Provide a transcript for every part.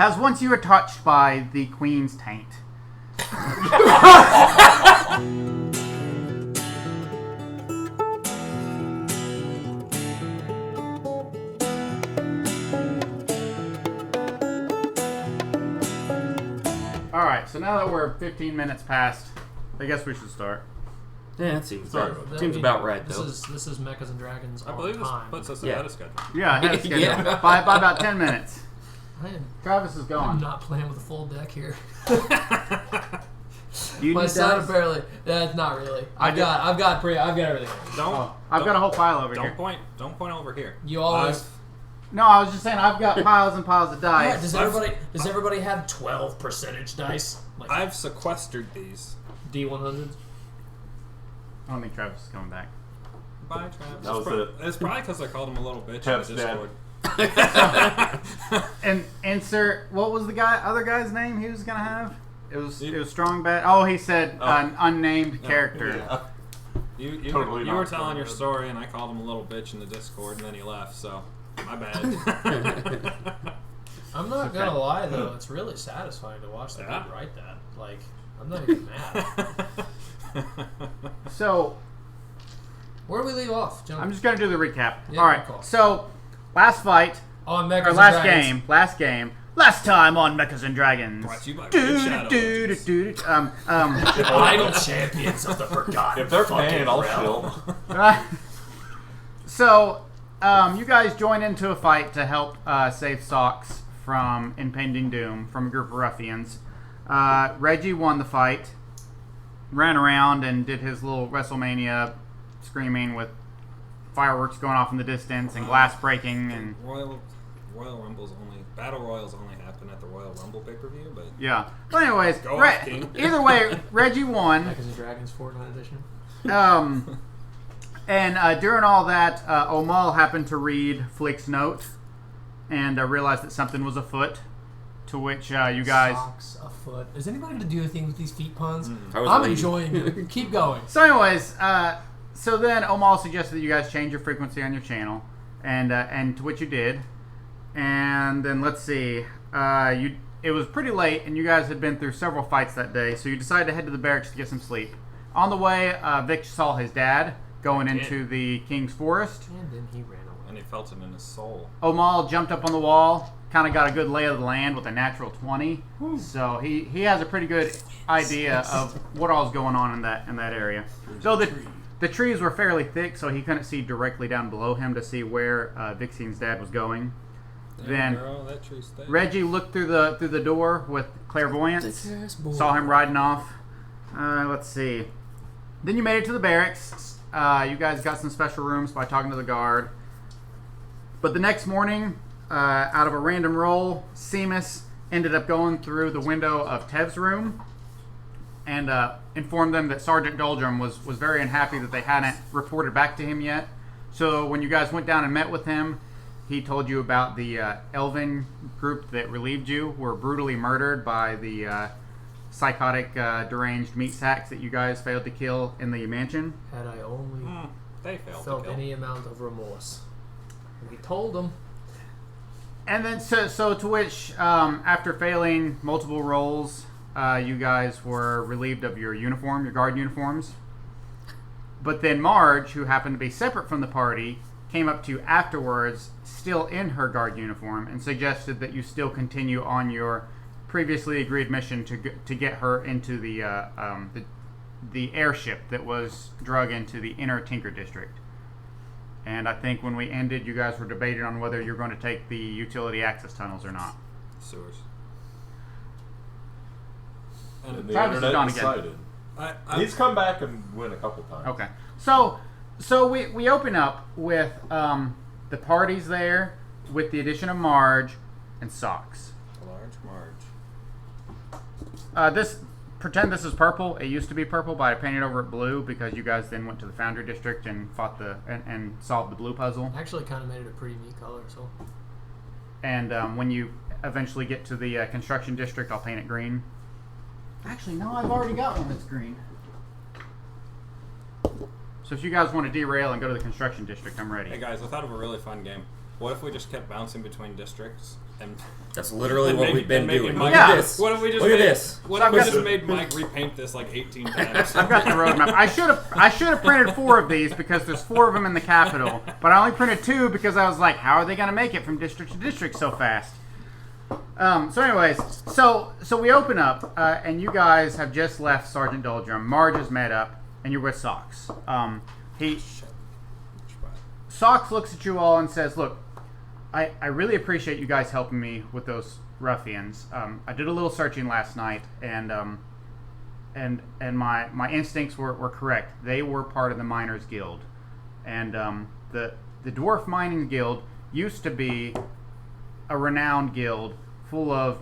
As once you were touched by the Queen's taint. Alright, so now that we're 15 minutes past, I guess we should start. Yeah, that seems about right, though. This is Mechas and Dragons. I believe this puts us ahead of schedule. Yeah, ahead of schedule. By about 10 minutes. Travis is going. I'm not playing with a full deck here. My son apparently. That's not really. I've got everything. I've got a whole pile over here. Don't point over here. You always. No, I was just saying I've got piles and piles of dice. Yeah, does everybody have 12 percentage dice? I've sequestered these. D100s. I don't think Travis is coming back. Bye, Travis. It's probably because I called him a little bitch in the Discord. and sir, what was the other guy's name he was gonna have? It was Strong Bad. Oh, he said an unnamed character. Yeah. You were telling your story, and I called him a little bitch in the Discord, and then he left. So my bad. I'm not gonna lie though, it's really satisfying to watch the dude write that. Like, I'm not even mad. So, where do we leave off, John? I'm just gonna do the recap. Yeah, all right. So, last fight. On Mechas or last game. Last time on Mechas and Dragons. Brought to you by Idle champions of the forgotten. If they're paying, I'll chill. So, you guys join into a fight to help save Socks from impending doom from a group of ruffians. Reggie won the fight, ran around and did his little WrestleMania screaming with fireworks going off in the distance and glass breaking and Battle Royals only happen at the Royal Rumble pay-per-view, but yeah. But anyways, either way, Reggie won. Mechas and Dragons Fortnite edition. And during all that, Omal happened to read Flick's note and realized that something was afoot. To which you guys. Socks afoot. Is anybody going to do anything with these feet puns? I'm enjoying it. Keep going. So, anyways, so then Omal suggested that you guys change your frequency on your channel, and to which you did. And then let's see, it was pretty late, and you guys had been through several fights that day, so you decided to head to the barracks to get some sleep. On the way, Vic saw his dad going into the King's Forest. And then he ran away. And he felt it in his soul. Omal jumped up on the wall, kind of got a good lay of the land with a natural 20. So he has a pretty good idea of what all's going on in that area. So the trees were fairly thick, so he couldn't see directly down below him to see where Vixine's dad was going. Then Reggie looked through the door with clairvoyance, saw him riding off. Let's see. Then you made it to the barracks. You guys got some special rooms by talking to the guard. But the next morning, out of a random roll, Seamus ended up going through the window of Tev's room and informed them that Sergeant Doldrum was very unhappy that they hadn't reported back to him yet. So when you guys went down and met with him, he told you about the Elven group that relieved you were brutally murdered by the psychotic, deranged meat sacks that you guys failed to kill in the mansion. Had I only felt any amount of remorse. We told them. And then, so to which, after failing multiple rolls, you guys were relieved of your uniform, your guard uniforms. But then Marge, who happened to be separate from the party, came up to you afterwards, still in her guard uniform, and suggested that you still continue on your previously agreed mission to get her into the airship that was drug into the inner Tinker District. And I think when we ended, you guys were debating on whether you're going to take the utility access tunnels or not. Sewers. And the Travis internet is gone again. decided. He's come back and win a couple times. Okay. So we open up with the parties there, with the addition of Marge and Socks. Large Marge. Pretend this is purple. It used to be purple, but I painted over it blue because you guys then went to the Foundry District and fought and solved the blue puzzle. Actually, kind of made it a pretty neat color. So. And when you eventually get to the Construction District, I'll paint it green. Actually, no, I've already got one that's green. So if you guys want to derail and go to the Construction District, I'm ready. Hey guys, I thought of a really fun game. What if we just kept bouncing between districts, And that's literally what we've been doing. Look Yeah. at this. What if we just Look at this. What if we just made Mike repaint this like 18 times? I've got the roadmap. I should have printed 4 of these because there's 4 of them in the capital, but I only printed 2 because I was like, how are they going to make it from district to district so fast? So anyways, so we open up, and you guys have just left Sergeant Doldrum. Marge has met up, and you're with Socks. Socks looks at you all and says, look, I really appreciate you guys helping me with those ruffians. I did a little searching last night, and my instincts were correct. They were part of the Miners Guild, and the Dwarf Mining Guild used to be a renowned guild full of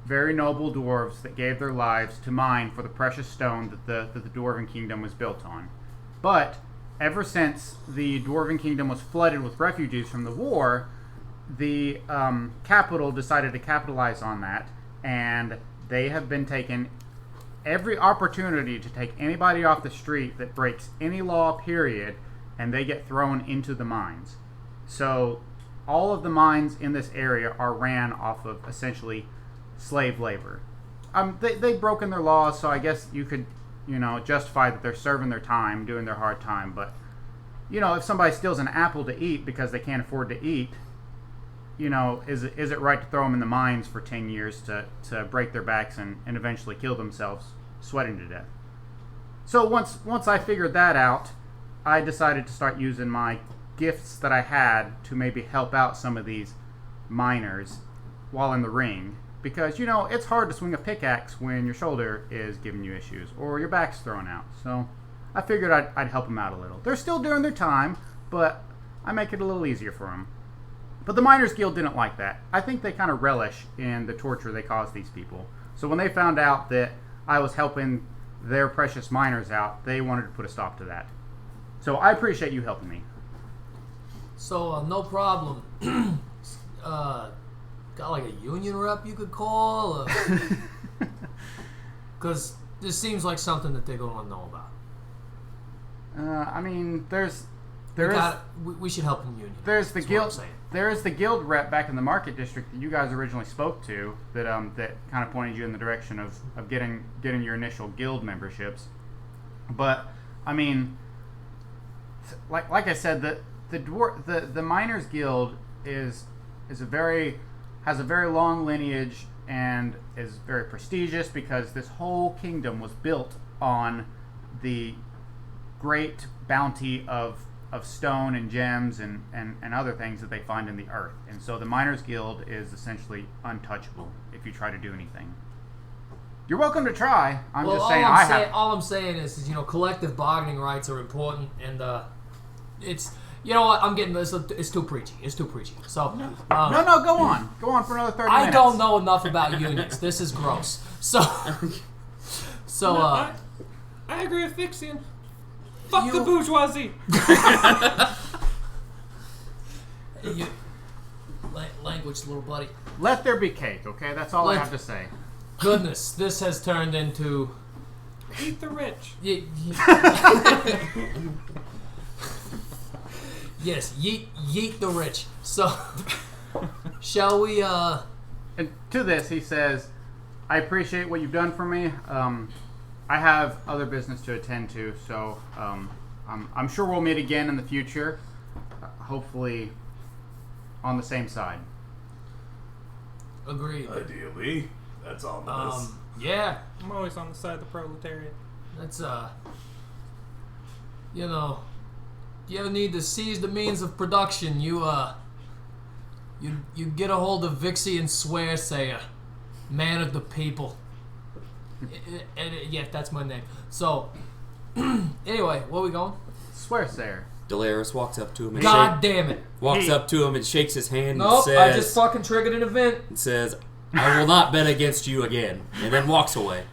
very noble dwarves that gave their lives to mine for the precious stone that the Dwarven Kingdom was built on. But ever since the Dwarven Kingdom was flooded with refugees from the war, the capital decided to capitalize on that, and they have been taking every opportunity to take anybody off the street that breaks any law, period, and they get thrown into the mines. So all of the mines in this area are ran off of essentially slave labor. They've broken their laws, so I guess you could, justify that they're serving their time, doing their hard time. But, if somebody steals an apple to eat because they can't afford to eat, is it right to throw them in the mines for 10 years to break their backs and eventually kill themselves sweating to death? So once I figured that out, I decided to start using my gifts that I had to maybe help out some of these miners while in the ring, because it's hard to swing a pickaxe when your shoulder is giving you issues or your back's thrown out. So I figured I'd help them out a little. They're still doing their time, but I make it a little easier for them. But the Miners Guild didn't like that. I think they kind of relish in the torture they cause these people. So when they found out that I was helping their precious miners out, they wanted to put a stop to that. So I appreciate you helping me. So, no problem. Got like a union rep you could call? Because this seems like something that they're going to know about. We should help the union. There's the guild. There is the guild rep back in the market district that you guys originally spoke to that kind of pointed you in the direction of getting your initial guild memberships. But like I said, the Miners Guild has a very long lineage and is very prestigious because this whole kingdom was built on the great bounty of stone and gems and other things that they find in the earth. And so the Miners Guild is essentially untouchable if you try to do anything. You're welcome to try. All I'm saying is collective bargaining rights are important, and it's what I'm getting this. It's too preachy. So no, go on for another 30 minutes. I don't know enough about unions. This is gross. So I agree with Fixian. Fuck the bourgeoisie. Language, little buddy. Let there be cake, okay? That's all I have to say. Goodness, this has turned into... Eat the rich. Yes, yeet the rich. So, shall we, And to this, he says, I appreciate what you've done for me. I have other business to attend to, so I'm sure we'll meet again in the future. Hopefully on the same side. Agreed. Ideally. That's ominous. Yeah. I'm always on the side of the proletariat. That's, you ever need to seize the means of production, you get a hold of Vixie and Swearsayer, man of the people. Yeah, that's my name. So, anyway, where are we going? Swearsayer. Delaris walks up to him and damn it! Walks up to him and shakes his hand Nope, and says, I just fucking triggered an event. And says, I will not bet against you again. And then walks away.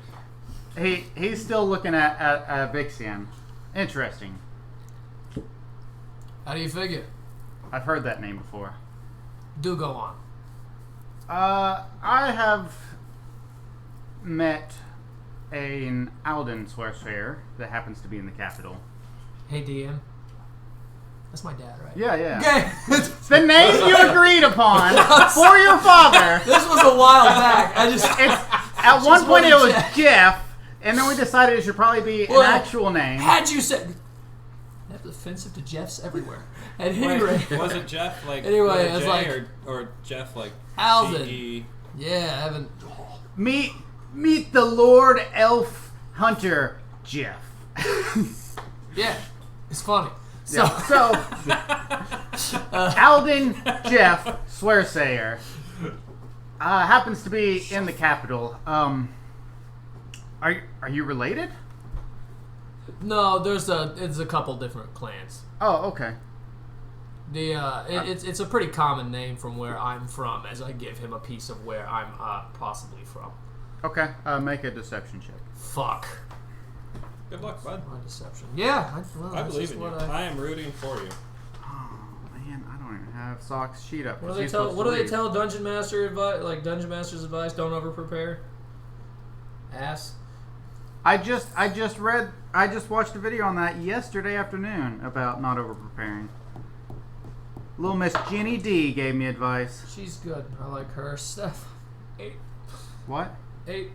He's still looking at Vixian. Interesting. How do you figure? I've heard that name before. Do go on. I have met an Alden Swearsayer that happens to be in the capital. Hey, DM. That's my dad, right? Yeah. Okay. The name you agreed upon for your father. This was a while back. At one point it was Jeff, and then we decided it should probably be an actual name. Had you said... That's offensive to Jeffs everywhere. And anyway... Was it Jeff, like, anyway, with a I was J, like... or Jeff, like, Alden. G-E? Yeah, I haven't... Meet the Lord Elf Hunter, Jeff. Yeah, it's funny. So, Alden Jeff Swearsayer happens to be in the capital. Are you related? No, it's a couple different clans. Oh, okay. It's a pretty common name from where I'm from, as I give him a piece of where I'm possibly from. Okay, make a deception check. Fuck. Good luck, bud. My deception. Yeah, I believe in you. I am rooting for you. Oh man, I don't even have Sock's sheet up. What do they tell Dungeon Master advice? Like Dungeon Master's advice: don't over prepare. Ass. I just watched a video on that yesterday afternoon about not over preparing. Little Miss Jenny D gave me advice. She's good. I like her. Steph. 8. What? 8.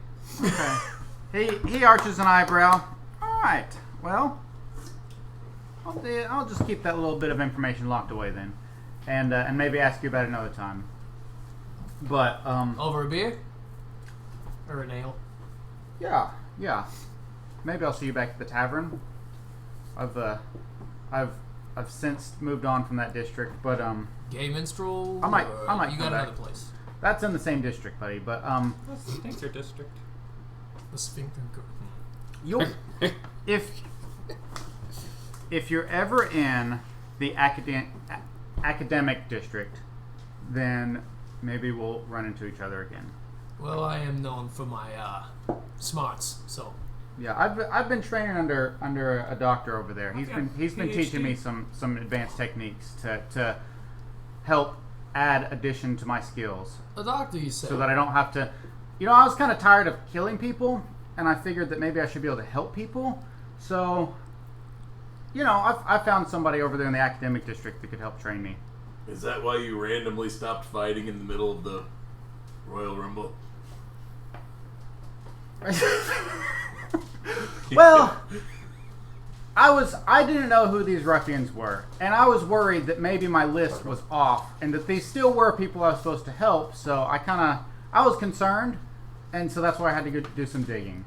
Okay. He arches an eyebrow. All right. Well, I'll just keep that little bit of information locked away then, and maybe ask you about it another time. But over a beer or an ale. Yeah. Maybe I'll see you back at the tavern. I've since moved on from that district, but Gay Minstrel. I might You come got back. another place. That's in the same district, buddy. But That's the Sphincter district. The Sphincter. you'll if you're ever in the academic district, then maybe we'll run into each other again. Well, I am known for my smarts, so. Yeah, I've been training under a doctor over there. He's been teaching me some advanced techniques to help add addition to my skills. A doctor, you say? So that I don't have to. I was kind of tired of killing people, and I figured that maybe I should be able to help people. So, I found somebody over there in the academic district that could help train me. Is that why you randomly stopped fighting in the middle of the Royal Rumble? Well, I didn't know who these ruffians were, and I was worried that maybe my list was off, and that these still were people I was supposed to help. So I was concerned, and so that's why I had to go do some digging.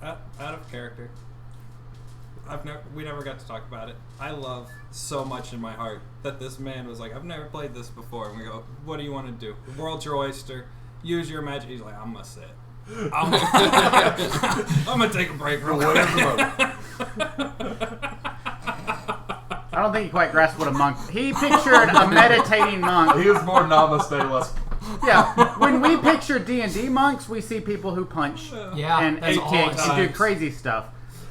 Out of character. We never got to talk about it. I love so much in my heart that this man was like, I've never played this before. And we go, what do you want to do? The world's your oyster. Use your magic. He's like, I'm gonna sit. I'm gonna take a break real quick. I don't think he quite grasped what a monk. He pictured a meditating monk. He was more namaste, less. Yeah, when we picture D&D monks, we see people who punch and that's all kick I and do see. crazy stuff.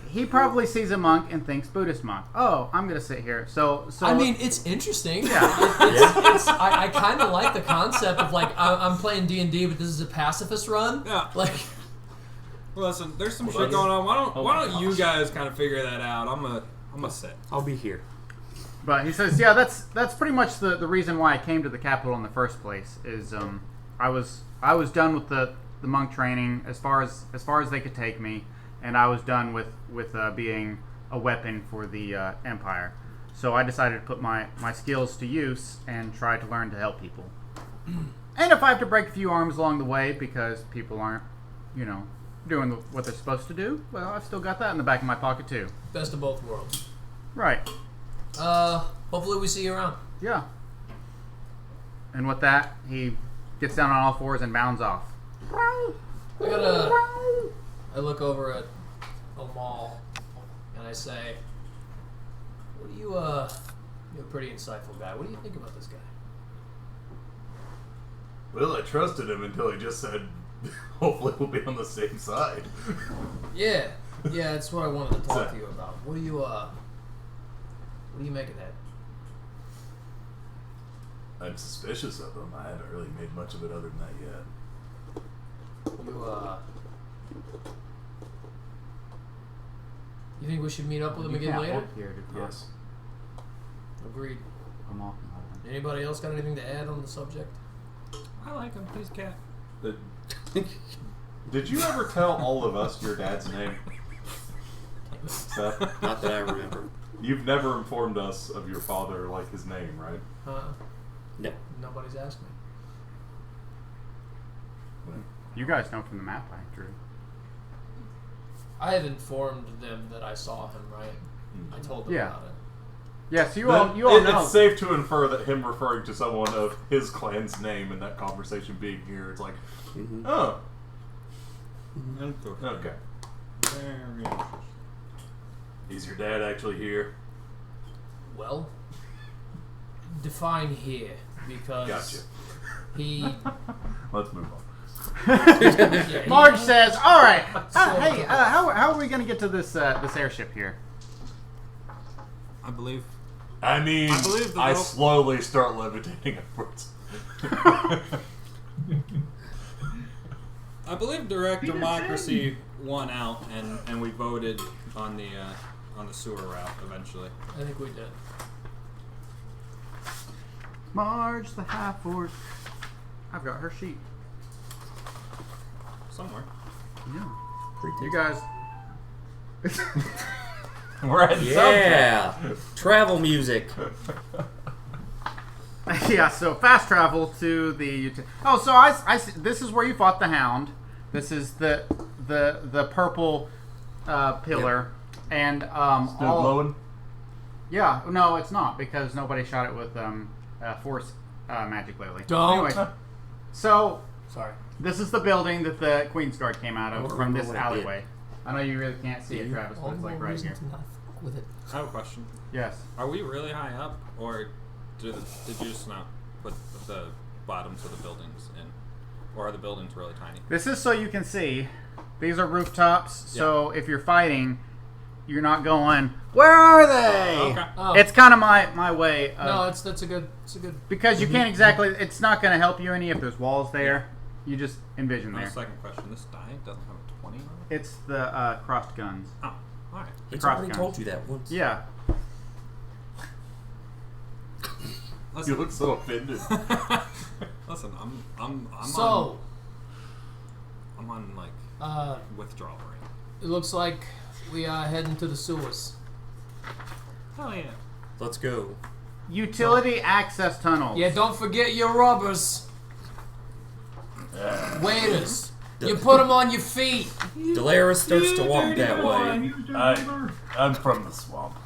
He probably sees a monk and thinks Buddhist monk. Oh, I'm gonna sit here. So I mean, it's interesting. Yeah. I kind of like the concept of like I'm playing D&D, but this is a pacifist run. Yeah. Like, listen, there's some shit going on. Why don't you guys kind of figure that out? I'm gonna sit. I'll be here. But he says, yeah, that's pretty much the reason why I came to the capital in the first place. Is I was done with the monk training as far as they could take me, and I was done with being a weapon for the Empire. So I decided to put my skills to use and try to learn to help people. And if I have to break a few arms along the way because people aren't, doing what they're supposed to do, well, I've still got that in the back of my pocket too. best of both worlds. Right. Hopefully we see you around. Yeah. And with that, he gets down on all fours and bounds off. I look over at Amal and I say, "What do you're a pretty insightful guy. What do you think about this guy?" Well, I trusted him until he just said, hopefully we'll be on the same side. Yeah, that's what I wanted to talk to you about. What do you make of that? I'm suspicious of him. I haven't really made much of it other than that yet. You think we should meet up with him again later? Yes. Agreed. I'm off. Anybody else got anything to add on the subject? I like him. He's cat. Did you ever tell all of us your dad's name? Seth? Not that I remember. You've never informed us of your father, like his name, right? No. Nobody's asked me. You guys know from the map I drew. I have informed them that I saw him, right? I told them Yeah. about it. Yes, you Then all know. It's safe to infer that him referring to someone of his clan's name in that conversation being here, it's like, oh, okay. Very interesting. Is your dad actually here? Well, define here, because Gotcha. he... Let's move on. yeah, he- Marge says, "All right, So- hey, how are we gonna get to this airship here?" I believe. I mean, I believe the I little- slowly start levitating upwards. I believe direct democracy won out, and we voted on the sewer route eventually. I think we did. Marge the half-orc. I've got her sheet. Somewhere. Yeah. You guys. We're at Yeah. Travel music. Yeah, so fast travel to the. Oh, so I this is where you fought the Hound. This is the purple pillar, and Still all. glowing? Yeah, no, it's not because nobody shot it with force magic lately. Don't. Anyway, so Sorry. this is the building that the Queen's Guard came out I of don't from remember this what I did. alleyway. I know you really can't see it, Travis, but All it's the like more right reason here. to not fuck with it. I have a question. Yes. Are we really high up, or did you just not put the bottoms of the buildings in? Or are the buildings really tiny? This is so you can see. These are rooftops, so if you're fighting, you're not going, "Where are they?" Okay. Oh. It's kind of my way of, No, that's a good. because you can't exactly. It's not going to help you any if there's walls there. You just envision My there. second question. This die doesn't have a 20 on it? It's the crossed guns. Oh, alright. He's cross already guns. told you that once. Yeah. Listen, You look so offended. listen, I'm So, on like withdrawal rate. it looks like we are heading to the sewers. Hell yeah. Let's go. Utility access tunnels. Yeah, don't forget your rubbers. Waiters, you put them on your feet. Delaris starts to walk that way. I'm from the swamp.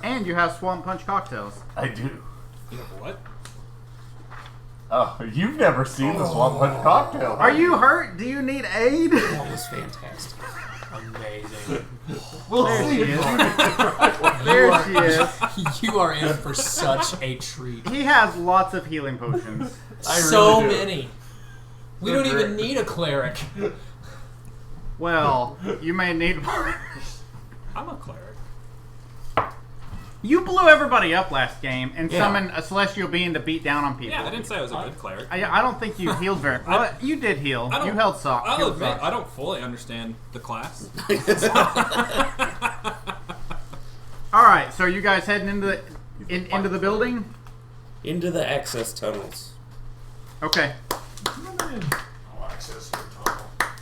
And you have swamp punch cocktails. I do. What? Oh, you've never seen the Swamp Punch cocktail. Are you hurt? Do you need aid? That was fantastic. Amazing. We'll There see. she is. There she is. You are in for such a treat. He has lots of healing potions. So really do. many. We They're don't even great. need a cleric. Well, you may need one. I'm a cleric. You blew everybody up last game and Yeah. summoned a celestial being to beat down on people. Yeah, I didn't say I was a good cleric. I don't think you healed very well. You did heal. I don't- You held sock. I'll healed admit, socks. I don't fully understand the class. All right, so are you guys heading into the into the building? Into the access tunnels. Okay.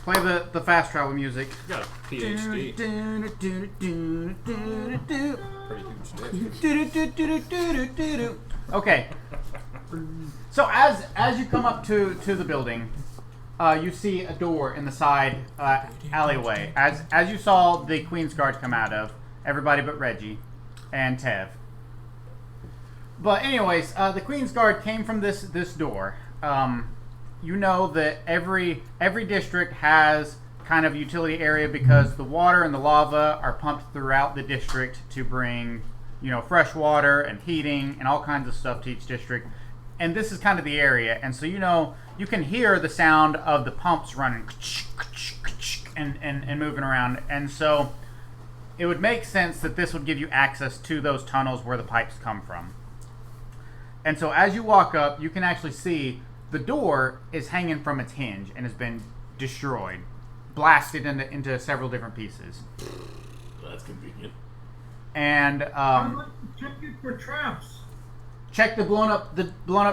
Play the fast travel music. You got a PhD. Pretty huge dick. Okay. So as you come up to the building, you see a door in the side alleyway. As you saw the Queen's Guard come out of, everybody but Reggie and Tev. But anyways, the Queen's Guard came from this door. You know that every district has kind of utility area because the water and the lava are pumped throughout the district to bring, fresh water and heating and all kinds of stuff to each district. And this is kind of the area. And so, you can hear the sound of the pumps running and moving around. And so it would make sense that this would give you access to those tunnels where the pipes come from. And so as you walk up, you can actually see the door is hanging from its hinge and has been destroyed, blasted into several different pieces. That's convenient. and Check it for traps. check the blown up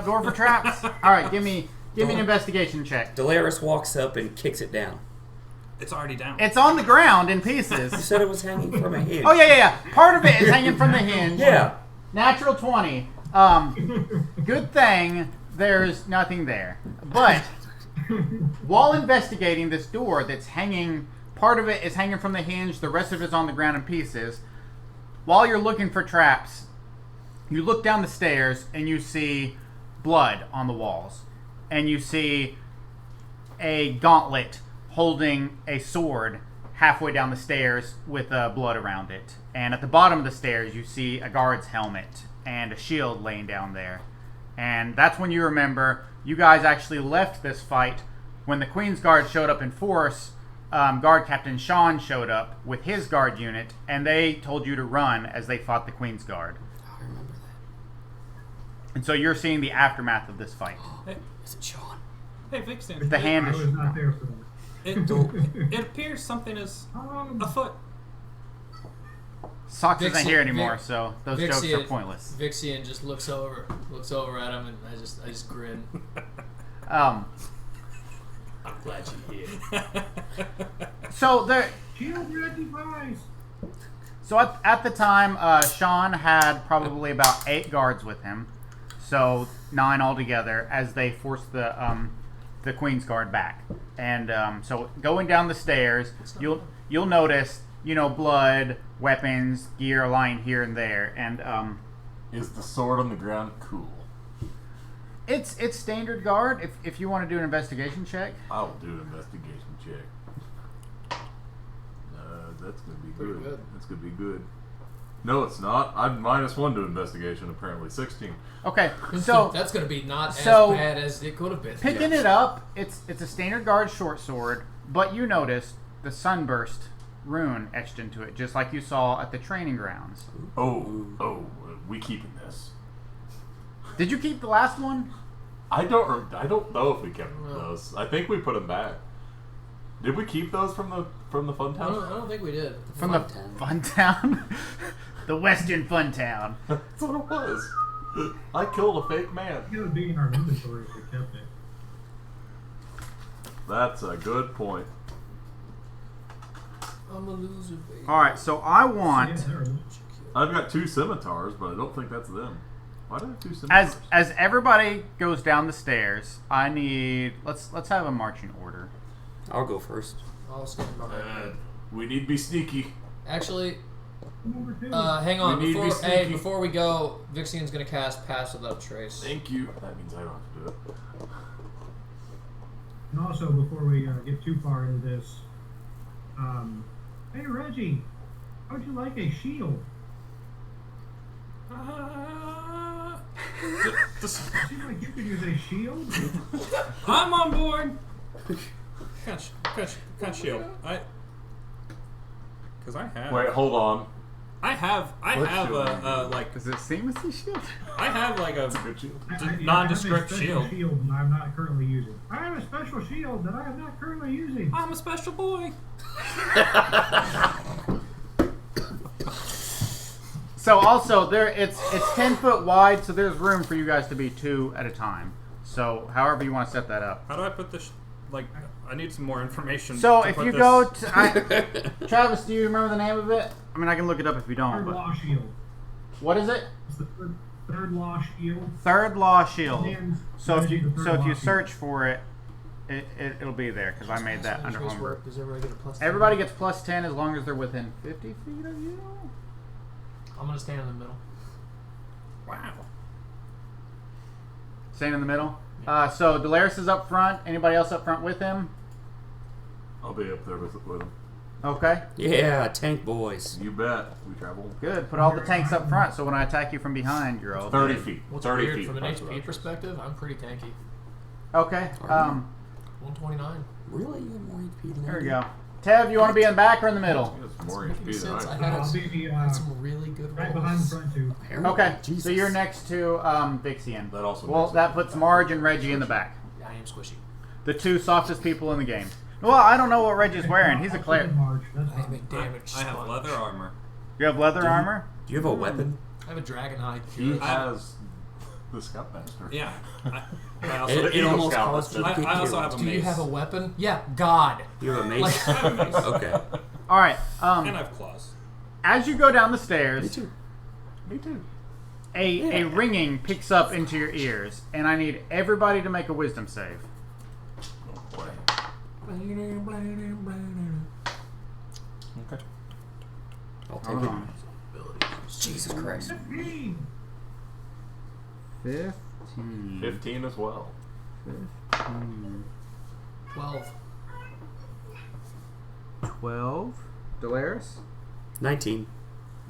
door for traps. All right, give me an investigation check. Delaris walks up and kicks it down. It's already down. It's on the ground in You pieces. said it was hanging from a hinge. Oh yeah. Part of it is hanging from the hinge. Yeah. Natural 20. Good thing there's nothing there. But while investigating this door that's hanging, part of it is hanging from the hinge, the rest of it is on the ground in pieces. While you're looking for traps, you look down the stairs and you see blood on the walls. And you see a gauntlet holding a sword halfway down the stairs with blood around it. And at the bottom of the stairs, you see a guard's helmet and a shield laying down there. And that's when you remember you guys actually left this fight when the Queen's Guard showed up in force. Guard Captain Sean showed up with his guard unit, and they told you to run as they fought the Queen's Guard. I remember that. And so you're seeing the aftermath of this fight. Hey, Is it Sean? hey, Vixen. The hand I is... was not there for that. It appears something is afoot. Socks isn't Vixie- here anymore, Vic- so those jokes are pointless. Vixian just looks over at him, and I just grin. Um, I'm glad you're here. so there... Shield ready, boys. So at the time, Sean had probably about 8 guards with him, so 9 altogether as they forced the Queen's Guard back. And so going down the stairs, you'll notice blood, weapons, gear lying here and there, and Is the sword on the ground cool? it's standard guard. If you want to do an investigation check, I will do an investigation check. That's gonna be Pretty good. good. That's gonna be good. No, it's not. I'm -1 to investigation. Apparently, 16. okay. So that's gonna be not so as bad as it could have been. picking it up, it's a standard guard short sword, but you notice the sunburst rune etched into it, just like you saw at the training grounds. We keeping this. Did you keep the last one? I don't know if we kept those. I think we put them back. Did we keep those from the fun I town? don't think we did. From Fun the town. fun town? The Western Fun Town. That's what it was. I killed a fake man. It would be in our inventory if we kept it. That's a good point. I'm a loser, baby. Alright, so I want... Yeah, there it is. I've got 2 scimitars, but I don't think that's them. Why do I have 2 scimitars? As everybody goes down the stairs, I need... Let's have a marching order. I'll go first. I'll stand behind. We need to be sneaky. Actually, Number 2. hang on. We need to be sneaky. Before we go, Vixian's gonna cast Pass Without Trace. Thank you. That means I don't have to do it. And also, before we get too far into this, hey Reggie, how would you like a shield? Seems like you could use a shield. I'm on board. Can't shield. Because I have. Wait, hold on. I have like Does it seem as a shield? I have like a Good shield. I have a nondescript special shield. that I'm not currently using. I have a special shield that I am not currently using. I'm a special boy. So also, it's 10 foot wide, so there's room for you guys to be 2 at a time. So however you want to set that up. How do I put this? I need some more information. So to if put you this- go to... Travis, do you remember the name of it? I mean, I can look it up if you don't. Third But law shield. what is it? It's the third law shield. Third Law Shield. And So if you the third law search shield. for it, it'll be there because I made that under Trace homework. work. Does everybody get a plus 10? Everybody gets plus 10 as long as they're within 50 feet of you. I'm gonna stand in the middle. Wow. Staying in the middle. So Delaris is up front. Anybody else up front with him? I'll be up there with him. Okay, Yeah, tank boys. You bet. We travel good. Put all the tanks up front so when I attack you from behind, you're all 30 good. feet. What's 30 weird feet. from an That's HP what I- perspective? I'm pretty tanky. Okay. 129. Really? You have more HP than There I we do? go. Tev, you want to be in the back or in the middle? It's more Doesn't make HP any than sense. I I do. had I'll be had some really good right behind the rolls. front two. Apparently. Okay, Jesus. so you're next to Vixian. That also Well, makes that it- puts Marge and Reggie in the back. I am squishy. The 2 softest people in the game. Well, I don't know what Reggie's wearing. He's a I'll cleric. take March. That's I am a fine. damage I have sponge. leather armor. You have leather armor? Do you have a weapon? I have a dragon hide. He has the Scoutmaster. Yeah. I It, also, it almost Scout caused you to that's get I also killed. have a Do you mace. have a weapon? Yeah, God. You have a mace? I have a mace. Okay. All right. And I have claws. As you go down the Me stairs, too. Me too. a ringing picks up into your ears, and I need everybody to make a wisdom save. Oh boy. Okay. I'll take Hold it. on. Jesus Christ. 15. 15 as well. 12. 12. Delaris? 19.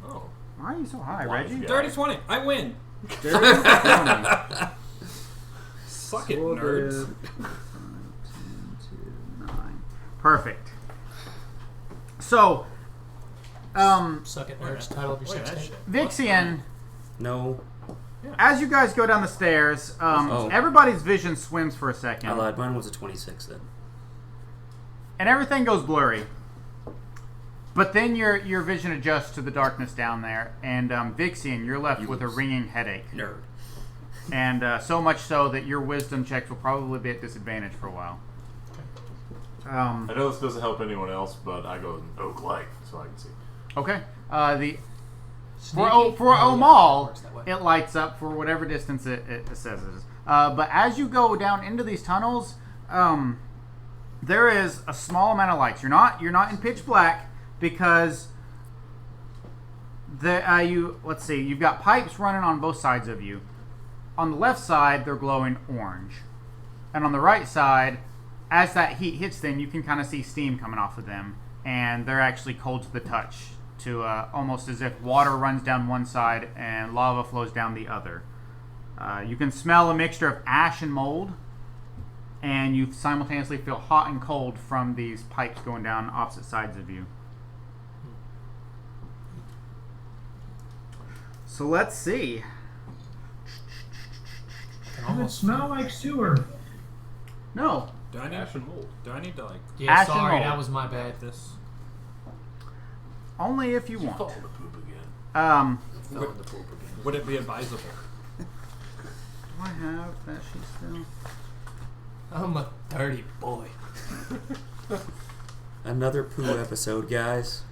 Oh. Why are you so high, Wise Reggie? guy. Dirty 20. I win. Dirty 20. Suck it, Sword nerds. whip. 5, 10, 2, 9. Perfect. So, Suck it, nerds. Title of your Look at sex that tape. shit. Vixian, No. as you guys go down the stairs, Oh. everybody's vision swims for a second. I lied. Mine was a 26 then. And everything goes blurry. But then your vision adjusts to the darkness down there, and Vixian, you're left with a ringing headache. Nerd. And so much so that your wisdom checks will probably be at disadvantage for a while. I know this doesn't help anyone else, but I go in oak light so I can see. Okay. Sneaky? For Oh, yeah, Omal, it works that way. it lights up for whatever distance it says it is. But as you go down into these tunnels, there is a small amount of lights. You're not in pitch black because let's see, you've got pipes running on both sides of you. On the left side, they're glowing orange, and on the right side, as that heat hits them, you can kind of see steam coming off of them, and they're actually cold to the touch, to almost as if water runs down one side and lava flows down the other. You can smell a mixture of ash and mold, and you simultaneously feel hot and cold from these pipes going down opposite sides of you. So let's see. Does it smell like sewer? No. Do I need Ash and mold. Do I need to like Yeah, Ash and sorry, mold. that was my bad. this? Only if you want. Fall in the poop again. Fell in the poop again. Would it be advisable? Do I have that sheet still? I'm a dirty boy. Another poo episode, guys.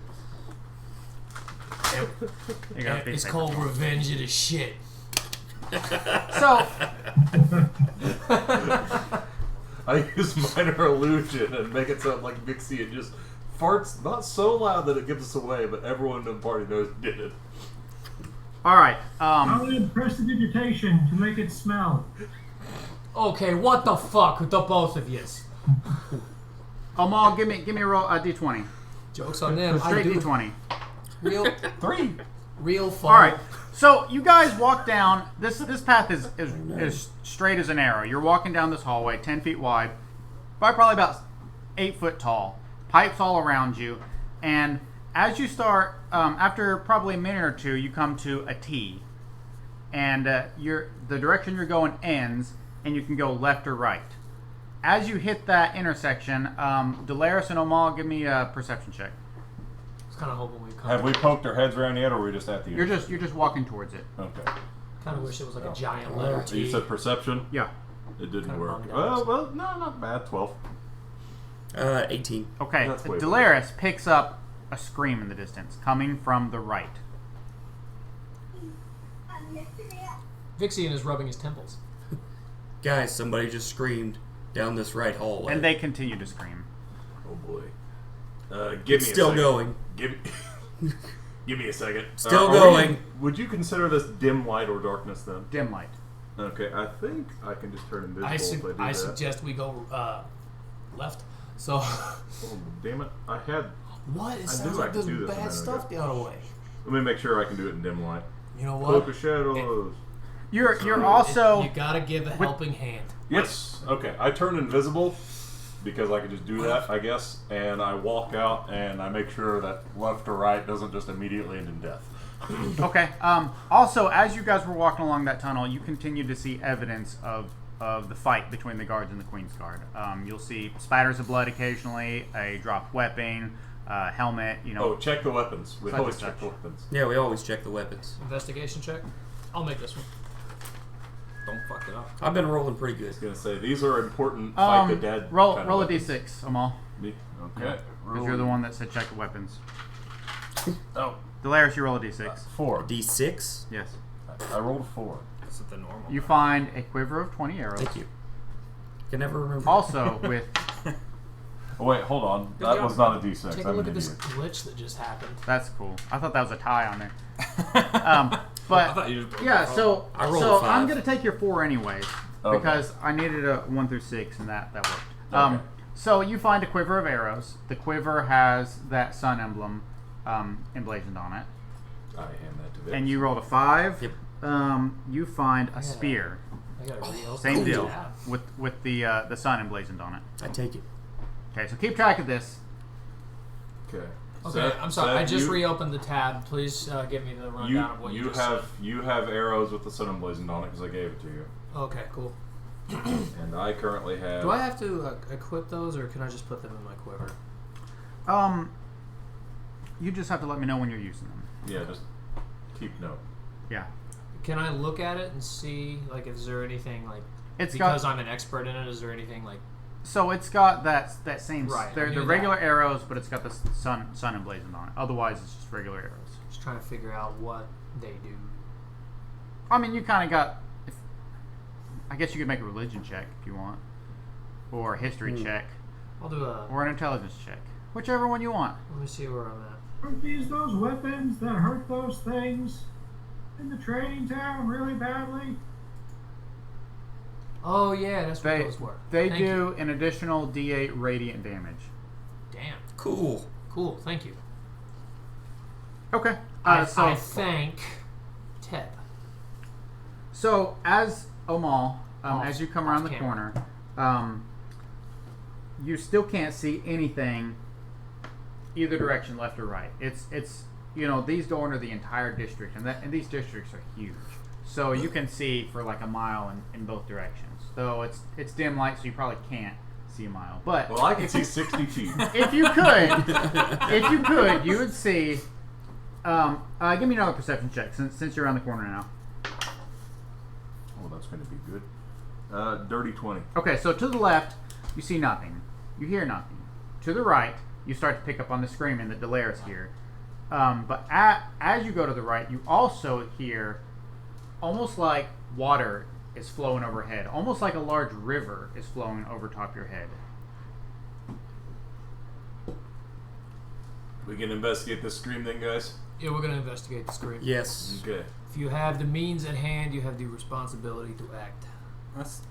You got a piece It's of called paper. Revenge of the Shit. So, I use minor illusion and make it sound like Vixie and just farts not so loud that it gives us away, but everyone in the party knows he did it. alright. I'll add prestidigitation to make it smell. Okay, what the fuck with the both of yous? Amal, give me a roll, a d20. Jokes on them. I Straight do d20. real, 3. real fun. Alright. So, you guys walk down. This path is straight as an arrow. You're walking down this hallway, 10 feet wide, probably about 8 foot tall. Pipes all around you. And as you start, after probably a minute or two, you come to a T. And the direction you're going ends, and you can go left or right. As you hit that intersection, Delaris and Omal, give me a perception check. I was kind of hoping we'd come. Have we poked our heads around yet, or are we just at the You're just walking towards it. Okay. Kind of wish it was like a giant letter So you T. said perception? Yeah. It didn't Kinda work. bummed out. Well, no, not bad. 12. 18. Okay. That's way Delaris picks up a scream in the distance, coming from the right. Vixian is rubbing his temples. Guys, somebody just screamed down this right hallway. And they continue to scream. Oh boy. Give it's me a still second. going. Give me a second. Still Are going. Would you consider this dim light or darkness then? Dim light. Okay, I think I can just turn invisible I if I do that. suggest we go left. So, Oh, damn it. I had... what? It I sounds knew I like could there's do this a bad minute stuff ago. the other way. Let me make sure I can do it in dim light. You know Cloak what? of shadows. You're also You gotta give a helping hand. Yes. Okay, I turn invisible because I can just do that, I guess, and I walk out and I make sure that left or right doesn't just immediately end in death. okay. Also, as you guys were walking along that tunnel, you continue to see evidence of the fight between the guards and the Queen's Guard. You'll see spatters of blood occasionally, a dropped weapon, helmet. Oh, check the weapons. We Such always and check such. the weapons. Yeah, we always check the weapons. Investigation check. I'll make this one. Don't fuck it up. I've been rolling pretty good. I was gonna say these are important. Fight the dead. Roll kind of a weapons. d6, Amal. Me? Okay. Yeah. Because you're the one that said check the weapons. Oh, Delaris, you roll a d6. 4. D6. Yes. I rolled a 4. This is the normal. You find a quiver of 20 arrows. Thank you. Can never remember. Also with Oh wait, hold on. Good That job. was not a D6. Take a I'm look an at this idiot. glitch that just happened. that's cool. I thought that was a tie on there. I But thought you just broke yeah, the phone. so I rolled so a 5. I'm gonna take your 4 anyways Okay. because I needed a 1 through 6 and that worked. Okay. So you find a quiver of arrows. The quiver has that sun emblem emblazoned on it, I hand that to Vic. and you rolled a 5. Yep. You find a Yeah. spear. I gotta re-open Same the deal tab. with the sun emblazoned on it. I take it. Okay, so keep track of this. Okay. Okay, Seth- I'm sorry. I Seth, just you, reopened the tab. Please give me the rundown of what you just have said. you have arrows with the sun emblazoned on it because I gave it to you, Okay, cool. and I currently have. Do I have to equip those, or can I just put them in my quiver? You just have to let me know when you're using them. Yeah, just keep note. Yeah, Can I look at it and see, like, is there anything, like, it's because got I'm an expert in it, is there anything, like, so it's got that same. Right, I They're knew the regular that. arrows, but it's got the sun emblazoned on it. Otherwise, it's just regular arrows. just trying to figure out what they do? I mean, you kind of got. I guess you could make a religion check if you want, or a history check, I'll do a. or an intelligence check, whichever one you want. Let me see where I'm at. Aren't these those weapons that hurt those things in the training town really badly? Oh, yeah, that's what They those were. they Thank do you. an additional D8 radiant damage. Damn. Cool. Cool, thank you. Okay. I So thank Teb. so as Omal, Off- as you come around off the camera. corner, you still can't see anything either direction, left or right. It's these go into the entire district, and these districts are huge. So you can see for like a mile in both directions. Though it's dim light, so you probably can't see a mile. But Well, I can see 60 feet. if you could, you would see. Give me another perception check since you're around the corner now. Oh, that's going to be good. Dirty 20. Okay, so to the left, you see nothing. You hear nothing. To the right, you start to pick up on the screaming that Delaris hear. But as you go to the right, you also hear almost like water is flowing overhead. Almost like a large river is flowing over top your head. We can investigate this stream then, guys. Yeah, we're going to investigate the scream. Yes. Okay. If you have the means at hand, you have the responsibility to act.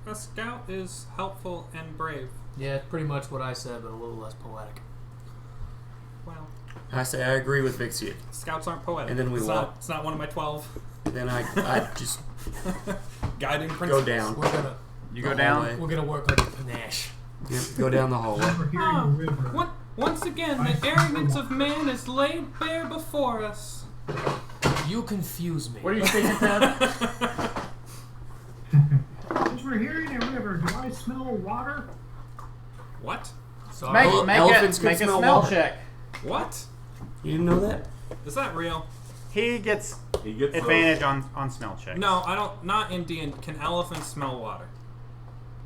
A scout is helpful and brave. Yeah, it's pretty much what I said, but a little less poetic. Well, I say I agree with Vixia. scouts aren't poetic. And then we it's walk. Not, it's not one of my 12 Then I just guiding go principles. down. We're gonna You The go down. hallway. we're gonna work on your panache. Yep, go down the hallway. Over here in Oh, the river. Once again, the arrogance of man is laid bare before us. You confuse me. What are you speaking, Ted? Since we're here in a river, do I smell water? What? Sorry. Make Elephants a can smell smell water. check. What? You didn't know that? Is that real? He gets He gets those- advantage on smell checks. No, I don't. Not in D&D. Can elephants smell water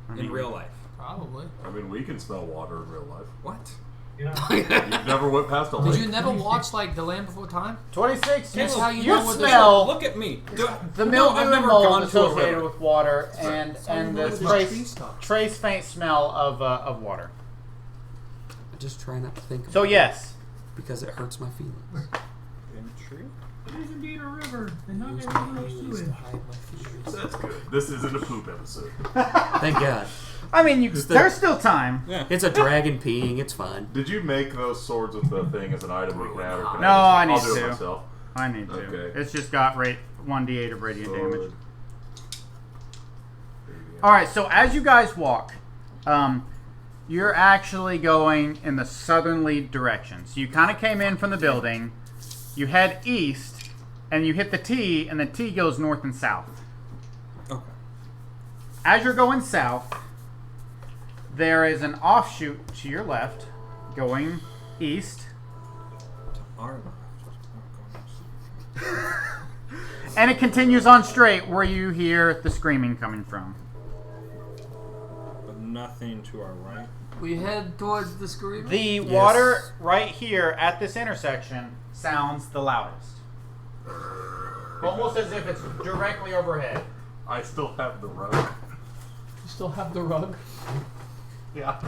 I in mean, real life? Probably. I mean, we can smell water in real life. What? Yeah. You've never went past a lake. Did you never watch like The Land Before Time? 26. That's how you you know what the- smell Look at me. the No, mildew I've and never mold gone to a associated river. with water, and how you and know the there's trace tree stumps. trace faint smell of water. I just try not to think about So it yes, because it hurts my feelings. It is indeed a river, and not Use everyone my knows feelings to to it. hide my fears. That's good. This isn't a poop episode. Thank God. I mean the- there's still time. Yeah. It's a dragon peeing. It's fine. Did you make those swords with the thing as an item we can add? Or can No, I I'll need do to. it myself. I need to. Okay. It's just got 1d8 of radiant damage. Sword. All right, so as you guys walk, you're actually going in the southerly direction. So you kind of came in from the building, you head east, and you hit the T, and the T goes north and south. Okay. As you're going south, there is an offshoot to your left, going east, Arm. And it continues on straight where you hear the screaming coming from. But nothing to our right. We head towards the screaming. The water right here at this intersection sounds the loudest. Almost as if it's directly overhead. I still have the rug. You still have the rug? Yeah.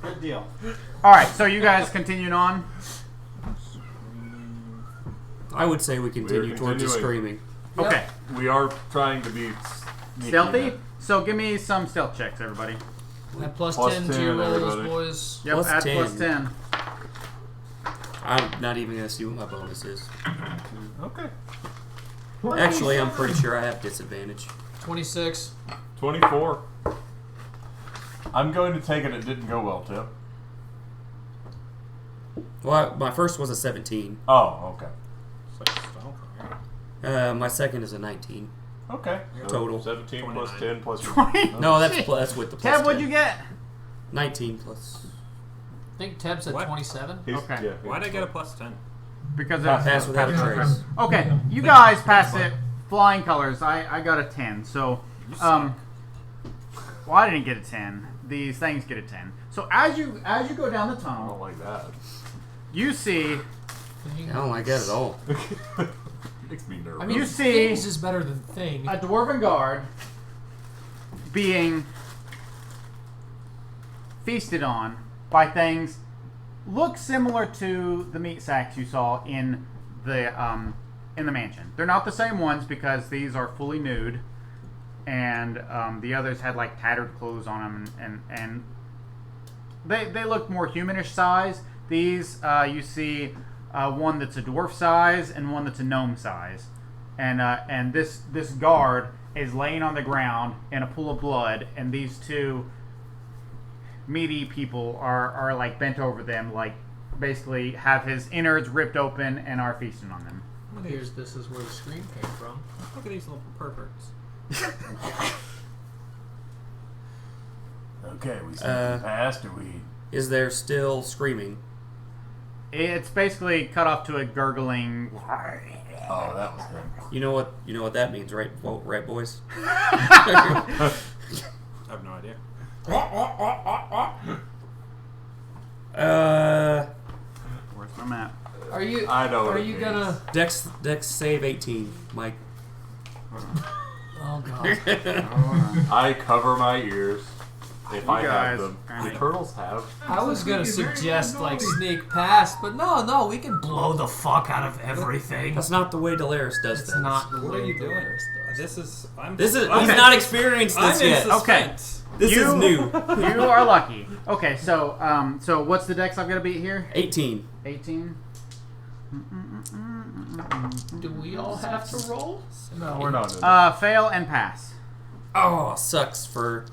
Good deal. Alright, so you guys continuing on? I would say we continue towards the screaming. Yep. Okay. We are trying to be sneaky. Stealthy? So give me some stealth checks, everybody. Add plus Plus 10 to 10, your rolls, everybody. boys. Yep, Plus add 10. plus 10. I'm not even going to see what my bonus is. Okay. Actually, I'm pretty sure I have disadvantage. 26. 24. I'm going to take it didn't go well, Tim. Well, my first was a 17. Oh, okay. It's like stealth, right? My second is a 19. Okay. Total. 17 plus 29. 10 plus 20. No, that's with the plus Tab, what'd 10. you get? 19 plus. I think Teb said What? 27. Okay. Yeah, Why'd I get a plus 10? Because Pass without a trace. Okay, you guys pass it flying colors. I got a 10. So, well, I didn't get a 10. These things get a 10. So as you go down the I don't tunnel, like that. you see I don't like that at all. Makes me nervous. I mean, You see- things is better than thing. a dwarven guard being feasted on by things look similar to the meat sacks you saw in the mansion. They're not the same ones because these are fully nude, and the others had like tattered clothes on them, and they look more humanish size. These you see one that's a dwarf size and one that's a gnome size, and this guard is laying on the ground in a pool of blood, and these two meaty people are like bent over them, like basically have his innards ripped open and are feasting on them. This is where the scream came from. Look at these little perverts. Okay, we see past, or we... Is there still screaming? It's basically cut off to a gurgling. Oh, that was him. You know what that means, right? Well, right, boys. I have no idea. Where's my map? Are you? I know what Are it you means. gonna? Dex save 18, Mike. Oh god. I cover my ears if I guys have them. are- The turtles have. I was gonna suggest like sneak past, but no, we can blow the fuck out of everything. That's not the way Delaris does It's things. not the What way are you doing? Dolaris does. This is. He's not experienced I'm this in yet. suspense. This is You- new. You are lucky. Okay, so what's the dex I've got to beat here? 18. 18. Do we all have to roll? No, we're not doing it. Fail and pass. Oh, sucks for.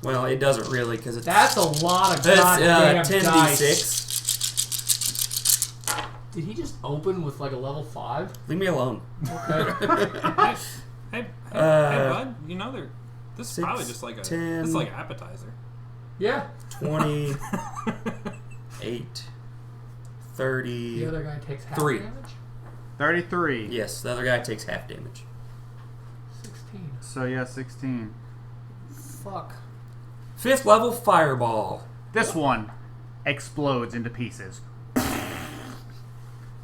Well, it doesn't really because it's. That's a lot of That's goddamn 10d6. dice. Did he just open with like a level 5? Leave me alone. Okay. Hey, bud. You know this is 6, probably just like a. 10. This is like appetizer. Yeah. 20, 8, 30. The other guy takes half 3. damage. 33. Yes, the other guy takes half damage. 16. So yeah, 16. Fuck. 5th level fireball. This one explodes into pieces.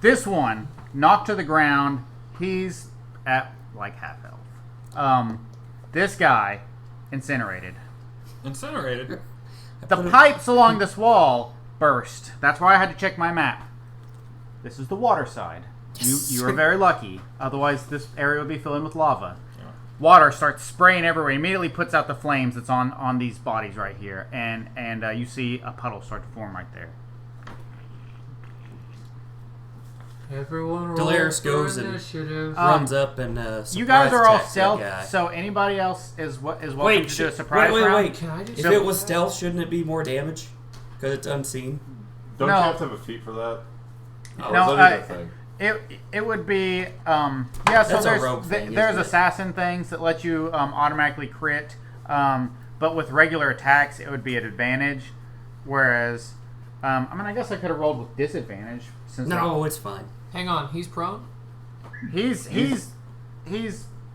This one knocked to the ground. He's at like half health. This guy incinerated. Incinerated. The pipes along this wall burst. That's why I had to check my map. This is the water side. You are very lucky. Otherwise, this area would be filling with lava. Water starts spraying everywhere. Immediately puts out the flames that's on these bodies right here, and you see a puddle start to form right there. Everyone roll Delaris for goes and initiative. runs up and surprise You guys are all attacks that stealth, guy. so anybody else is welcome Wait, to do a surprise wait, round. wait. Can I just If it was stealth, shouldn't it be more damage? Because it's unseen. Don't No. you have to have a feat for that? Or No, is that even a thing? It would be yeah. So That's a rogue there's thing, there's isn't it? assassin things that let you automatically crit, but with regular attacks it would be an advantage, whereas I mean, I guess I could have rolled with disadvantage since No, it's fine. Hang on, he's prone? he's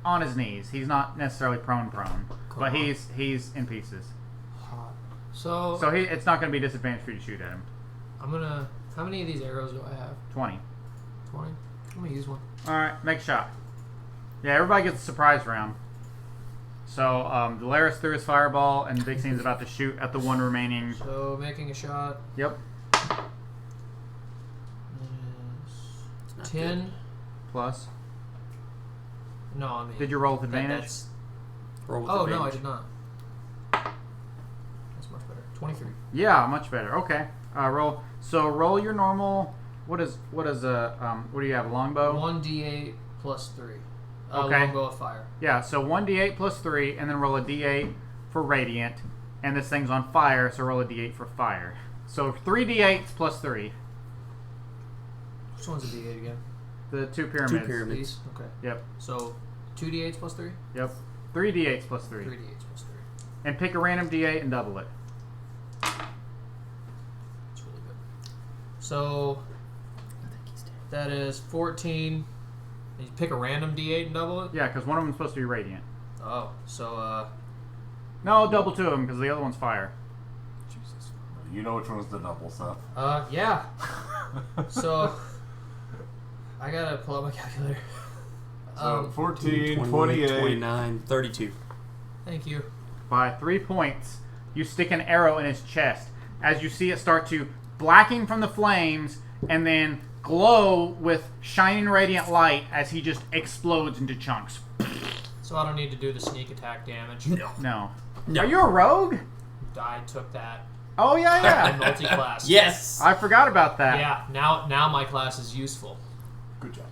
on his knees. He's not necessarily prone, but he's in pieces. So It's not going to be disadvantage for you to shoot at him. I'm gonna. How many of these arrows do I have? 20. 20. I'm gonna use one. All right, make a shot. Yeah, everybody gets a surprise round. So Delaris threw his fireball, and Big C's about to shoot at the one remaining. So making a shot. Yep. Is 10. Plus. No, I mean. Did you roll with that- advantage? that's- Roll with Oh no, I advantage. did not. That's much better. 23. Yeah, much better. Okay. Roll. So roll your normal. What do you have? A longbow. 1d8 plus 3. Okay. Longbow of fire. Yeah. So 1d8 plus 3, and then roll a d8 for radiant, and this thing's on fire, so roll a d8 for fire. So 3d8s plus 3. Which one's a d8 again? The two pyramids. pyramids. These? Okay. Yep. So 2d8s plus 3? Yep. 3d8s plus 3. 3d8s plus 3. And pick a random d8 and double it. That's really good. So that is 14. And you pick a random d8 and double it? Yeah, because one of them's supposed to be radiant. Oh, so No, double two of them because the other one's fire. Jesus. You know which one's the double, Seth. Yeah. So I gotta pull out my calculator. So 14, 28, 28. 29, 32. Thank you. By 3 points, you stick an arrow in his chest as you see it start to blacken from the flames and then glow with shining radiant light as he just explodes into chunks. So I don't need to do the sneak attack damage. No. No. Are you a rogue? I took that. Oh, yeah, In yeah. multi-class. Yes! I forgot about that. Yeah. Now my class is useful. Good job.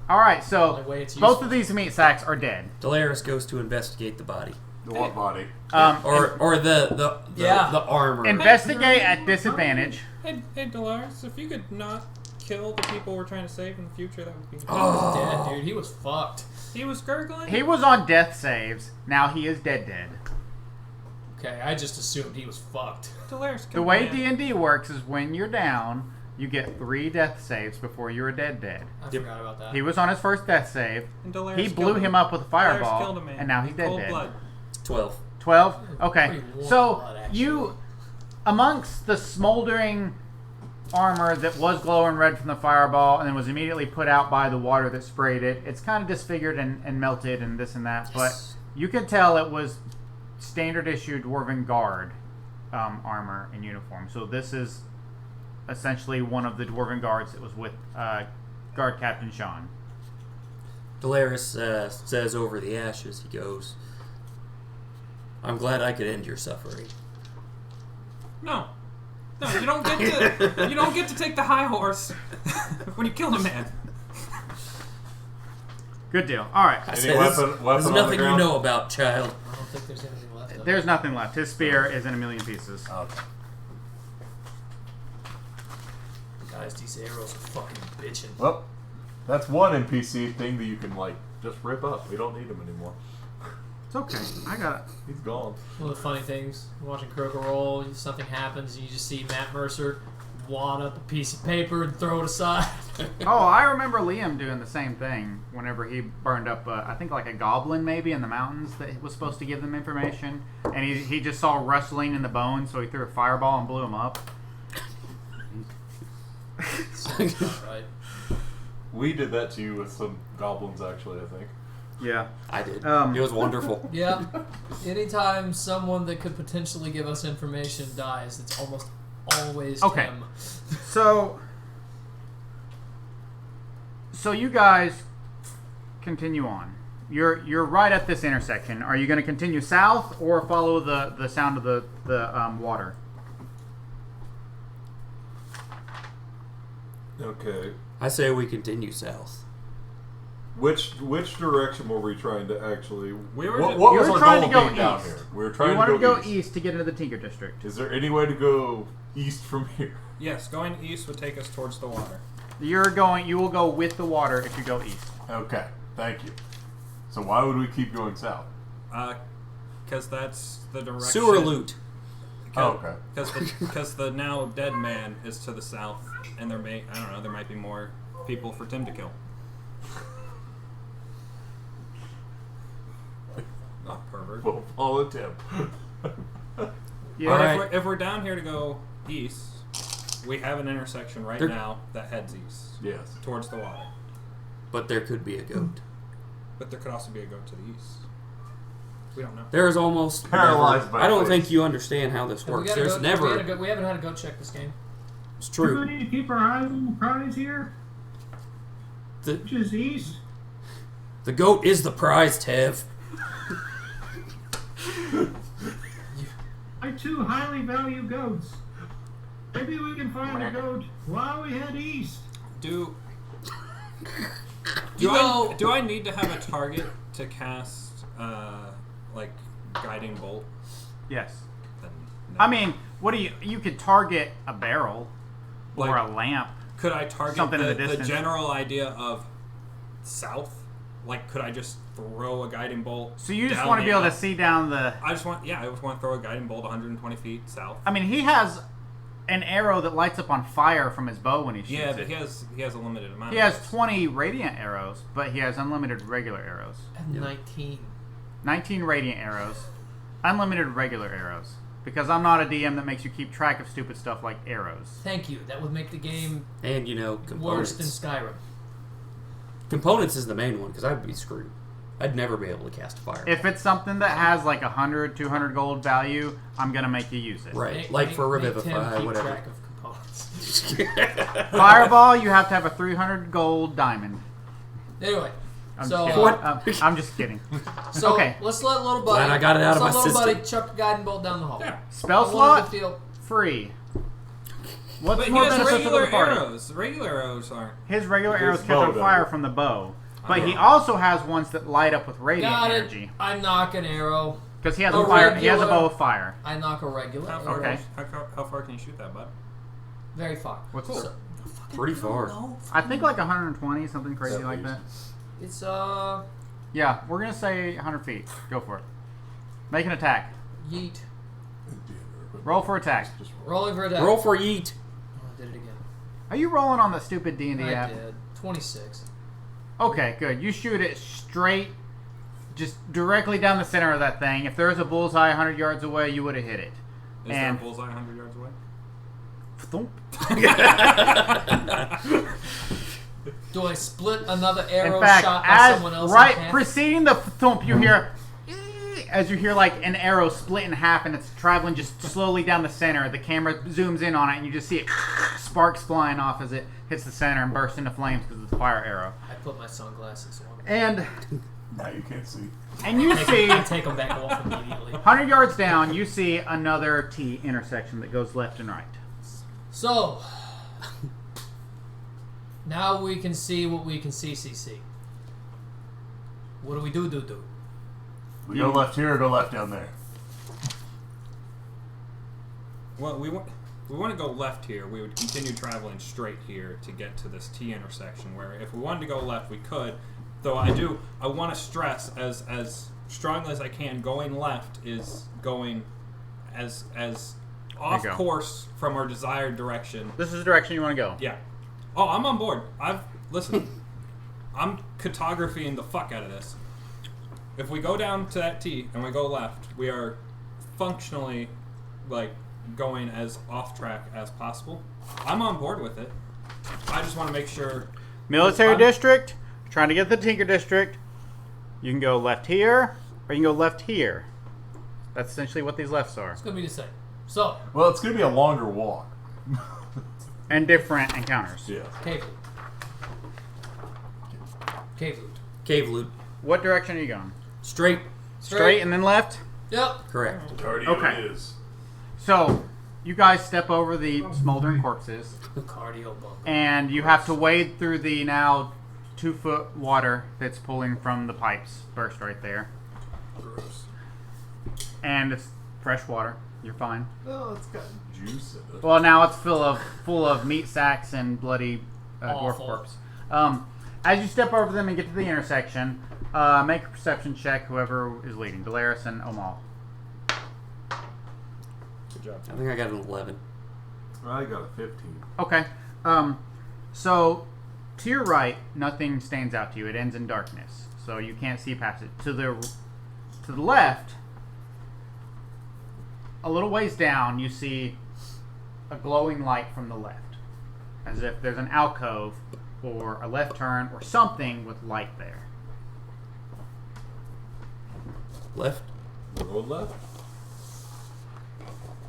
All right, so Only way it's both useful. of these meat sacks are dead. Delaris goes to investigate the body. The what body? Or the Yeah. the armor. Investigate at disadvantage. Hey, Delaris, if you could not kill the people we're trying to save in the future, that would be. He was dead, dude. He was fucked. He was gurgling. He was on death saves. Now he is dead. Okay, I just assumed he was fucked. Delaris, The way D&D works is when you're down, you get 3 death saves before you're dead. I forgot about that. He was on his first death save. And Delaris He blew killed him up with a Delaris fireball, killed a man. and now he's Cold dead. blood. 12. 12? Okay. Pretty warm So, blood, actually. you, amongst the smoldering armor that was glowing red from the fireball and then was immediately put out by the water that sprayed it, it's kind of disfigured and melted and this and that, but you could tell it was standard issue Dwarven Guard armor and uniform. So this is essentially one of the Dwarven Guards that was with Guard Captain Sean. Delaris says over the ashes, he goes, I'm glad I could end your suffering. No, you don't get to. You don't get to take the high horse when you kill a man. Good deal. All right. I Any said, weapon there's on the nothing you ground? know about, child. I don't think there's anything left of it. There's nothing left. His spear is in a million pieces. Okay. Guys, these arrows are fucking bitching. Well, that's one NPC thing that you can, like, just rip up. We don't need him anymore. It's okay. I got it. He's gone. One of the funny things, watching Critical Role, something happens and you just see Matt Mercer wad up a piece of paper and throw it aside. Oh, I remember Liam doing the same thing whenever he burned up, I think like a goblin maybe in the mountains that was supposed to give them information. And he just saw rustling in the bones, so he threw a fireball and blew him up. Sounds about right. We did that to you with some goblins, actually, I think. Yeah. I did. Um, It was wonderful. Yeah. Anytime someone that could potentially give us information dies, it's almost always Okay. him. So you guys continue on. You're right at this intersection. Are you going to continue south or follow the sound of the water? Okay. I say we continue south. Which direction were we trying to actually... We were what just- what You was were our trying goal to go being down east. here? We were trying You wanted to go east to get into the Tinker District. Is there any way to go east from here? Yes, going east would take us towards the water. You will go with the water if you go east. Okay, thank you. So why would we keep going south? Because that's the direction. Sewer loot. Oh, okay. Because the now dead man is to the south, and there might be more people for Tim to kill. Not pervert. We'll follow Tim. Yeah. But Alright. if we're down here to go east, we have an intersection right There- now that heads east Yes. towards the water. But there could be a goat. But there could also be a goat to the east. We don't know. There is almost Paralyzed never, by I don't face. think you understand how this We works. gotta There's go- never. we haven't had a goat check this game. It's We're true. going to need to keep our eyes on the prize here, The, which is east. the goat is the prize, Tev. I too highly value goats. Maybe we can find a goat while we head east. Do You know- I need to have a target to cast like guiding bolt? Yes. Then no. I mean, what do you could target a barrel or Like- a lamp. could I target something in the the distance. general idea of south? Like, could I just throw a guiding bolt? So you just down want to be the able to alley? see down the. I just want to throw a guiding bolt 120 feet south. I mean, he has an arrow that lights up on fire from his bow when he shoots Yeah, but it. he has a limited amount. He of has those. 20 radiant arrows, but he has unlimited regular arrows. And 19. 19 radiant arrows, unlimited regular arrows. Because I'm not a DM that makes you keep track of stupid stuff like arrows. Thank you. That would make the game And, worse components. than Skyrim. Components is the main one, because I'd be screwed. I'd never be able to cast a fire. If it's something that has like 100, 200 gold value, I'm going to make you use it. Right. Like for Make Tim Revivify, keep whatever. track of components. Fireball, you have to have a 300 gold diamond. Anyway, I'm so just kidding. What? I'm just kidding. so Okay. let's let little buddy. Glad I got it out of let's my let little buddy system. chuck a guiding bolt down the hall. Yeah. Spell I want him slot, to feel- free. What's But he more has beneficial to regular the party? arrows. Regular arrows aren't. His regular His arrows catch bow on doesn't. fire from the bow. But he know. also has ones that light up with radiant Got it. energy. I knock an arrow. Because he has A a fire. He has a regular- bow of fire. I knock a regular How arrow. far, Okay. how far can you shoot that, bud? Very far. What's So- Pretty far. I think like 120, something crazy At like that. least. It's Yeah, we're gonna say 100 feet. Go for it. Make an attack. yeet. Roll for attack. Rolling for attack. Roll for eat. Oh, I did it again. Are you rolling on the stupid D&D I app? did. 26. Okay, good. You shoot it straight, just directly down the center of that thing. If there was a bullseye 100 yards away, you would have hit it. Is there a And bullseye 100 yards away? thump. Do I split another In arrow fact, shot by as someone else? right in half? preceding the thump, you hear as you hear like an arrow split in half, and it's traveling just slowly down the center. The camera zooms in on it, and you just see it sparks flying off as it hits the center and bursts into flames because it's a fire arrow. I put my sunglasses on. And Now you can't see. you see I take them back off immediately. 100 yards down, you see another T intersection that goes left and right. So, now we can see what we can see. What do we do? We go left here or go left down there? Well, we want to go left here. We would continue traveling straight here to get to this T intersection. Where if we wanted to go left, we could. Though I want to stress as strongly as I can. Going left is going as off go. course from our desired direction. This is the direction you want to go. Yeah. Oh, I'm on board. Listen. I'm cartographying the fuck out of this. If we go down to that T and we go left, we are functionally like going as off track as possible. I'm on board with it. I just want to make sure. Military I'm- district, trying to get the Tinker district. You can go left here, or you can go left here. That's essentially what these lefts are. It's gonna be the same. So, Well, it's going to be a longer walk. And different encounters. Yeah. cave loot. Cave loot. Cave loot. What direction are you going? Straight. Straight and then left? Yep. Correct. Cardio Okay. is. So, you guys step over the smoldering corpses, Cardio bunker. and you have to wade through the now 2-foot water that's pulling from the pipes. Burst right there. Gross. And it's fresh water. You're fine. Oh, it's got juice in it. Well, now it's full of meat sacks and bloody dwarf Awful. corpse. As you step over them and get to the intersection, make a perception check. Whoever is leading, Delaris and Omal. job. I think I got an 11. I got a 15. Okay. So to your right, nothing stands out to you. It ends in darkness, so you can't see past it. To the left, a little ways down, you see a glowing light from the left, as if there's an alcove or a left turn or something with light there. Left? Roll left.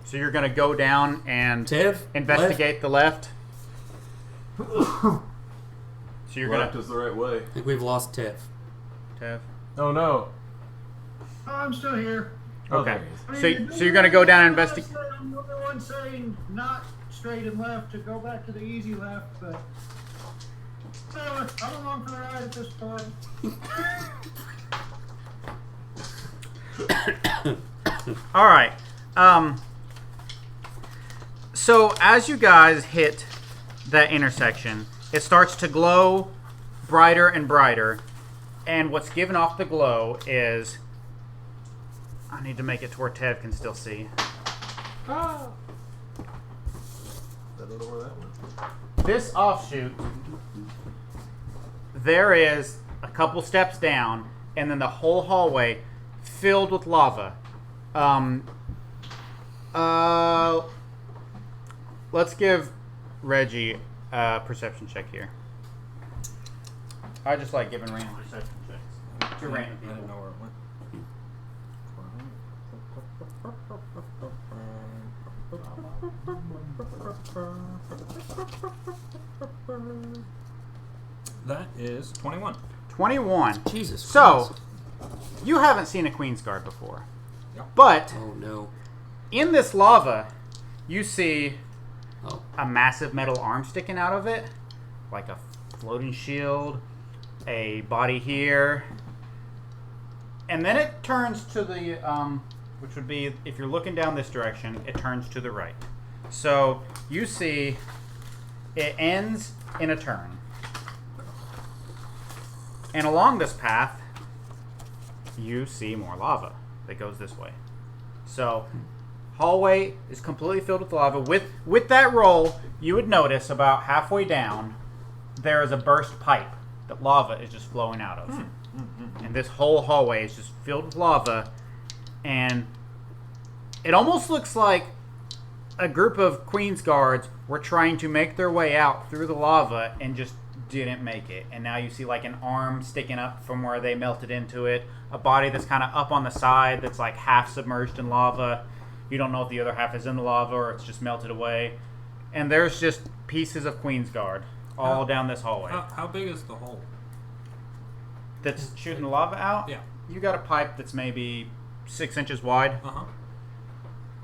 So you're going to go down and Tev? investigate the left. So you're Left going is the right way. I think we've lost Tev. to... Oh no. Oh, I'm still here. Okay. I So mean, you're going to go down and investigate. I'm the only one saying not straight and left to go back to the easy left, but anyway, I'm along for the ride at this point. All right. So as you guys hit that intersection, it starts to glow brighter and brighter, and what's giving off the glow is... I need to make it to where Tev can still see. I don't know where that went. This offshoot, there is a couple steps down, and then the whole hallway filled with lava. Let's give Reggie a perception check here. I just like giving random perception checks to random I didn't people. know where it went. That is 21. 21. Jesus So, Christ. you haven't seen a Queen's Guard before. Yep. But Oh, no. in this lava, you see Oh. a massive metal arm sticking out of it, like a floating shield, a body here, and then it turns to the, which would be, if you're looking down this direction, it turns to the right. So you see it ends in a turn. And along this path, you see more lava that goes this way. So hallway is completely filled with lava. With that roll, you would notice about halfway down, there is a burst pipe that lava is just flowing out of. And this whole hallway is just filled with lava. And it almost looks like a group of Queen's Guards were trying to make their way out through the lava and just didn't make it. And now you see like an arm sticking up from where they melted into it. A body that's kind of up on the side that's like half submerged in lava. You don't know if the other half is in the lava or it's just melted away. And there's just pieces of Queen's Guard all down this hallway. How big is the hole? That's shooting the lava out? Yeah. You got a pipe that's maybe 6 inches wide. Uh-huh.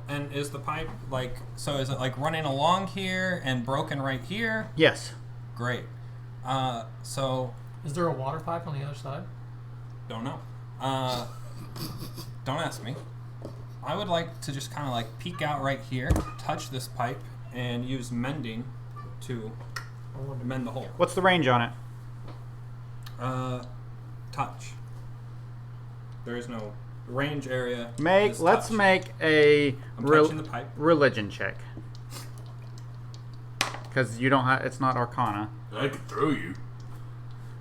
And is the pipe like, so is it like running along here and broken right here? Yes. Great. So, Is there a water pipe on the other side? don't know. Don't ask me. I would like to just kind of like peek out right here, touch this pipe, and use mending to mend the hole. What's the range on it? Touch. There is no range area. Let's touch. make a I'm touching the pipe. religion check. Because you don't have, it's not Arcana. I could throw you.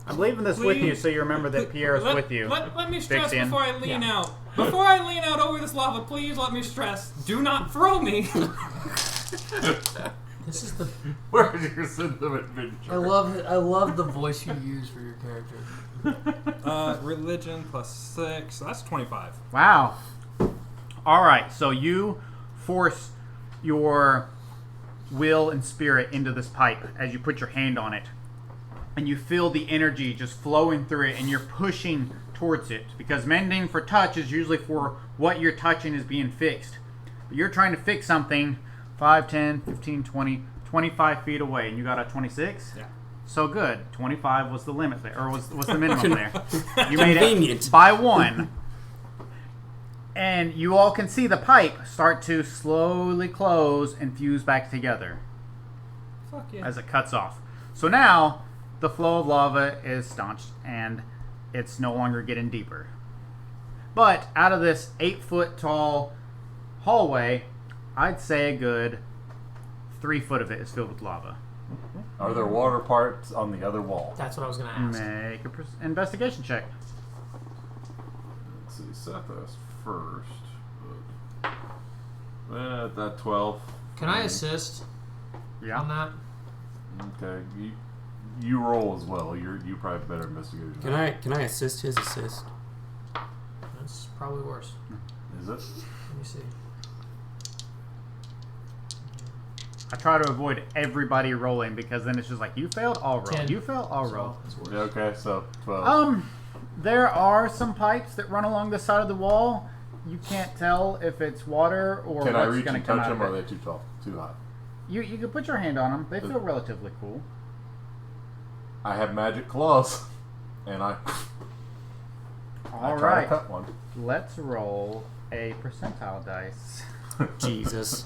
I'm leaving this with you Please. so you remember that Pierre is with you. Let me stress Fixian. before I lean out. Before I lean out over this lava, please let me stress. Do not throw me. This is the. Where's your sense of adventure? I love the voice you use for your character. Religion plus 6. So that's 25. Wow. All right, so you force your will and spirit into this pipe as you put your hand on it. And you feel the energy just flowing through it, and you're pushing towards it. Because mending for touch is usually for what you're touching is being fixed. But you're trying to fix something 5, 10, 15, 20, 25 feet away, and you got a 26? Yeah. So good. 25 was the limit there, or was the minimum there. You made Convenient. it by 1. And you all can see the pipe start to slowly close and fuse back together Fuck yeah. as it cuts off. So now the flow of lava is staunched and it's no longer getting deeper. But out of this 8-foot tall hallway, I'd say a good 3 foot of it is filled with lava. Are there water parts on the other wall? That's what I was gonna ask. Make a investigation check. Let's see, Seth asked first. But, that 12. Can I assist Yeah. on that? Okay, you roll as well. You probably have better investigation. Can I assist his assist? That's probably worse. Is it? Let me see. I try to avoid everybody rolling because then it's just like, you failed, I'll roll. 10. You failed, I'll roll. That's worse. Yeah, okay, so 12. There are some pipes that run along the side of the wall. You can't tell if it's water or Can I what's reach going to and come touch out them, or of are it. they too tall, too high? You can put your hand on them. They feel relatively cool. I have magic claws, and I All try right. to cut one. Let's roll a percentile dice. Jesus.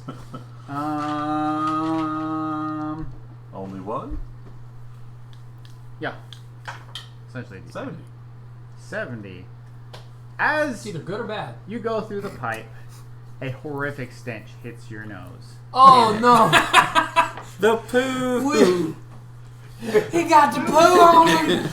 Only one? Yeah. Essentially 70. 70. As It's either good or bad. you go through the pipe, a horrific stench hits your nose. Oh no! The poo. He got the poo on him.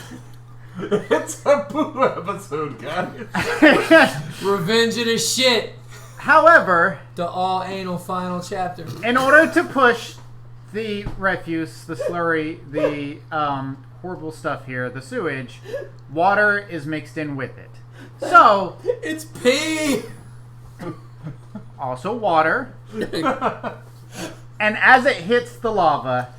It's a poo episode, guys. Revenge of the shit. However, The all anal final chapter. in order to push the refuse, the slurry, the horrible stuff here, the sewage, water is mixed in with it. So, It's pee. also water. And as it hits the lava,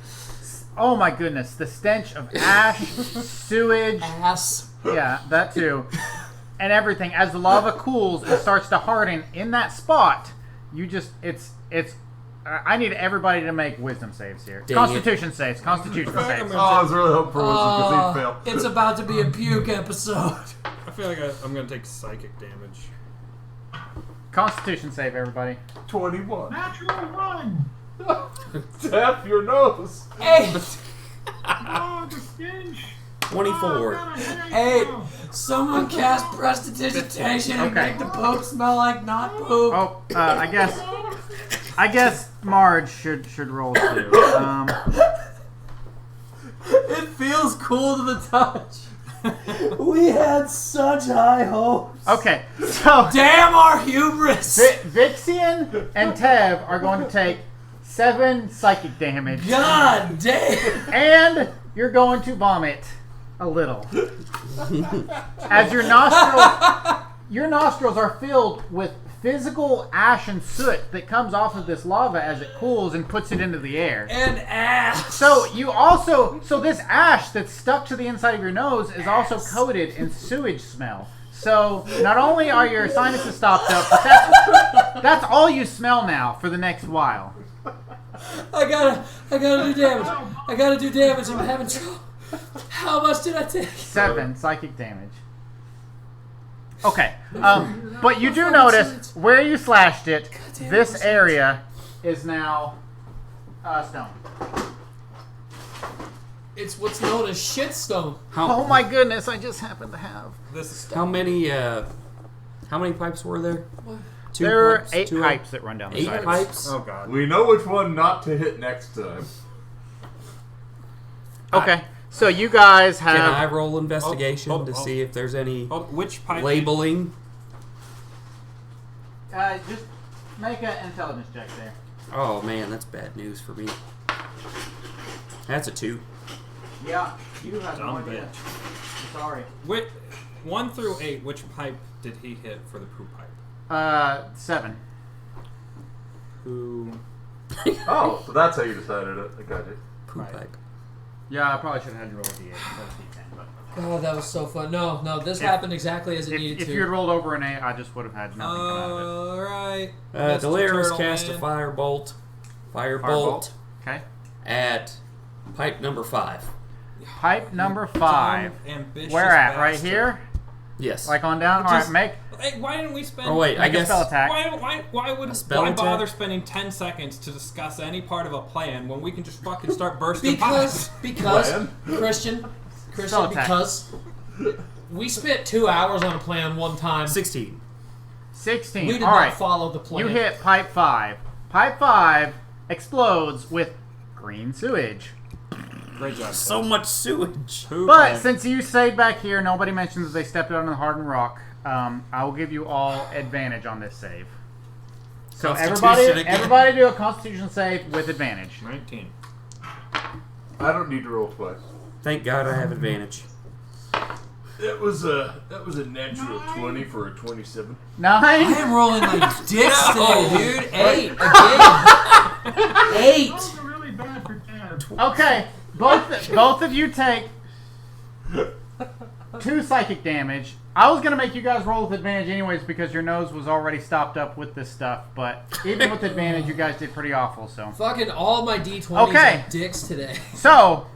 oh my goodness, the stench of ash, sewage, Ass. yeah, that too, and everything. As the lava cools and starts to harden in that spot, I need everybody to make wisdom saves here. Dang Constitution saves. Constitution saves. Oh, I was really hoping for wisdom because he failed. It's about to be a puke episode. I feel like I'm gonna take psychic damage. Constitution save, everybody. 21. Natural 1. Tap your nose. 8. Oh, the stench. 24. Oh, Hey, someone cast prestidigitation and Okay. make the poop smell like not poop. Oh, I guess Marge should roll too. It feels cool to the touch. We had such high hopes. Okay, so Damn our hubris. Vixian and Tev are going to take 7 psychic damage. God damn. And you're going to vomit a little. As your nostrils are filled with physical ash and soot that comes off of this lava as it cools and puts it into the air. And ass. So this ash that's stuck to the inside of your nose is also coated in sewage smell. So not only are your sinuses stopped up, but that's all you smell now for the next while. I gotta do damage. I gotta do damage. I'm having trouble. How much did I take? 7 psychic damage. Okay, but you do notice where you slashed it, this area is now stone. It's what's known as shitstone. Oh my goodness, I just happen to have. How many pipes were there? Two There are pipes? 8 Two pipes that run down the 8 side. pipes? Oh god. We know which one not to hit next time. Okay, so you guys Can I have... roll investigation Oh, to see if there's any Which pipe? labeling? just make an intelligence check there. Oh man, that's bad news for me. That's a 2. Yeah, you have no Dumb idea. bitch. Sorry. 1 through 8. Which pipe did he hit for the poop pipe? 7. Who? Oh, so that's how you decided it. I got you. Poop Right. pipe. Yeah, I probably should have had you roll a d8 instead of d10. But Oh, that was so fun. No, this happened exactly as it needed if to. you had rolled over an 8, I just would have had nothing come out of it. Alright. Delirious cast a firebolt. Firebolt Okay. at pipe number 5. Pipe number 5. Ambitious Where at? Right bastard. here? Yes. Like on down? Just- Alright, make... Hey, why didn't we spend? Oh wait, I Make a guess. spell attack. Why bother spending 10 seconds to discuss any part of a plan when we can just fucking start bursting pipes? because Plan? Christian, Spell attack. because we spent 2 hours on a plan one time. 16. 16. We did Alright. not follow the plan. You hit pipe 5. Pipe 5 explodes with green sewage. Great job. So much sewage. But since you stayed back here, nobody mentions that they stepped out on the hardened rock. I will give you all advantage on this save. So everybody do a Constitution save with advantage. 19. I don't need to roll twice. Thank God I have advantage. That was a natural 20 for a 27. 9. I am rolling like dicks today, dude. 8 again. 8. Those are really bad for Tab. Okay, both of you take 2 psychic damage. I was gonna make you guys roll with advantage anyways because your nose was already stopped up with this stuff. But even with advantage, you guys did pretty awful. So Fucking all my D20s Okay. are dicks today. so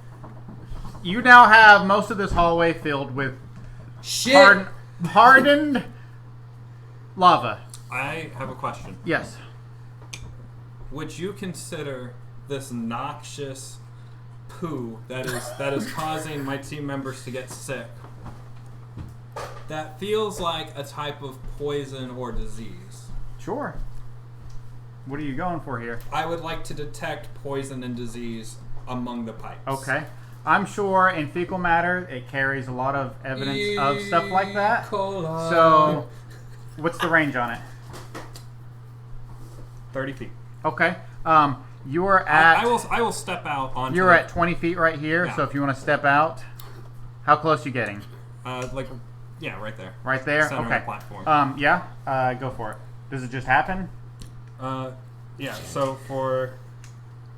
you now have most of this hallway filled with Shit. hardened lava. I have a question. Yes. Would you consider this noxious poo that is causing my team members to get sick? That feels like a type of poison or disease. Sure. What are you going for here? I would like to detect poison and disease among the pipes. Okay. I'm sure in fecal matter it carries a lot of evidence of stuff like that. So, what's the range on it? 30 feet. Okay. You're at. I will step out onto. You're at 20 feet right here. Yeah. So if you want to step out, how close you getting? Right there. Right there. Center of Okay. the platform. Go for it. Does it just happen? Yeah. So for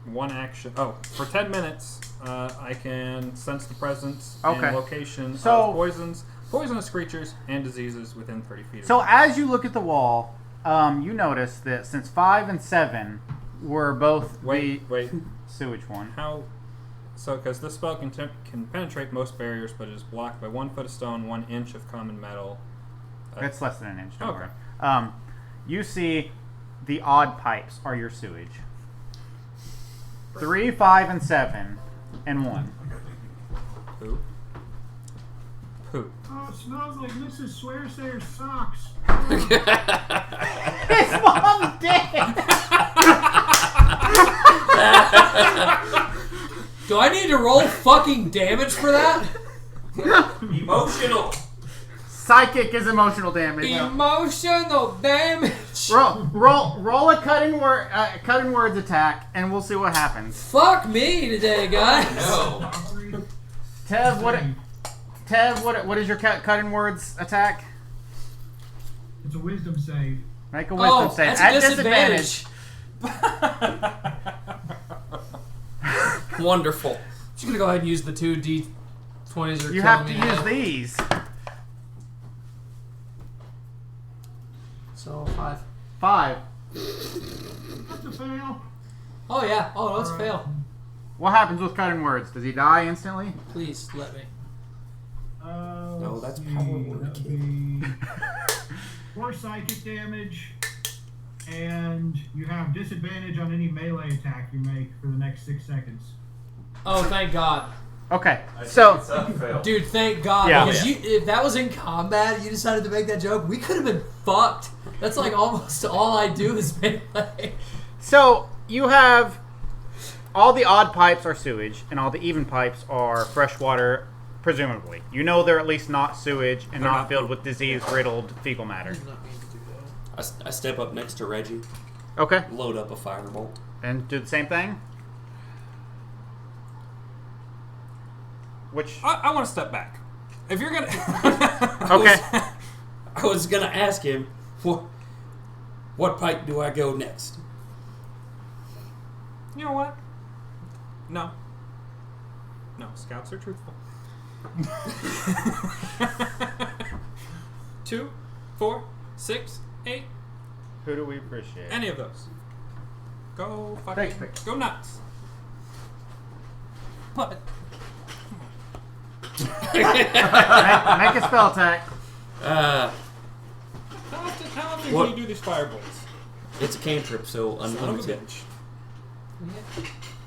one action, for 10 minutes, I can sense the presence Okay. and location So- of poisonous creatures, and diseases within 30 feet. So as you look at the wall, you notice that since 5 and 7 were both wait. the sewage one. How? So, because this spell can penetrate most barriers, but is blocked by 1 foot of stone, 1 inch of common metal. That's less than an inch. Don't Okay. worry. You see, the odd pipes are your sewage. 3, 5, and 7, and 1. Poo. Oh, it smells like Mrs. Swearsayer's socks. His mom's dead. Do I need to roll fucking damage for that? Emotional. Psychic is emotional damage. Emotional damage. Roll a cutting words attack, and we'll see what happens. Fuck me today, guys. No. Tev, what is your cutting words attack? It's a wisdom save. Make a wisdom save. That's At a disadvantage. Wonderful. Just gonna go ahead and use the 2 D20s. Are You have to killing me use now. these. So 5. 5. That's a fail. Oh yeah. Oh, no, it's a fail. What happens with cutting words? Does he die instantly? Please let me. No, Let's that's see, power word, that would be 4 psychic damage, and you have disadvantage on any melee attack you make for the next 6 seconds. Oh, thank God. Okay, so fail. Dude, thank God. Yeah. Because if that was in combat, you decided to make that joke, we could have been fucked. That's like almost all I do is melee. So you have all the odd pipes are sewage, and all the even pipes are freshwater, presumably. You know they're at least not sewage and They're not not filled with disease-riddled fecal matter. I step up next to Reggie, Okay, load up a firebolt. and do the same thing. Which I want to step back. If you're gonna. okay, I was gonna ask him, what pipe do I go next? You know what? No. Scouts are truthful. 2, 4, 6, 8. who do we appreciate? Any of those. Go Take fucking. pick. Go nuts. But. Make a spell attack. How often What? can you do these firebolts? It's a cantrip, so Son of a unlimited. bitch.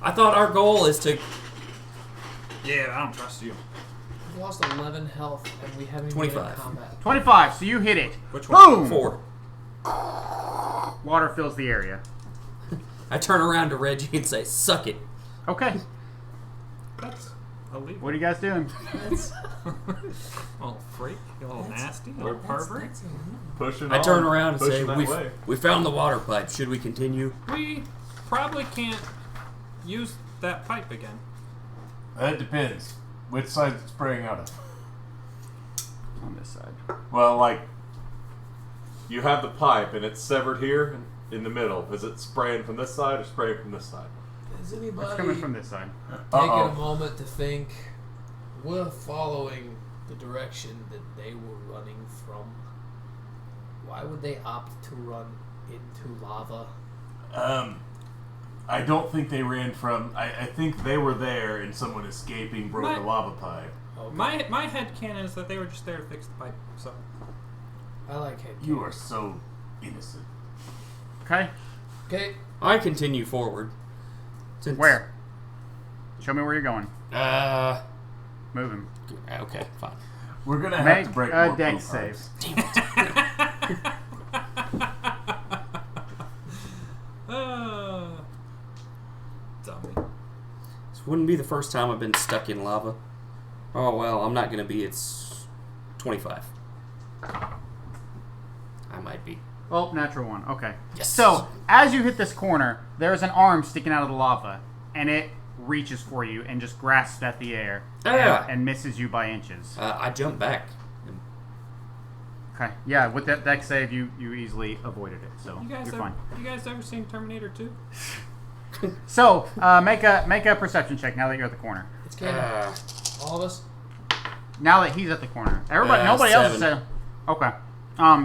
I thought our goal is to Yeah, I don't trust you. We've lost 11 health and we haven't even been in 25. combat. 25. So you hit it. Which one? Boom. 4. Water fills the area. I turn around to Reggie and say, "Suck it." Okay. That's illegal. What are you guys doing? Oh, freak. You little nasty. You little pervert. Pushing I turn on, around and say, pushing that way. "We found the water pipe. Should we continue?" We probably can't use that pipe again. That depends. Which side it's spraying out of? On this side. Well, like, you have the pipe and it's severed here in the middle. Is it spraying from this side or spraying from this side? Is It's anybody coming from this side. taking a moment to think? We're following the direction that they were running from. Why would they opt to run into lava? I don't think they ran from. I think they were there and someone escaping broke My- the lava pipe. Okay. My head canon is that they were just there to fix the pipe. So I like head. You are so innocent. Okay. Okay. I continue forward. Since, Where? Show me where you're going. Move him. Okay, fine. We're gonna have Make to break a more deck poop save. dummy. This wouldn't be the first time I've been stuck in lava. Oh well, I'm not gonna be. It's 25. I might be. Oh, natural one. Okay. Yes. So, as you hit this corner, there's an arm sticking out of the lava, and it reaches for you and just grasps at the air and misses you by inches. I jump back. Okay. Yeah, with that deck save, you easily avoided it, so You guys you're ever, fine. you guys ever seen Terminator 2? So, make a perception check now that you're at the corner. It's Cannon. All of us. Now that he's at the corner, nobody else is 7. there. Okay.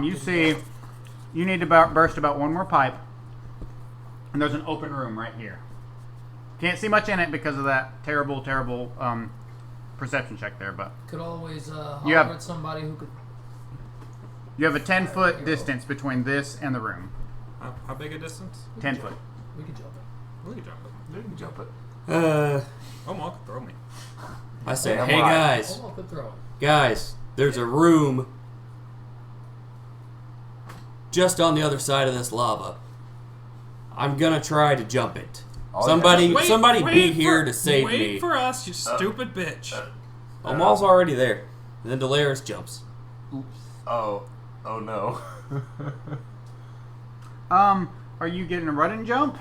You see, you need to burst about one more pipe, and there's an open room right here. Can't see much in it because of that terrible perception check there, but Could always You holler have- at somebody who could. you have a 10-foot distance between this and the room. How big a distance? 10 foot. We could jump it. We can jump it. You can jump it. Oh, Mom could throw me. I say, Damn hey right. guys, Almost could throw it. guys, there's a room just on the other side of this lava. I'm gonna try to jump it. Oh, Somebody yeah. be here to save wait me. for us, you stupid bitch. Omal's already there. And then Delaris jumps. Oh no. Are you getting a run and jump?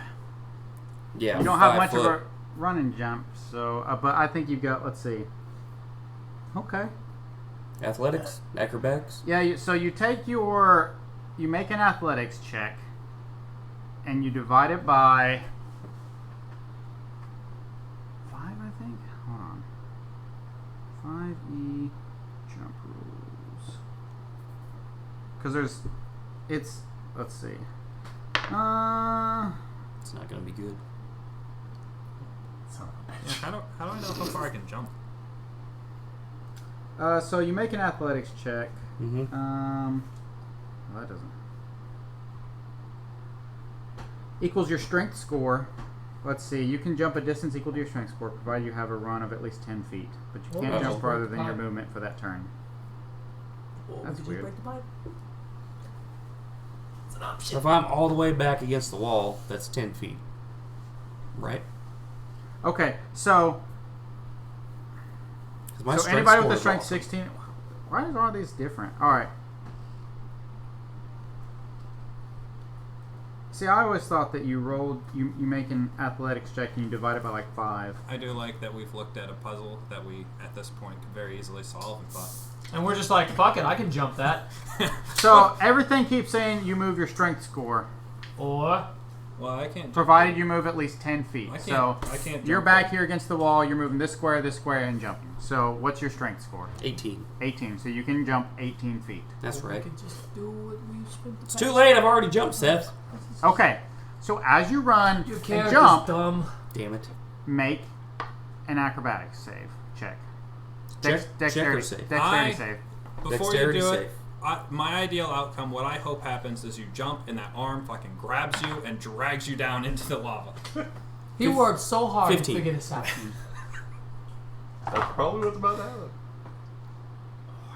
Yeah, You don't have 5 much foot. of a run and jump, so but I think you've got. Let's see. Okay. Athletics, acrobatics. Yeah. So you make an athletics check, and you divide it by 5, I think. Hold on. 5e jump rules. Because let's see. It's not gonna be good. Yeah, how do I know how far I can jump? So you make an athletics check. Mm-hmm. Well, that doesn't. Equals your strength score. Let's see. You can jump a distance equal to your strength score, provided you have a run of at least 10 feet. But you can't Oh. jump farther than your movement for that turn. That's weird. Break the pipe? It's an option. So if I'm all the way back against the wall, that's 10 feet. Right? Okay, so 'Cause my so strength anybody with score a is strength awesome. 16. Why is all these different? All right. See, I always thought that you make an athletics check and you divide it by like 5. I do like that we've looked at a puzzle that we, at this point, could very easily solve and thought, And we're just like, fuck it, I can jump that. So everything keeps saying you move your strength score, Or well, I can't jump. provided you move at least 10 feet. I can't, So I can't you're jump back that. here against the wall. You're moving this square, and jumping. So what's your strength score? 18. 18. So you can jump 18 feet. That's we right. could just do what we spent the It's too late. I've already jumped, Seth. Okay. So as you run Your and character's jump, dumb. Damn it. make an acrobatics save. Check. Check or Dexterity save? Dexterity I- save. Before Dexterity you do save. it, my ideal outcome, what I hope happens is you jump and that arm fucking grabs you and drags you down into the lava. He worked so hard 15. to figure this out. That's probably what's about to happen.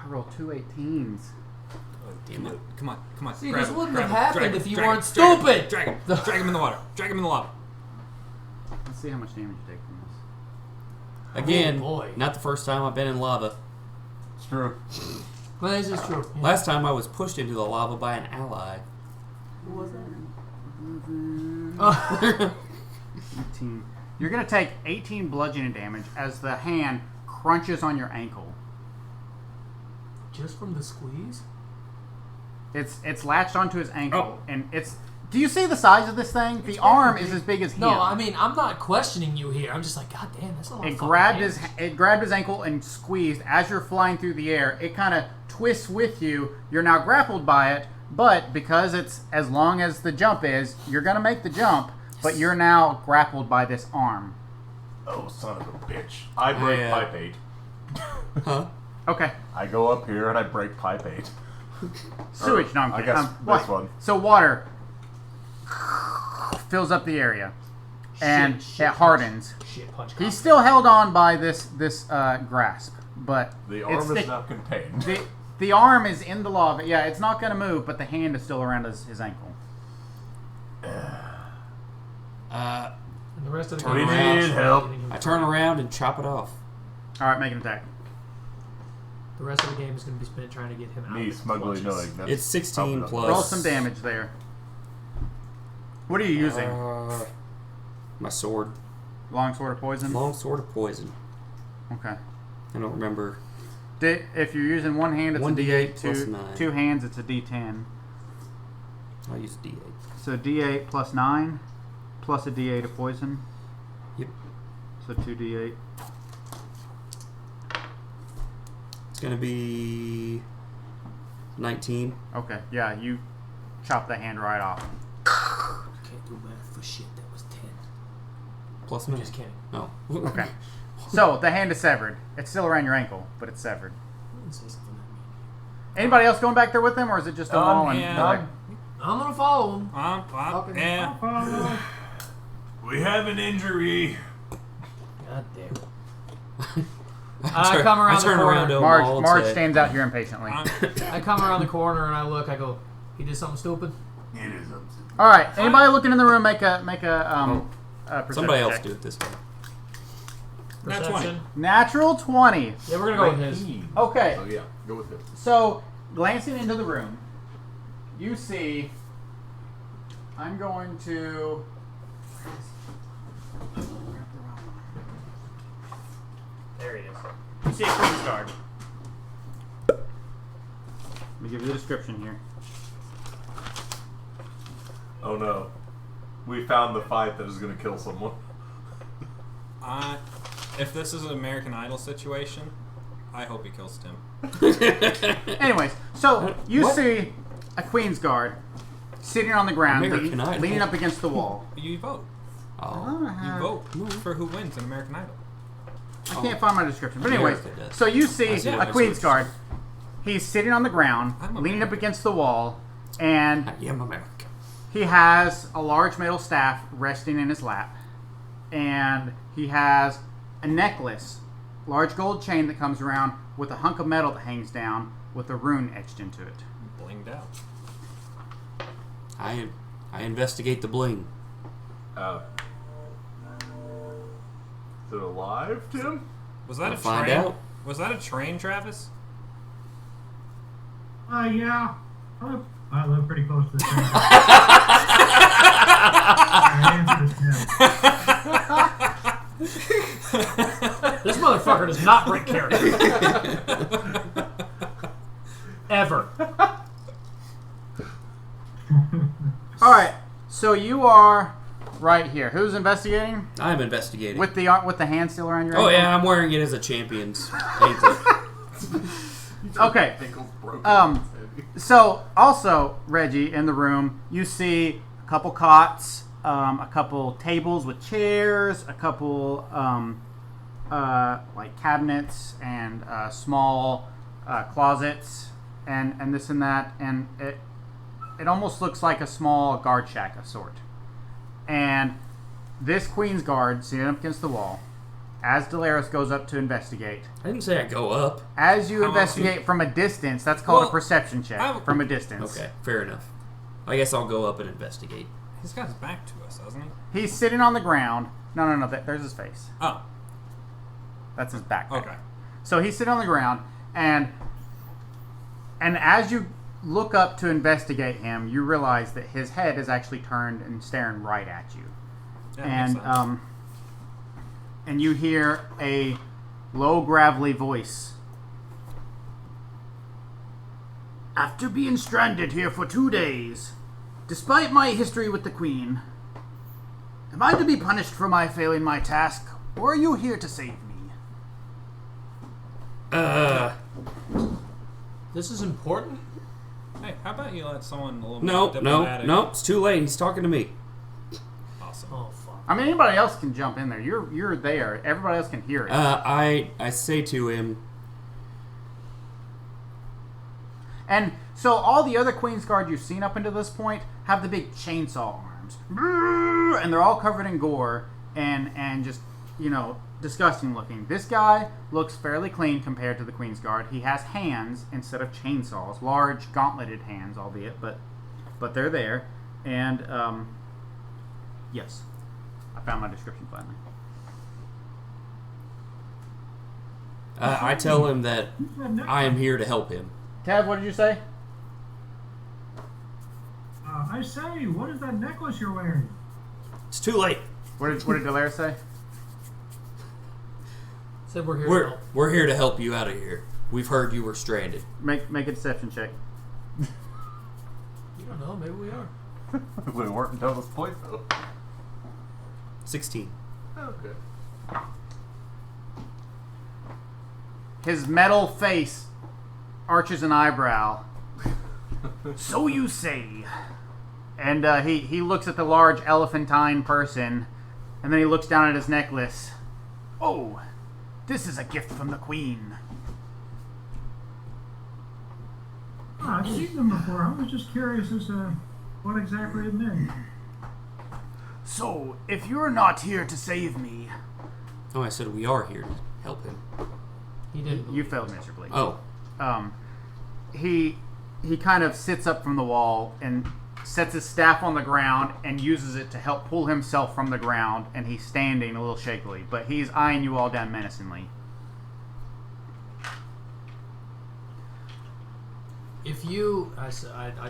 I rolled 2 18s. Damn it. Come on. See, grab this him, wouldn't grab have him, happened drag him, if you drag weren't him, drag him, stupid. Drag him in the water. Drag him in the lava. see how much damage you take from this. Again, Oh, boy. not the first time I've been in lava. It's true. Well, this is true. Yeah. Last time I was pushed into the lava by an ally. Who was that? 18. You're gonna take 18 bludgeoning damage as the hand crunches on your ankle. Just from the squeeze? It's latched onto his ankle, Oh. and it's. Do you see the size of this thing? The arm is as big as him. No, I mean, I'm not questioning you here. I'm just like, God damn, that's a lot of fucking damage. It grabbed his ankle and squeezed as you're flying through the air. It kind of twists with you. You're now grappled by it, but because it's as long as the jump is, you're gonna make the jump. But you're now grappled by this arm. Oh, son of a bitch. I break Yeah. pipe 8. Huh? Okay. I go up here and I break pipe 8. Sewage. No, I'm I kidding. guess this one. So water fills up the area, and Shit it hardens. Shit, punch. He's still held on by this grasp, but The arm is now contained. the arm is in the lava. Yeah, it's not going to move, but the hand is still around his ankle. And the rest of the Turn game around. is Help. I turn around and chop it off. All right, make an attack. The rest of the game is going to be spent trying to get him out. Me of the smugly clutches. knowing that. It's 16 plus. Roll some damage there. What are you using? My sword. Long sword of poison? Long sword of poison. Okay. I don't remember. If you're using one hand, it's 1d8 a D8. plus 9. Two hands, it's a D10. I'll use D8. So D8 plus 9 plus a D8 of poison. Yep. So 2D8. It's going to be 19. Okay. Yeah, you chop the hand right off. Can't do math for shit. That was 10. Plus I'm 9. just kidding. No. Okay. So the hand is severed. It's still around your ankle, but it's severed. I didn't say something that mean. Anybody else going back there with him, or is it just a wall? And yeah. I'm going to follow him. Yeah. We have an injury. God damn it. I come around I turn the around to corner. them all and Marge say, stands out here impatiently. I come around the corner and I look. I go, he did something stupid? It is upset. All right. Anybody looking in the room, make a perception Somebody else check. do it this time. That's Perception? Natural 20. Yeah, we're going to go with his. Okay. Oh yeah, go with it. So, glancing into the room, you see. I'm going to. There he is. You see a Queen's Guard. Let me give you the description here. Oh no. We found the fight that is going to kill someone. If this is an American Idol situation, I hope he kills Tim. Anyways, so you What? see a Queen's Guard sitting on the ground, American Idol? leaning up against the wall. You vote. Oh. You vote for who wins in American Idol. I can't find my description. But anyways, America does. so you see I see it a on Queen's your Guard. He's sitting on the ground, I'm leaning up American. against the wall, and I am American. he has a large metal staff resting in his lap. And he has a necklace, large gold chain that comes around with a hunk of metal that hangs down with a rune etched into it. Blinged out. I investigate the bling. Is it alive, Tim? Was that I'll a find train? out. Was that a train, Travis? Yeah. I live pretty close to the center. This motherfucker does not break character. Ever. All right, so you are right here. Who's investigating? I'm investigating. With the hand still around your Oh ankle? yeah, I'm wearing it as a champion's anklet. Okay. Ankle's broken. So, also, Reggie, in the room, you see a couple cots, a couple tables with chairs, a couple like cabinets and small closets, and this and that, and it almost looks like a small guard shack of sort. And this Queen's Guard sitting up against the wall, as Delaris goes up to investigate. I didn't say I go up. As you How investigate from a distance, that's called Well, a perception check. From a distance. Okay, fair enough. I guess I'll go up and investigate. He's got his back to us, hasn't he? He's sitting on the ground, No. There's his face. Oh, That's his backpack. okay. So he's sitting on the ground, and as you look up to investigate him, you realize that his head is actually turned and staring right at you. Yeah, makes sense. And you hear a low, gravelly voice. After being stranded here for 2 days, despite my history with the Queen, am I to be punished for my failing my task, or are you here to save me? This is important. Hey, how about you let someone a little No, more no, diplomatic? no. It's too late. He's talking to me. Awesome. Oh fuck. I mean, anybody else can jump in there. You're there. Everybody else can hear it. I say to him, And so all the other Queen's Guard you've seen up until this point have the big chainsaw arms. And they're all covered in gore and just, disgusting looking. This guy looks fairly clean compared to the Queen's Guard. He has hands instead of chainsaws. Large, gauntleted hands, albeit, but they're there. And, yes. I found my description finally. I tell him that I am here to help him. Kev, what did you say? I say, what is that necklace you're wearing? It's too late. What did Delaire say? Said we're here to help. We're here to help you out of here. We've heard you were stranded. Make a deception check. You don't know. Maybe we are. We weren't until this point, though. 16. Okay. His metal face arches an eyebrow. So you say. And he looks at the large elephantine person, and then he looks down at his necklace. Oh, this is a gift from the Queen. Oh, I've seen them before. I was just curious as to what exactly it meant. So, if you're not here to save me... Oh, I said we are here to help him. He didn't. You failed miserably. Oh. He kind of sits up from the wall and sets his staff on the ground and uses it to help pull himself from the ground, and he's standing a little shakily, but he's eyeing you all down menacingly. If you, I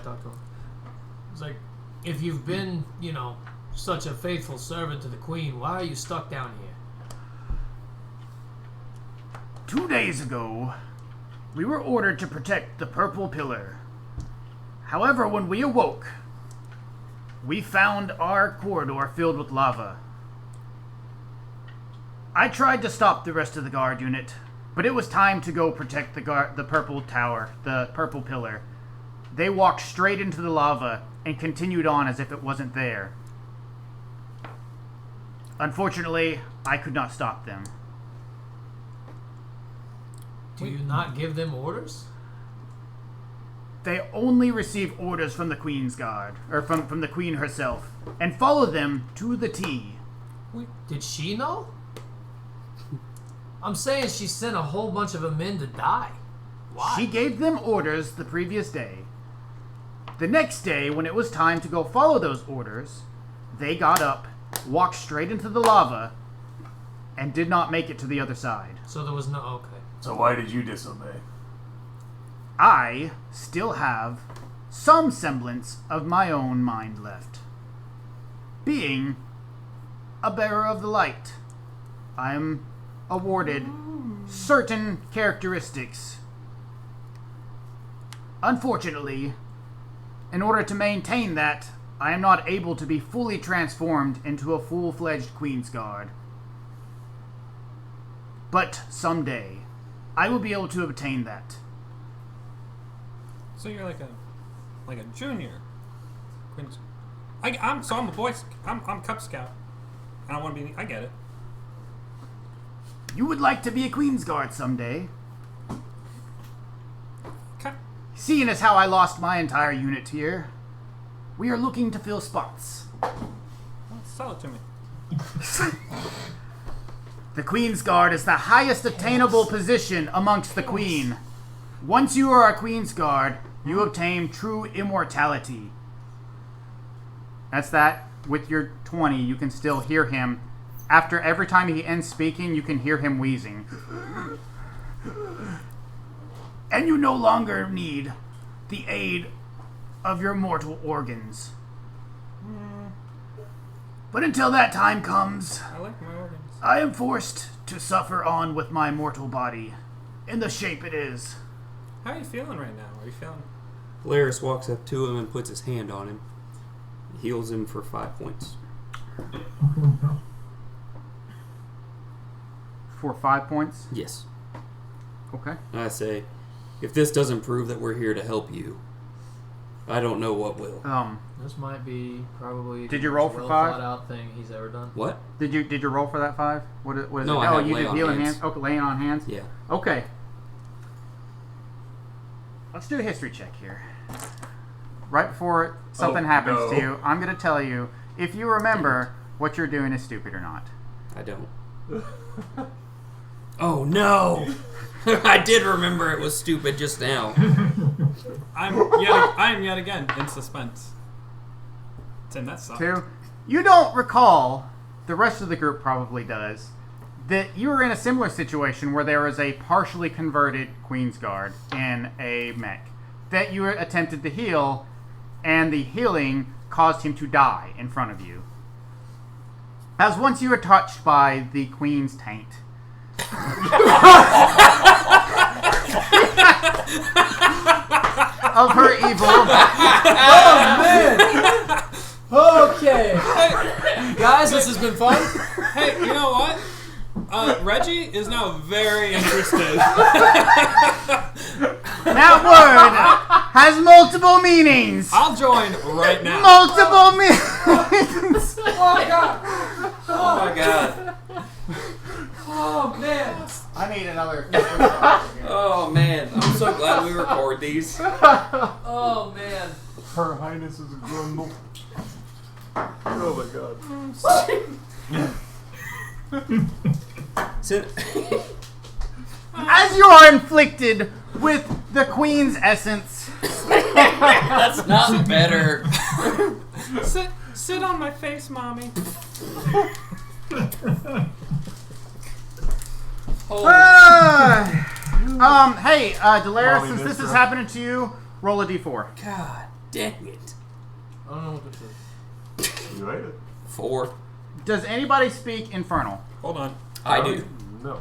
talked to him. It's like, if you've been, such a faithful servant to the Queen, why are you stuck down here? 2 days ago, we were ordered to protect the Purple Pillar. However, when we awoke, we found our corridor filled with lava. I tried to stop the rest of the guard unit, but it was time to go protect the Purple Tower, the Purple Pillar. They walked straight into the lava and continued on as if it wasn't there. Unfortunately, I could not stop them. Do you not give them orders? They only receive orders from the Queen's Guard, or from the Queen herself, and follow them to the T. Did she know? I'm saying she sent a whole bunch of them in to die. Why? She gave them orders the previous day. The next day, when it was time to go follow those orders, they got up, walked straight into the lava, and did not make it to the other side. So there was no... Okay. So why did you disobey? I still have some semblance of my own mind left. Being a bearer of the light, I am awarded certain characteristics. Unfortunately, in order to maintain that, I am not able to be fully transformed into a full-fledged Queen's Guard. But someday, I will be able to obtain that. So you're like a junior. I'm a boy. I'm Cub Scout. I don't want to be. I get it. You would like to be a Queen's Guard someday. Okay. Seeing as how I lost my entire unit here, we are looking to fill spots. Well, sell it to me. The Queen's Guard is the highest attainable position amongst the Queen. Once you are a Queen's Guard, you obtain true immortality. That's that. With your 20, you can still hear him After every time he ends speaking, you can hear him wheezing. And you no longer need the aid of your mortal organs. But until that time comes, I like my organs. I am forced to suffer on with my mortal body, in the shape it is. How are you feeling right now? Are you feeling? Laris walks up to him and puts his hand on him. Heals him for 5 points. For 5 points? Yes. Okay. And I say, if this doesn't prove that we're here to help you, I don't know what will. This might be probably Did you roll the for most 5? thought out thing he's ever done. What? Did you roll for that 5? What is No, it? I have You lay did on healing hands. hands. Okay, laying on hands. Yeah. Okay. Let's do a history check here. Right before something happens no. to you, I'm going to tell you if you remember what you're doing is stupid or not. I don't. Oh no! I did remember it was stupid just now. I am yet again in suspense. Tim, that sucks. 2. You don't recall, the rest of the group probably does, that you were in a similar situation where there was a partially converted Queen's Guard in a mech that you attempted to heal, and the healing caused him to die in front of you. As once you were touched by the Queen's taint. Of her evil. Oh man! Okay, guys, this has been fun. Hey, you know what? Reggie is now very interested. That word has multiple meanings. I'll join right now. Multiple meanings. Oh my god! Oh my god. Oh man! I need another. Oh man. I'm so glad we record these. Oh man! Her Highness is a grundle. Oh my god. As you are inflicted with the Queen's essence, That's not better. Sit on my face, mommy. hey, Delaris, Mommy since this mister. is happening to you, roll a d4. God dang it. I don't know what this is. You ate it. 4. Does anybody speak Infernal? Hold on. I do. No.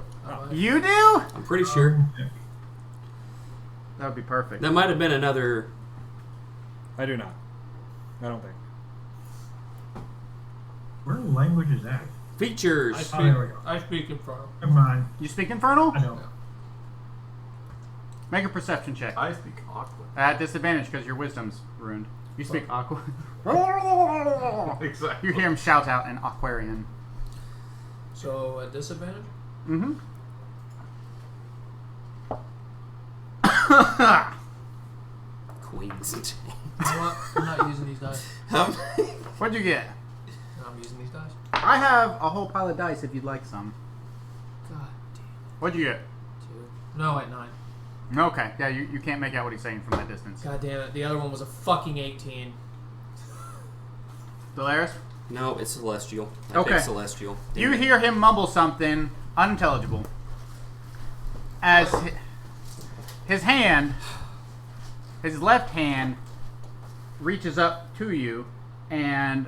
You do? I'm pretty sure. That would be perfect. That might have been another. I do not. I don't think. Where language is that? Features. I Oh, there we go. speak in front of. Never mind. You speak Infernal? I don't. Make a perception check. I speak Aqua. At disadvantage because your wisdom's ruined. You speak Aqua. Exactly. You hear him shout out in Aquarian. So at disadvantage? Mm-hmm. Queens. You know what? I'm not using these dice. What'd you get? I'm using these dice. I have a whole pile of dice if you'd like some. God damn. What'd you get? 2. No, wait, 9. Okay, yeah, you can't make out what he's saying from that distance. God damn it. The other one was a fucking 18. Delaris? No, it's Celestial. I Okay. picked Celestial. You hear him mumble something unintelligible. As his hand, his left hand, reaches up to you, and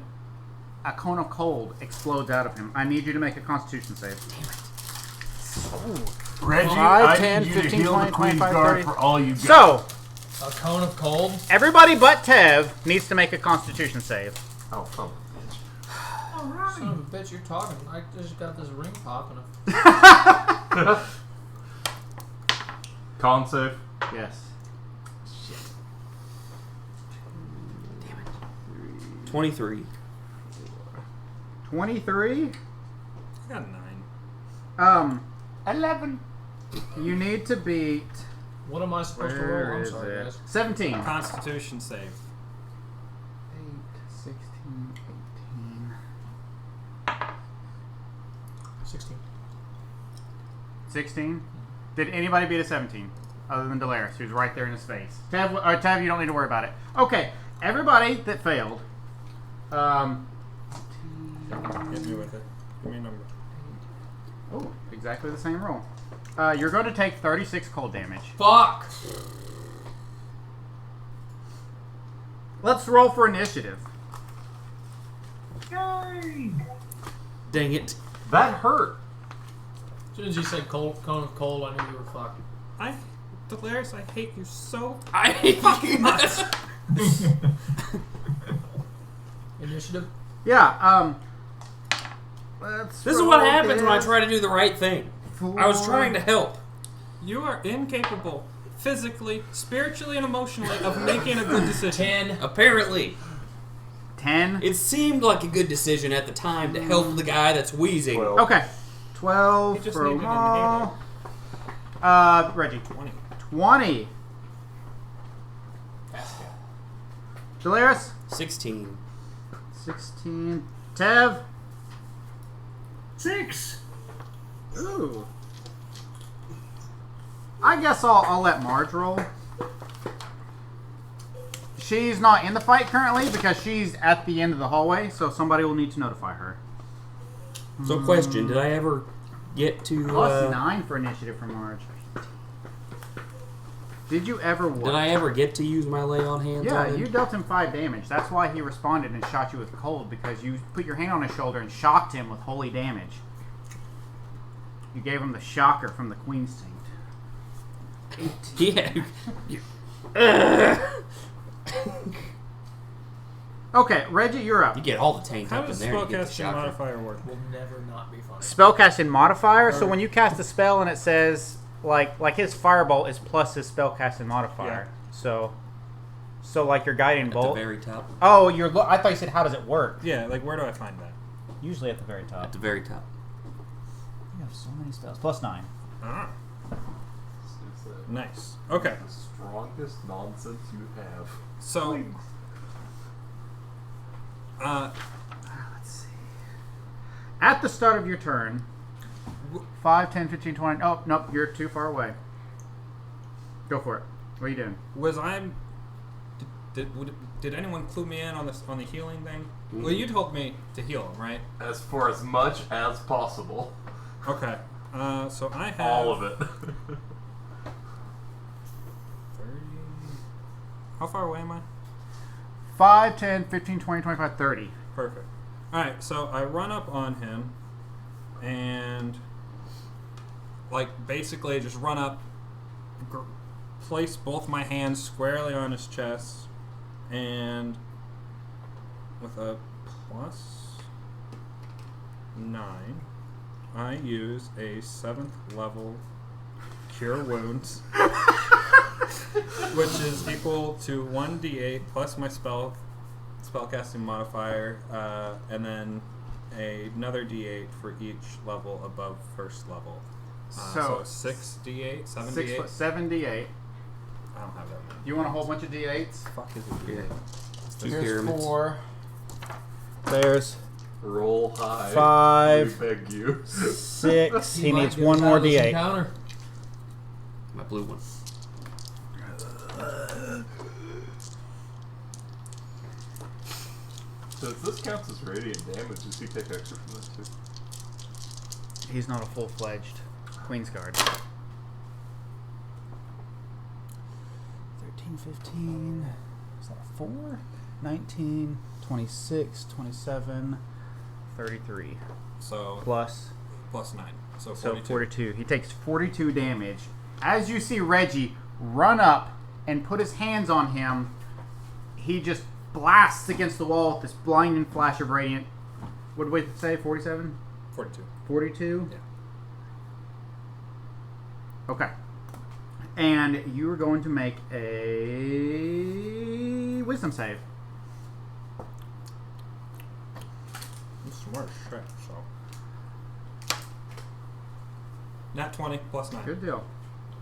a cone of cold explodes out of him. I need you to make a Constitution save. Reggie, 5, I 10, need you to 15, heal 20, the Queen's 25, Guard 30. for all you got. So, A cone of cold? everybody but Tev needs to make a Constitution save. Oh, fuck. Son of a bitch, you're talking. I just got this ring popping. Con save. Yes. 23. 23. I got a 9. 11. You need to beat. What am I supposed to Where roll? I'm is sorry, it? guys. 17. Constitution save. 8, 16, 16. 16. Did anybody beat a 17? Other than Delaris, who's right there in his face. Tev, you don't need to worry about it. Okay, everybody that failed. Hit me with it. Give me a number. Oh, exactly the same roll. You're going to take 36 cold damage. Fuck! Let's roll for initiative. Yay! Dang it. That hurt. As soon as you said cold, cold, I knew you were fucked. Delirious, I hate you so I hate fucking much. Initiative? Yeah, let's This is roll what happens when I this. try to do the right thing. I was trying to help. You are incapable, physically, spiritually, and emotionally, of making a good decision. 10. Apparently. 10. It seemed like a good decision at the time to help the guy that's wheezing. 12. Okay. 12 You just for needed an all. Reggie. 20. 20. Delaris. 16. 16. Tev. 6. Ooh. I guess I'll let Marge roll. She's not in the fight currently because she's at the end of the hallway, so somebody will need to notify her. So question, did I ever get to... Plus 9 for initiative for Marge. Did you ever what? Did I ever get to use my lay on hands Yeah, on him? you dealt him 5 damage. That's why he responded and shot you with cold, because you put your hand on his shoulder and shocked him with holy damage. You gave him the shocker from the Queen's Saint. Yeah. Okay, Reggie, you're up. You get all the taint How up in does there. You get the spellcasting shocker. modifier work? Will never not be funny. Spellcasting modifier. So when you cast a spell and it says like his firebolt is plus his spellcasting modifier. So like your guiding At the bolt. very top. Oh, I thought you said how does it work? Yeah, like where do I find that? Usually at the very top. At the very top. You have so many spells. Plus 9. Ah, It's nice. Okay, the strongest nonsense you have. so Let's see. At the start of your turn, 5, 10, 15, 20. Oh, nope, you're too far away. Go for it. What are you doing? was I? Did anyone clue me in on this on the healing thing? Well, you told me to heal him, right? As for as much as possible. Okay. So I have All of it. 30. How far away am I? 5, 10, 15, 20, 25, 30. Perfect. Alright, so I run up on him and basically just run up, place both my hands squarely on his chest, and with a plus 9, I use a 7th level Cure Wounds, which is equal to 1d8 plus my spellcasting modifier, and then another d8 for each level above first level. So 6d8, 7d8. 7d8. I don't have that many. You want a whole bunch of d8s? Fuck is a Yeah. d8? Two Here's pyramids. 4. There's Roll high. 5. We beg you. 6. He might needs get one us more out of this d8. encounter. My blue one. So if this counts as radiant damage, does he take extra from this too? He's not a full-fledged Queen's Guard. 13, 15. Is that a 4? 19, 26, 27, 33. So Plus. plus 9. So 42. So 42. He takes 42 damage. As you see Reggie run up and put his hands on him, he just blasts against the wall with this blinding flash of radiant. What did we say? 47? 42. 42? Yeah. Okay. And you are going to make a wisdom save. I'm smart as shit, so. Nat 20 plus 9. Good deal.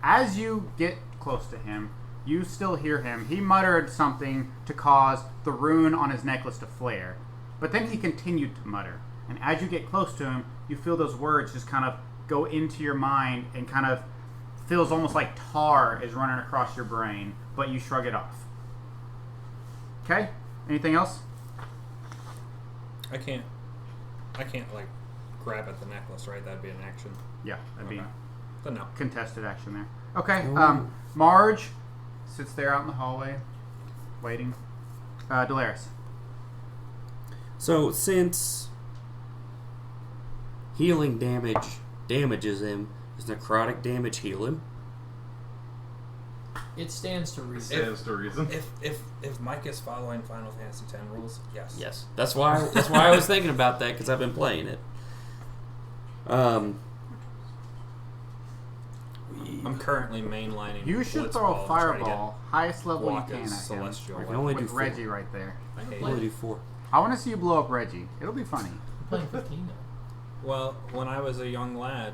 As you get close to him, you still hear him. He muttered something to cause the rune on his necklace to flare. But then he continued to mutter. And as you get close to him, you feel those words just kind of go into your mind and kind of feels almost like tar is running across your brain, but you shrug it off. Okay? Anything else? I can't grab at the necklace, right? That'd be an action. Yeah, that'd be Okay. Then no. contested action there. Okay. Ooh. Marge sits there out in the hallway, waiting. Delaris. So since healing damages him, does necrotic damage heal him? It stands to reason. Stands to reason. If Mike is following Final Fantasy X rules, yes. Yes. That's why I was thinking about that because I've been playing it. I'm currently mainlining. You should Blitzball throw to a try to get fireball, highest level you Waka's can at him, celestial I can weapon. only do with 4. Reggie right there. I hate I it. can only do 4. I want to see you blow up Reggie. It'll be funny. I'm playing 15 now. Well, when I was a young lad,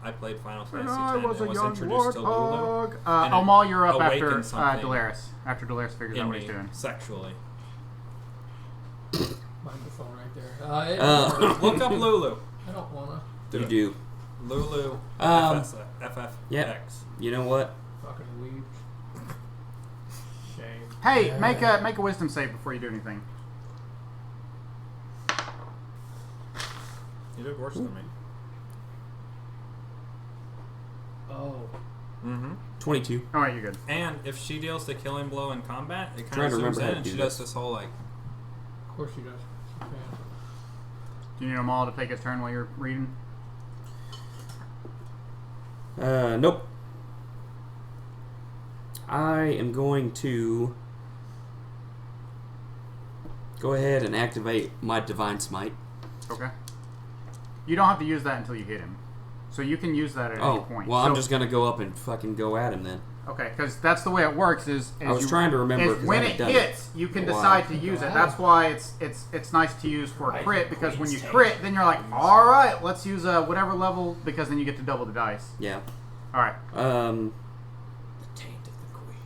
I played Final Fantasy X I and was a was young introduced to Lulu. warthog. And it Omal, you're up after awakened something Delaris. After Delaris figures out in what he's me doing. sexually. Microphone right there. Look up Lulu. I don't wanna. You do. Lulu. FFX. Yeah. You know what? Fucking weeb. Shame. Hey, Yeah. make a wisdom save before you do anything. You did worse than me. Oh. Mm-hmm. 22. All right, you're good. And if she deals the killing blow in combat, it Trying kind to of zooms remember how in to and do she this. does this whole like. Of course she does. She can. Do you need Omal to take his turn while you're reading? Nope. I am going to go ahead and activate my Divine Smite. Okay. You don't have to use that until you hit him. So you can use that at any point. Well, so, I'm just going to go up and fucking go at him then. Okay, because that's the way it works. I was trying to remember is 'cause when I it haven't done hits, you can in a while. decide to use it. That's why it's nice to use for a crit, because when you crit, then you're like, all right, let's use whatever level, because then you get to double the dice. Yeah. All right. The taint of the queen.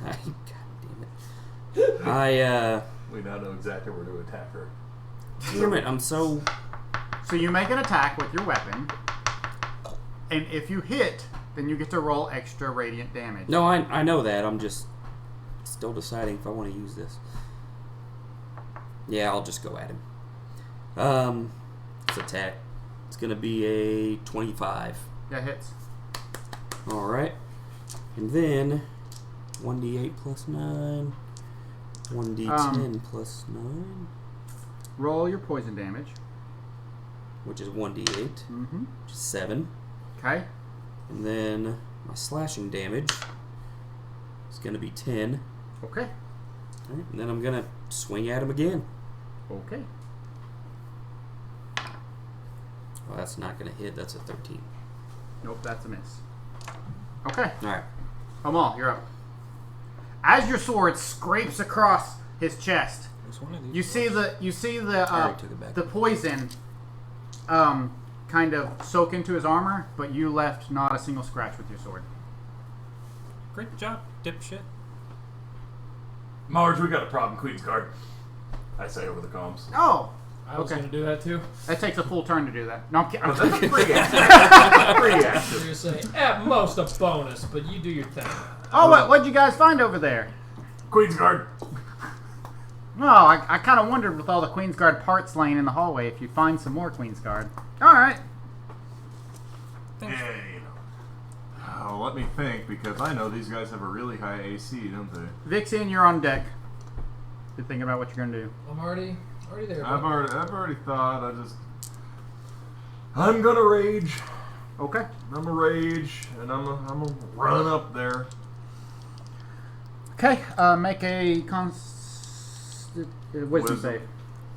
God damn it. We now know exactly where to attack her. Damn it, I'm so... So you make an attack with your weapon, and if you hit, then you get to roll extra radiant damage. No, I know that. I'm just still deciding if I want to use this. Yeah, I'll just go at him. It's attack. It's going to be a 25. That hits. Alright. And then 1d8 plus 9. 1d10 plus 9. Roll your poison damage. Which is 1d8. Mm-hmm. Which is 7. Okay. And then my slashing damage is going to be 10. Okay. Alright, and then I'm going to swing at him again. Okay. Well, that's not going to hit. That's a 13. Nope, that's a miss. Okay. Alright. Amal, you're up. As your sword scrapes across his chest, There's one of these. you see the I already took it back. the poison kind of soak into his armor, but you left not a single scratch with your sword. Great job, dipshit. Marge, we got a problem, Queen's Guard. I say over the comms. Oh, I was Okay. gonna do that too. that takes a full turn to do that. No, I'm kidding. I'm kidding. Free action. Free I action. was gonna say at most a bonus, but you do your thing. Oh, what'd you guys find over there? Queen's Guard. No, I kind of wondered with all the Queensguard parts laying in the hallway if you find some more Queensguard. All right. Yeah, you know. Oh, let me think, because I know these guys have a really high AC, don't they? Vixen, you're on deck. You're thinking about what you're going to do. I'm already there. I've bud. already thought. I'm gonna rage. Okay. I'm a rage, and I'm gonna run up there. Okay, make a wisdom Wisdom. save.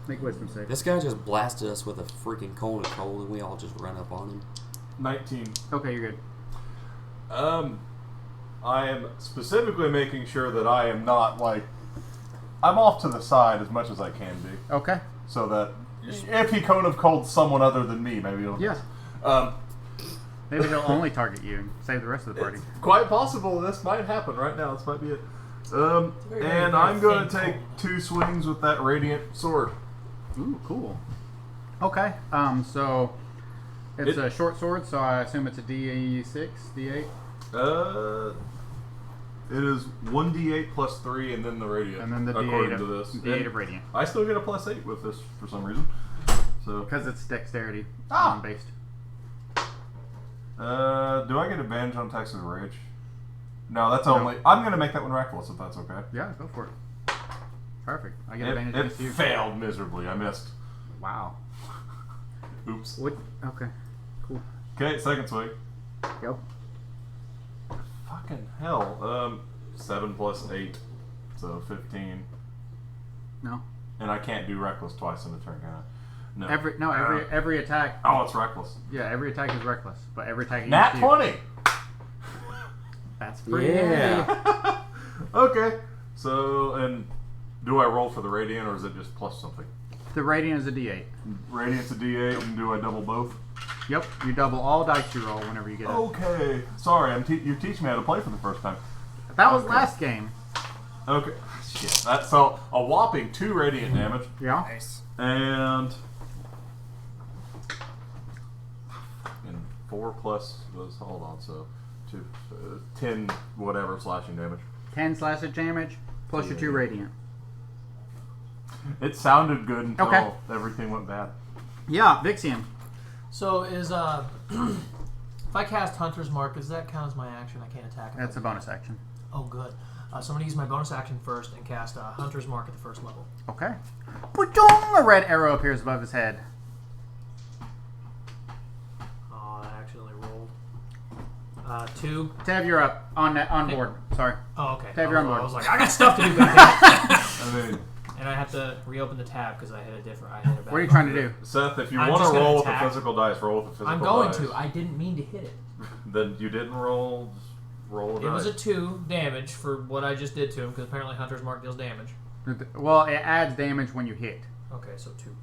Make a wisdom save. This guy just blasted us with a freaking cone of cold, and we all just run up on him. 19. Okay, you're good. I am specifically making sure that I am not I'm off to the side as much as I can be, Okay. so that if he cone of cold someone other than me, maybe he'll. Yeah. Maybe he'll only target you and save the rest of the party. It's quite possible this might happen right now. This might be it. very, And very I'm going to faint take cold. 2 swings with that radiant sword. Ooh, cool. Okay. So it's a short sword, so I assume it's a D6, D8, It is 1d8 plus 3, and then the radiant. and then the according D8 to of, this. D8 And of radiant. I still get a plus 8 with this for some reason. So Because it's dexterity based. do I get advantage on attacks with rage? No, that's only. I'm gonna make that one reckless if that's okay. Yeah, go for it. Perfect. I get It advantage against you. failed miserably. I missed. Wow. Oops. What? Okay. Cool. Okay, second swing. Yep. Fucking hell. 7 plus 8, so 15. No. And I can't do reckless twice in a turn, can I? No. Every attack. Oh, it's reckless. Yeah, every attack is reckless, but every attack Nat against you. 20. That's pretty. Yeah. Okay. So, and do I roll for the radiant or is it just plus something? The radiant is a D8. Radiant's a D8, and do I double both? Yep. You double all dice you roll whenever you get it. Okay. Sorry, you're teaching me how to play for the first time. That was Okay. last game. Okay. Shit. That's so a whopping 2 radiant damage Yeah. Nice. and 4 plus was hold on, so 2, 10 whatever slashing damage. 10 slashing damage plus your 2 radiant. It sounded good until Okay. everything went bad. Yeah, Vixian. So is if I cast Hunter's Mark, does that count as my action? I can't attack. That's a bonus action. Oh, good. So I'm gonna use my bonus action first and cast Hunter's Mark at the first level. Okay. Ba-dong! A red arrow appears above his head. Oh, I accidentally rolled. 2. Tev, you're up on board. Sorry. Oh, okay. Tev, you're on board. I was like, I got stuff to do. goddammit. I mean, And I have to reopen the tab because I hit a bad What are you trying to do? Seth, if you I'm want just to gonna roll with the attack. physical dice, roll with the physical I'm going dice. to. I didn't mean to hit it. Then you didn't roll. Just roll a It was a dice. 2 damage for what I just did to him because apparently Hunter's Mark deals damage. Well, it adds damage when you hit. Okay, so 2.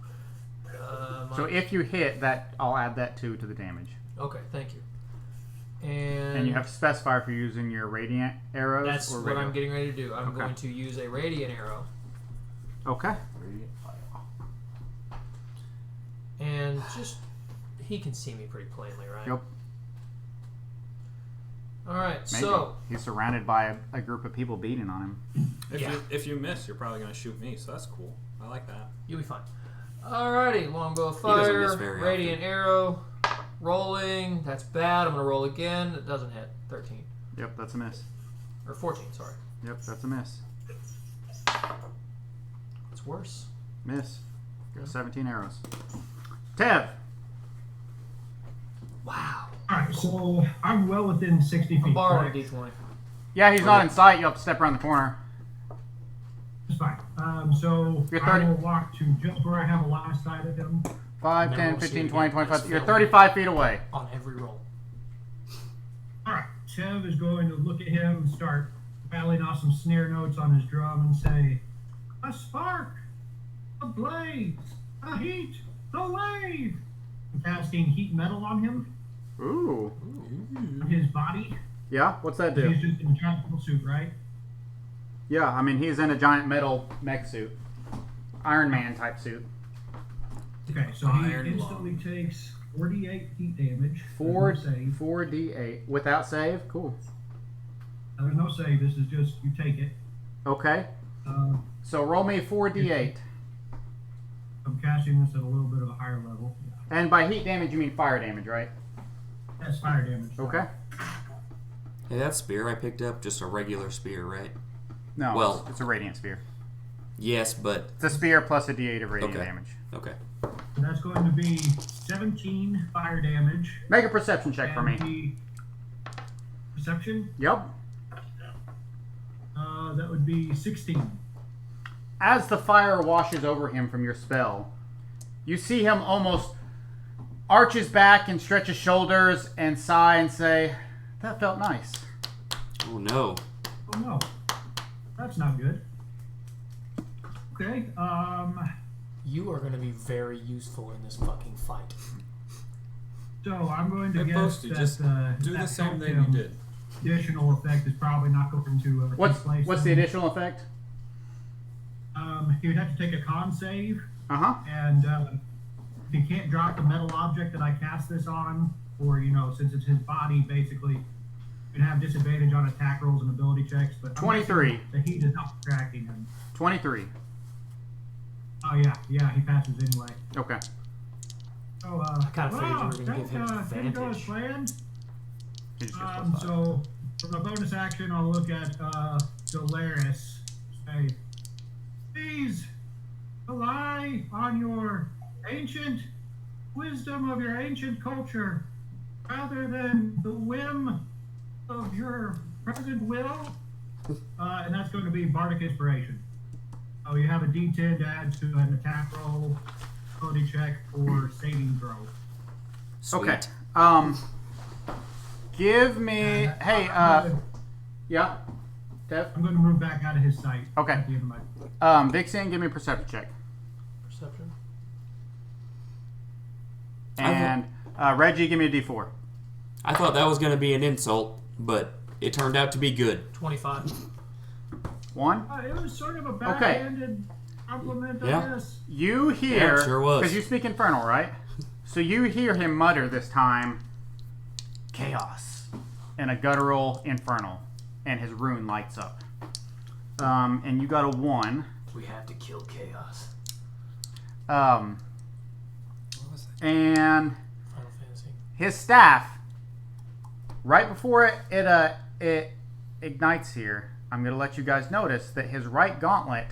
So if you hit that, I'll add that 2 to the damage. Okay, thank you. And And you have to specify if you're using your radiant arrows that's or what regular. I'm getting ready to do. I'm Okay. going to use a radiant arrow Okay. Radiant fire. and just he can see me pretty plainly, right? Yep. All right, Maybe. so He's surrounded by a group of people beating on him. If you miss, you're probably gonna shoot me, so that's cool. I like that. you'll be fine. Alrighty, longbow of doesn't miss fire, very radiant arrow, rolling. That's bad. I'm gonna roll again. It doesn't hit. 13 Yep, that's a miss. or 14. Sorry, Yep, that's a miss. it's worse. Miss. Got 17 arrows. Tev. Wow. Alright, so I'm well within 60 feet. I'm borrowing a correct? d20. Yeah, he's not in sight. You'll have to step around the corner. It's fine. So You're I 30 will walk to just where I have a line of sight of him. 5, No, 10, we'll 15, see 20, again. 25. Let's You're film. 35 feet away. On every roll. Alright, Tev is going to look at him and start rattling off some snare notes on his drum and say, "A spark, a blaze, a heat, the wave." I'm casting heat metal on him, Ooh. on his body. Yeah, what's that do? He's just in a giant metal suit, right? Yeah, I mean, he's in a giant metal mech suit. Iron Man type suit. Okay, so Iron he instantly takes 48 heat damage. Four, There's no save. 4d8. Without save? Cool. There's no save. This is just you take it. Okay. Uh, So roll me 4d8. I'm casting this at a little bit of a higher level. And by heat damage, you mean fire damage, right? That's fire damage. Okay. Hey, that spear I picked up, just a regular spear, right? No, Well- it's a radiant spear. Yes, but It's a spear plus a d8 of radiant Okay. damage. okay. So that's going to be 17 fire damage. Make a perception check for me. And the perception, Yep. that would be 16. As the fire washes over him from your spell, you see him almost arch his back and stretch his shoulders and sigh and say, "That felt nice." Oh no. Oh no, that's not good. Okay, You are going to be very useful in this fucking fight. so I'm going to Hey, guess Posty, that just do that the same helped thing you him. did. Additional effect is probably not going to take place. What's the additional effect? He would have to take a con save, Uh-huh. and if he can't drop the metal object that I cast this on, or since it's his body, basically, he'd have disadvantage on attack rolls and ability checks. But I'm 23. guessing the heat is not distracting him. 23. Oh yeah, he passes anyway. Okay. Oh, I kinda figured you were gonna give him didn't go as advantage. planned. He just gets +5. So, for a bonus action, I'll look at Dolaris. Say, please rely on your ancient wisdom of your ancient culture rather than the whim of your present will. And that's going to be Bardic Inspiration. Oh, you have a D10 to add to an attack roll, ability check, or saving throw. Sweet. Okay. Give me. Hey. Yeah. Dev. I'm going to move back out of his sight. Okay. At the end of my... Vixen, give me a perception check. Perception. And Reggie, give me a D4. I thought that was going to be an insult, but it turned out to be good. 25. 1. It was sort of a Okay. backhanded compliment, Yeah. I guess. You hear. Yeah, sure was. Because you speak Infernal, right? So you hear him mutter this time, chaos, in a guttural Infernal, and his rune lights up. And you got a 1. We have to kill chaos. What was that? And Final Fantasy. his staff, right before it ignites here, I'm going to let you guys notice that his right gauntlet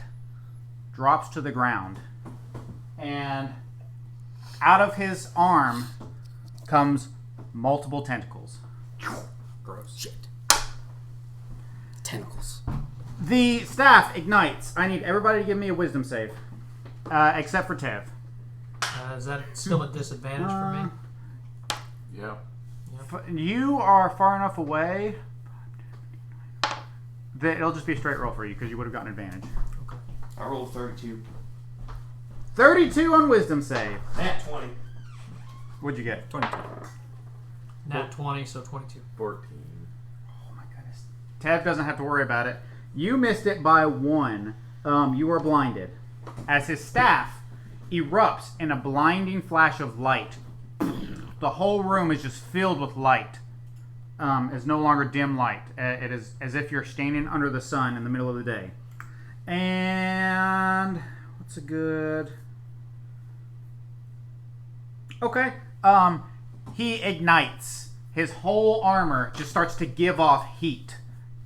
drops to the ground. And out of his arm comes multiple tentacles. Gross. Shit. Tentacles. The staff ignites. I need everybody to give me a wisdom save. Except for Tev. Is that still a disadvantage for me? Yeah. You are far enough away that it'll just be a straight roll for you because you would have gotten advantage. I rolled 32. 32 on wisdom save. At 20. What'd you get? 22. Nat 20, so 22. 14. Oh my goodness. Tev doesn't have to worry about it. You missed it by 1. You are blinded. As his staff erupts in a blinding flash of light. The whole room is just filled with light. It's no longer dim light. It is as if you're standing under the sun in the middle of the day. And what's a good... Okay. He ignites. His whole armor just starts to give off heat.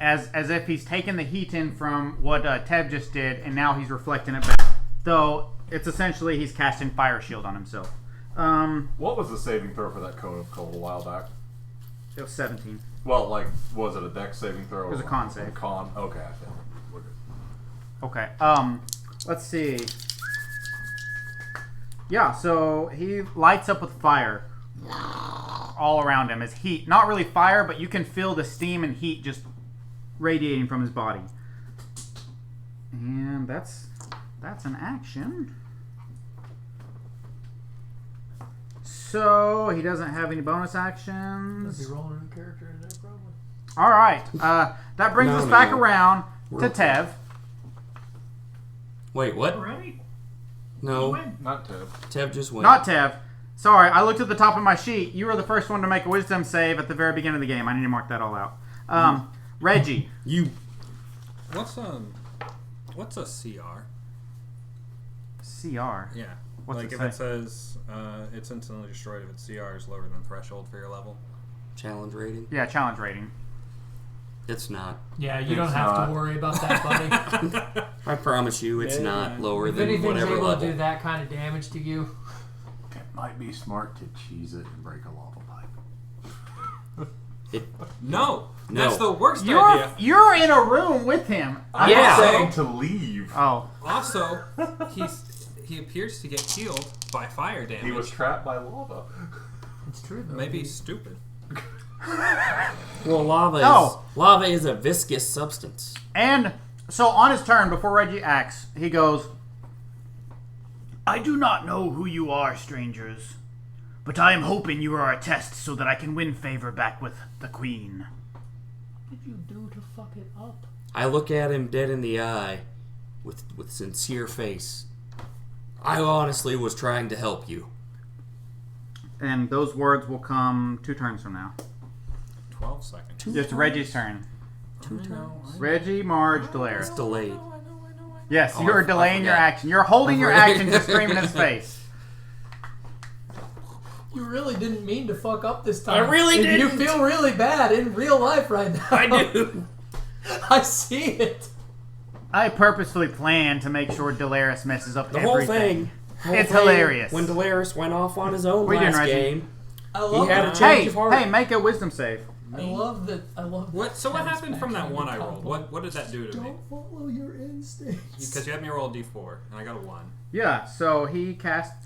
As if he's taken the heat in from what Tev just did, and now he's reflecting it back. Though, it's essentially he's casting Fire Shield on himself. What was the saving throw for that code of Cole a while back? It was 17. Well, like, was it a dex saving throw? It was a con save. Con. Okay, I think. We're good. Okay. Let's see. Yeah, so he lights up with fire all around him. As heat, not really fire, but you can feel the steam and heat just radiating from his body. And that's an action. So he doesn't have any bonus actions. Be rolling a new character in there, probably. All right. That brings us back around to Tev. Wait, what? Already? No. Not Tev. Tev just went. Not Tev. Sorry, I looked at the top of my sheet. You were the first one to make a wisdom save at the very beginning of the game. I need to mark that all out. Reggie. You. What's a CR? CR. Yeah. What's like it if say? it says it's instantly destroyed if its CR is lower than threshold for your level. Challenge rating? Yeah, challenge rating. It's not. Yeah, you don't It's have not. to worry about that, buddy. I promise you, it's Yeah. not lower If than anything's whatever able level. to do that kind of damage to you, It might be smart to cheese it and break a lava pipe. No, No. that's the worst idea. You're in a room with him. I'm Yeah. saying to leave. Oh. Also, he appears to get healed by fire damage. He was trapped by lava. it's true though. Maybe he's stupid. Well, No. lava is a viscous substance. And so on his turn, before Reggie acts, he goes, I do not know who you are, strangers, but I am hoping you are a test so that I can win favor back with the Queen. What did you do to fuck it up? I look at him dead in the eye with sincere face. I honestly was trying to help you. And those words will come 2 turns from now. 12 seconds. It's Reggie's turn. 2 times. Reggie, Marge, Delaire. It's delayed. Yes, Oh, you're I delaying your forgot. action. You're holding your action to scream in his face. You really didn't mean to fuck up this time. I really And didn't. You feel really bad in real life right now. I do. I see it. I purposefully planned to make sure Delaris messes up The whole everything. thing. It's hilarious. When Delaris went off on his own We didn't last write it. game, I love had a that. change Hey, of heart. hey, make a wisdom save. I love that. I love What? So what Ken's happened from that backhanded one I rolled? compliment. What did that do to me? Don't follow your instincts. Because you had me roll a d4 and I got a 1. Yeah, so he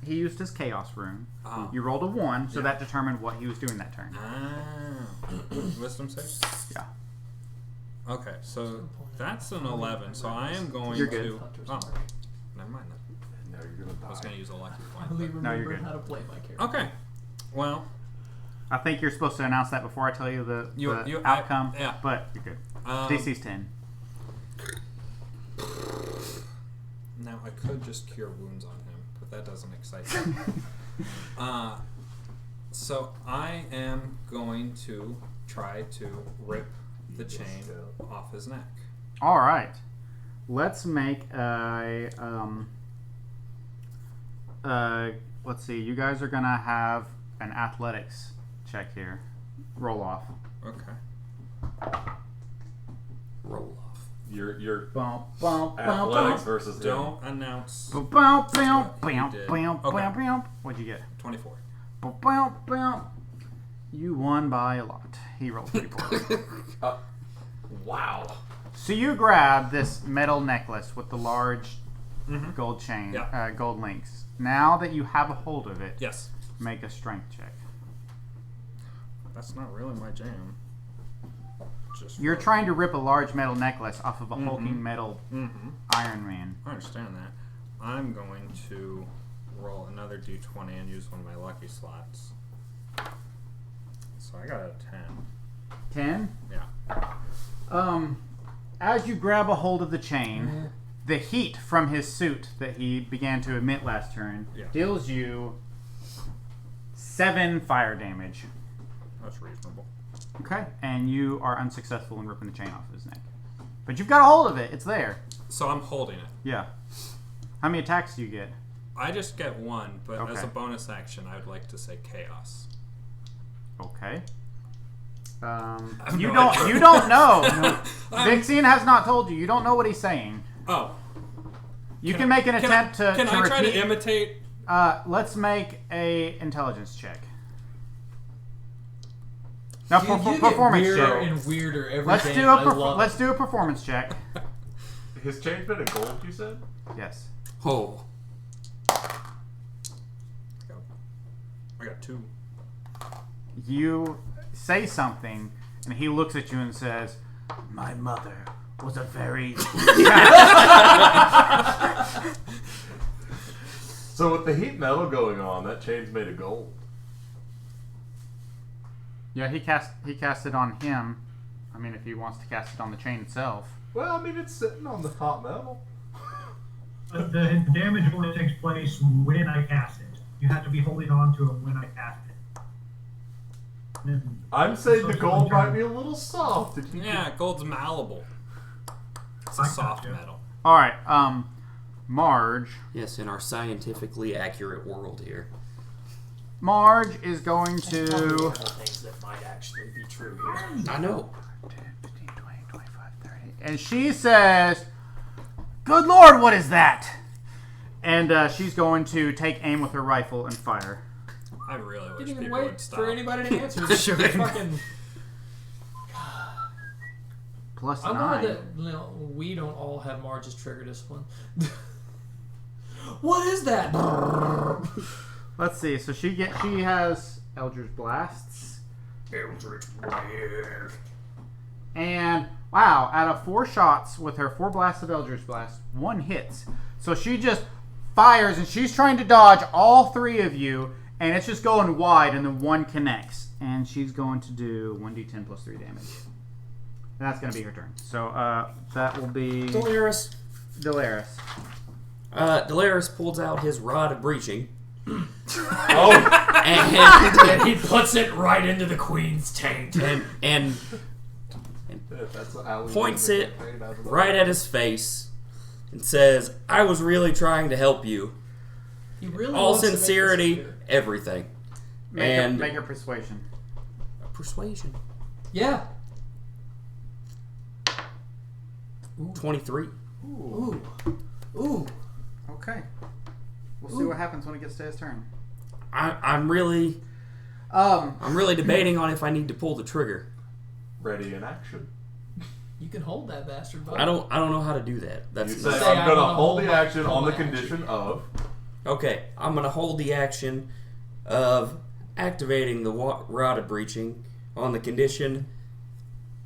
used his chaos rune. Oh. You rolled a 1, so that determined what he was doing that turn. Wisdom save. Yeah. Okay, so that's an 11. So I am going You're to. good. Oh, never mind. Now you're gonna I was die. going to use a lucky I point. only No, you're remember good. how to play my character. Okay. Well, I think you're supposed to announce that before I tell you the outcome, yeah. but you're good. DC's 10. Now I could just cure wounds on him, but that doesn't excite me. So I am going to try to rip the chain off his neck. All right. Let's make a let's see. You guys are gonna have an athletics check here. Roll off. Okay. roll off. Your Bump, bump, bump, athletics bump. versus him. Don't announce. Bump, bump, bump, What he bump, did. bump, Okay. bump, bump. What'd you get? 24. Bump, bump, bump. You won by a lot. He rolled pretty poorly. Wow. So you grab this metal necklace with the large gold chain, Yeah. gold links. Now that you have a hold of it, Yes. make a strength check. That's not really my jam. Just You're trying to rip a large metal necklace off of a hulking metal Mm-hmm. Iron Man. I understand that. I'm going to roll another d20 and use one of my lucky slots. So I got a 10. 10? Yeah. As you grab a hold of the chain, the heat from his suit that he began to emit last turn Yeah. deals you 7 fire damage. That's reasonable. Okay, and you are unsuccessful in ripping the chain off of his neck. But you've got a hold of it. It's there. So I'm holding it. Yeah. How many attacks do you get? I just get one, but as Okay. a bonus action, I would like to say chaos. Okay. have You no don't. idea. You don't know. Vixian has not told you. You don't know what he's saying. Oh. You can make an attempt to. Can to I try repeat. to imitate? Let's make a intelligence check. No, You get performance weirder check. and weirder every Let's game. do a I love let's it. do a performance check. His chain's made of gold, you said? Yes. Oh, I got 2. You say something, and he looks at you and says, "My mother was a very." So with the heat metal going on, that chain's made of gold. Yeah, he cast it on him. I mean, if he wants to cast it on the chain itself. Well, I mean, it's sitting on the hot metal. The damage only takes place when I cast it. You have to be holding on to it when I cast it. And I'm saying the so gold might turn- be a little soft. If you Yeah, gold's malleable. It's a I soft gotcha. metal. All right, Marge. yes, in our scientifically accurate world here. Marge is going Probably to. one of the things that might actually be true here. I know. 10, 15, 20, 25, 30. And she says, "Good Lord, what is that?" And she's going to take aim with her rifle and fire. I really wish Didn't even people would wait stop. for anybody to answer. Just fucking. Plus I 9. wonder that we don't all have Marge's trigger discipline. What is that? Let's see. So she has Eldritch Blasts. And wow, out of 4 shots with her 4 blasts of Eldritch Blast, 1 hits. So she just fires and she's trying to dodge all 3 of you, and it's just going wide, and then 1 connects. And she's going to do 1d10 plus 3 damage. And that's going to be her turn. So that will be Delaris. Delaris. Delaris pulls out his rod of breaching. Oh, And, And he puts it right into the queen's taint. and that's how we points do the it campaign, I don't know. right at his face and says, "I was really trying to help you. He really All wants to make this sincerity, clear. everything." Make your persuasion. Persuasion. Yeah. 23. Ooh. Ooh. Okay. We'll see what happens when it gets to his turn. I'm really debating on if I need to pull the trigger. Ready in action. You can hold that bastard, buddy. I don't know how to do that. That's You say, Say, I'm I'm going to gonna hold the hold action my- on the hold my condition action. of. okay. I'm gonna hold the action of activating the rod of breaching on the condition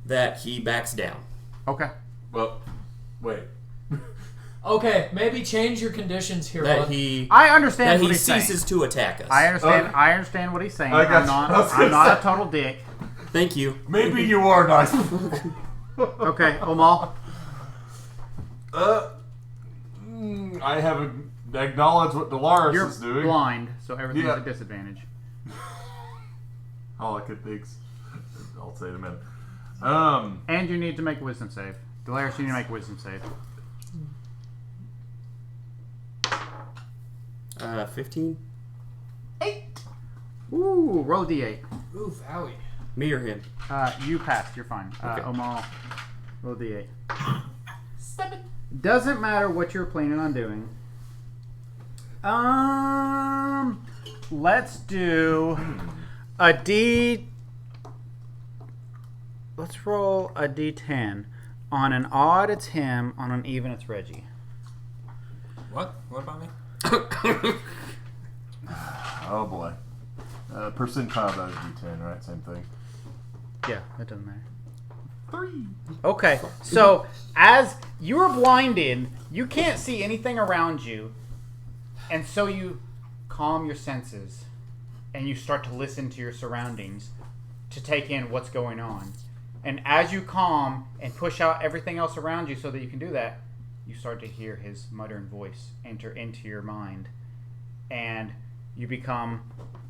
that he backs down. Okay. Well, wait. Okay, maybe change your conditions here, That bud. he I understand that what he he's saying. ceases to attack us. I understand. Okay. I understand what he's saying. I got I'm you. I was not. gonna I'm not a say. total dick. Thank you. Maybe you are nice. Okay, Omal. I have acknowledged what Dolores You're is doing. blind, so everything's Yeah. a disadvantage. All I could think's. I'll say it in a minute. And you need to make a wisdom save. Delaris, you need to make a wisdom save. 15. Ooh, roll a d8. Ooh, Owie. Me or him? You passed. You're fine. Okay. Omal, roll a d8. Doesn't matter what you're planning on doing. Let's do a d. Let's roll a d10. On an odd, it's him. On an even, it's Reggie. What? What about me? Oh boy. Percentile does D10, right? Same thing. Yeah, that doesn't matter. 3. Okay, so as you're blinded, you can't see anything around you, and so you calm your senses, and you start to listen to your surroundings to take in what's going on. And as you calm and push out everything else around you so that you can do that, you start to hear his muttering voice enter into your mind, and you become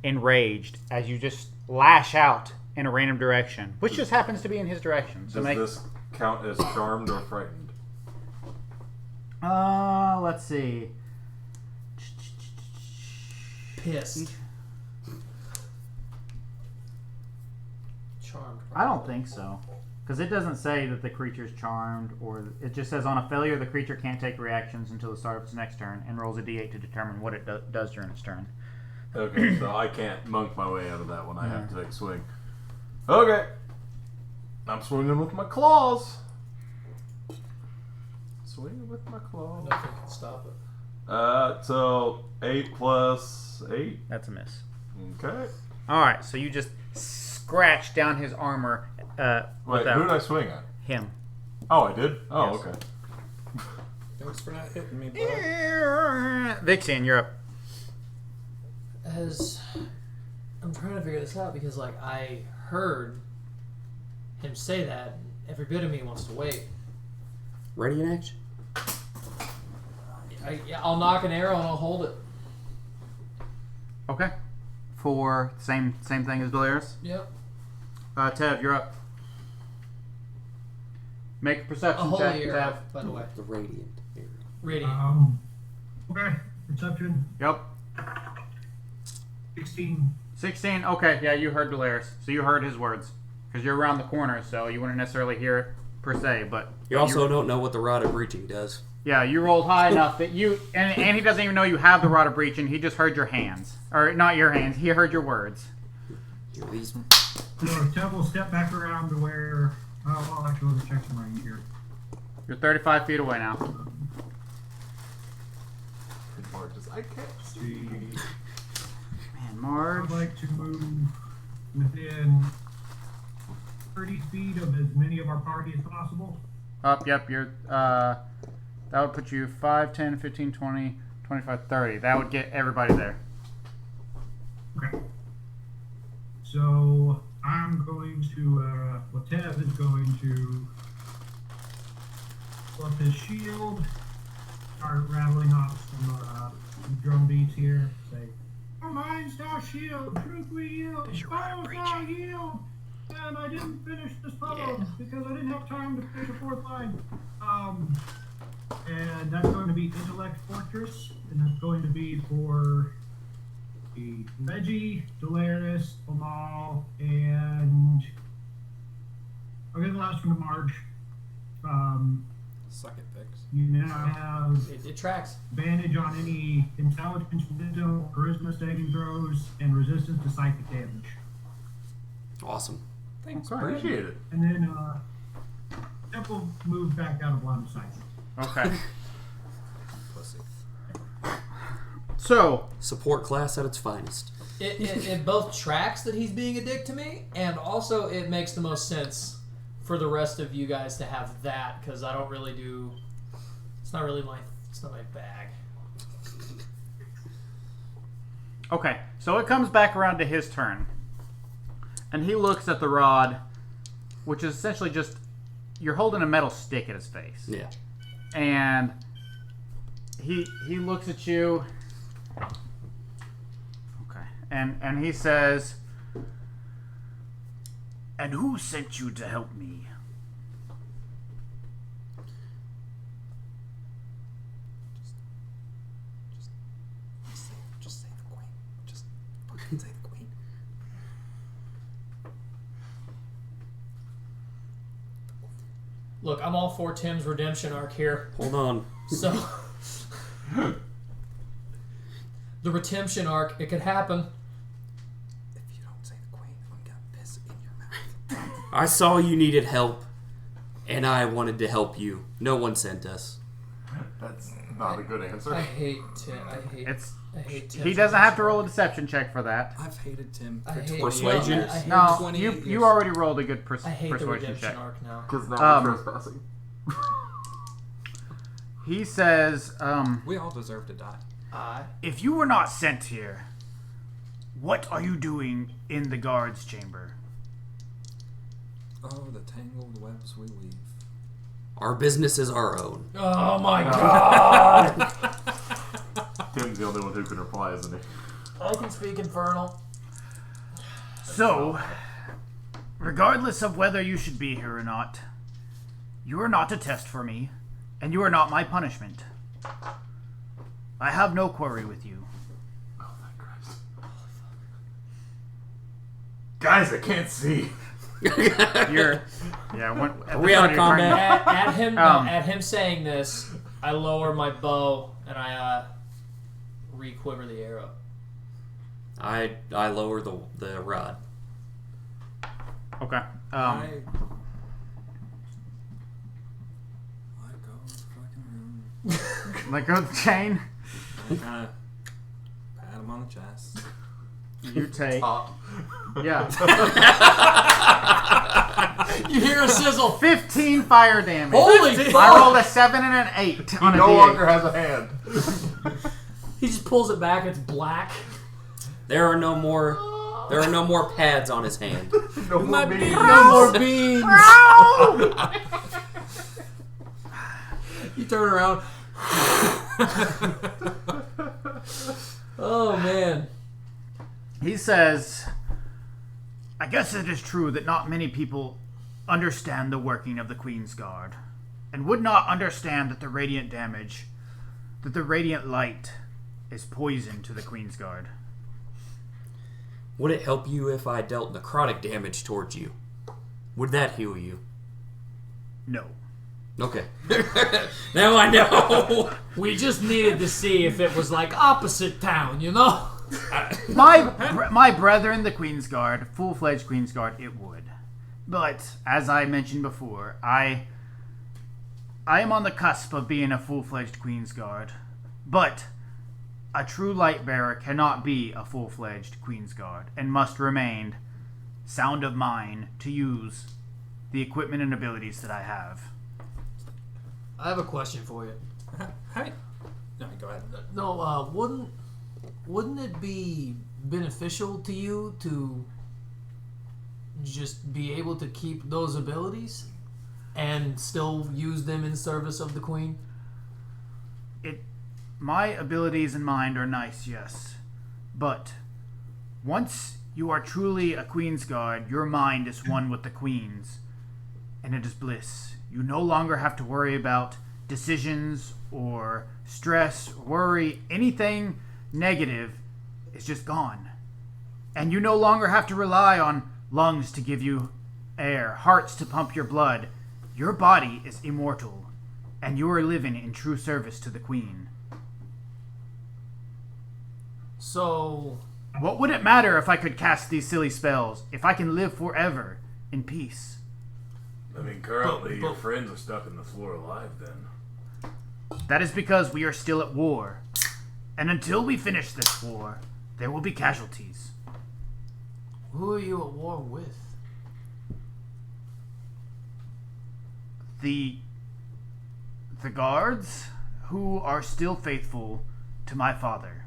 enraged as you just lash out in a random direction, which just happens to be in his direction. So Does this count as charmed or frightened? Let's see. Pissed. Charmed. I don't think so, because it doesn't say that the creature's charmed, or it just says on a failure the creature can't take reactions until the start of its next turn, and rolls a d8 to determine what it does during its turn. Okay, so I can't monk my way out of that one. I have to take a swing. Okay. I'm swinging with my claws. Swinging with my claws. Nothing can stop it. So 8 plus 8. That's a miss. Okay. All right, so you just scratch down his armor. Wait, without who did I swing at? him. Oh, I did? Oh, Yes. okay. Thanks for not hitting me, bud. Vixian, you're up. As I'm trying to figure this out because, like, I heard him say that, and every bit of me wants to wait. Ready in action? I'll knock an arrow and I'll hold it. Okay. For same thing as Delaris. Yep. Tev, you're up. Make a A perception holy check, arrow, Tev. by the way. The radiant area. Radiant. Okay. Perception. Yep. 16. 16. Okay, yeah, you heard Delaris, so you heard his words because you're around the corner, so you wouldn't necessarily hear it per se. But You also don't know what the rod of breaching does. yeah, you rolled high enough that you and he doesn't even know you have the rod of breach, and he just heard your hands, or not your hands. He heard your words. These So Tev will step back around to where. Well, actually, let me check some range here. You're 35 feet away now. I can't See. Man, Marge. I'd like to move within 30 feet of as many of our party as possible. Up, yep, you're, that would put you 5, 10, 15, 20, 25, 30. That would get everybody there. Okay. So I'm going to, Tev is going to pull up his shield, start rattling off some drum beats here. Say, "Our minds thou shield, truth we yield, foes thou yield." And I didn't finish this poem because I didn't have time to finish a fourth line. And that's going to be Intellect Fortress, and that's going to be for Veggie, Dolaris, Amal, and I'll get the last one to Marge. Suck it, Vix. You now have It tracks. advantage on any intelligence, wisdom, charisma saving throws, and resistance to psychic damage. Awesome. Thanks, Okay. Appreciate it. And then Step will move back out of line of sight. Okay. Pussy. So, Support class at its finest. It both tracks that he's being a dick to me, and also it makes the most sense for the rest of you guys to have that, because I don't really do. It's not my bag. okay. So it comes back around to his turn. And he looks at the rod, which is essentially just, you're holding a metal stick at his face. Yeah. And he looks at you. Okay. And he says, "And who sent you to help me?" Just say the queen. Just fucking say the queen. Look, I'm all for Tim's redemption arc here. Hold on. So, the redemption arc, it could happen. If you don't say the queen, I'm gonna piss in your mouth. I saw you needed help, and I wanted to help you. No one sent us. That's not a good answer. I hate Tim. I hate Tim's He doesn't have to redemption roll a arc. deception check for that. I've hated Tim I for hate 20 Persuasion? years. I hate No, 20 you years. already rolled a good I hate the persuasion redemption check. arc now. Because now we're trespassing. He says, We all deserve to die. "If you were not sent here, what are you doing in the guard's chamber?" Oh, the tangled webs we weave. Our business is our own. Oh my god! Tim's the only one who can reply, isn't he? I can speak infernal. So, regardless of whether you should be here or not, you are not a test for me, and you are not my punishment. I have no quarry with you. Oh, thank Christ. Guys, I can't see. You're, Are we out of combat? At him saying this, I lower my bow and I re-quiver the arrow. I lower the rod. Okay. I go fucking room. Let go of the chain. I kind of pat him on the chest. You take. Top. Yeah. You hear a sizzle. 15 fire damage. Holy I fuck! rolled a 7 and an 8 He on a no D8. longer has a hand. He just pulls it back. It's black. There are no more pads on his hand. No more beans. No more beans. You turn around. Oh man. He says, "I guess it is true that not many people understand the working of the Queen's Guard, and would not understand that the radiant light is poison to the Queen's Guard. Would it help you if I dealt necrotic damage towards you? Would that heal you? No." Okay. Now I know. We just needed to see if it was like opposite town, you know? My brethren, the Queen's Guard, full-fledged Queen's Guard, it would. But, as I mentioned before, I am on the cusp of being a full-fledged Queen's Guard. But a true light bearer cannot be a full-fledged Queen's Guard, and must remain sound of mind to use the equipment and abilities that I have. I have a question for you. Hi. No, go ahead. No, wouldn't it be beneficial to you to just be able to keep those abilities and still use them in service of the Queen? My abilities and mind are nice, yes. But once you are truly a Queen's Guard, your mind is one with the Queen's, and it is bliss. You no longer have to worry about decisions or stress, worry, anything negative. is just gone. And you no longer have to rely on lungs to give you air, hearts to pump your blood. Your body is immortal, and you are living in true service to the Queen. So, What would it matter if I could cast these silly spells, if I can live forever in peace? I mean, currently But- your friends are stuck in the floor alive then. That is because we are still at war. And until we finish this war, there will be casualties. who are you at war with? The guards who are still faithful to my father,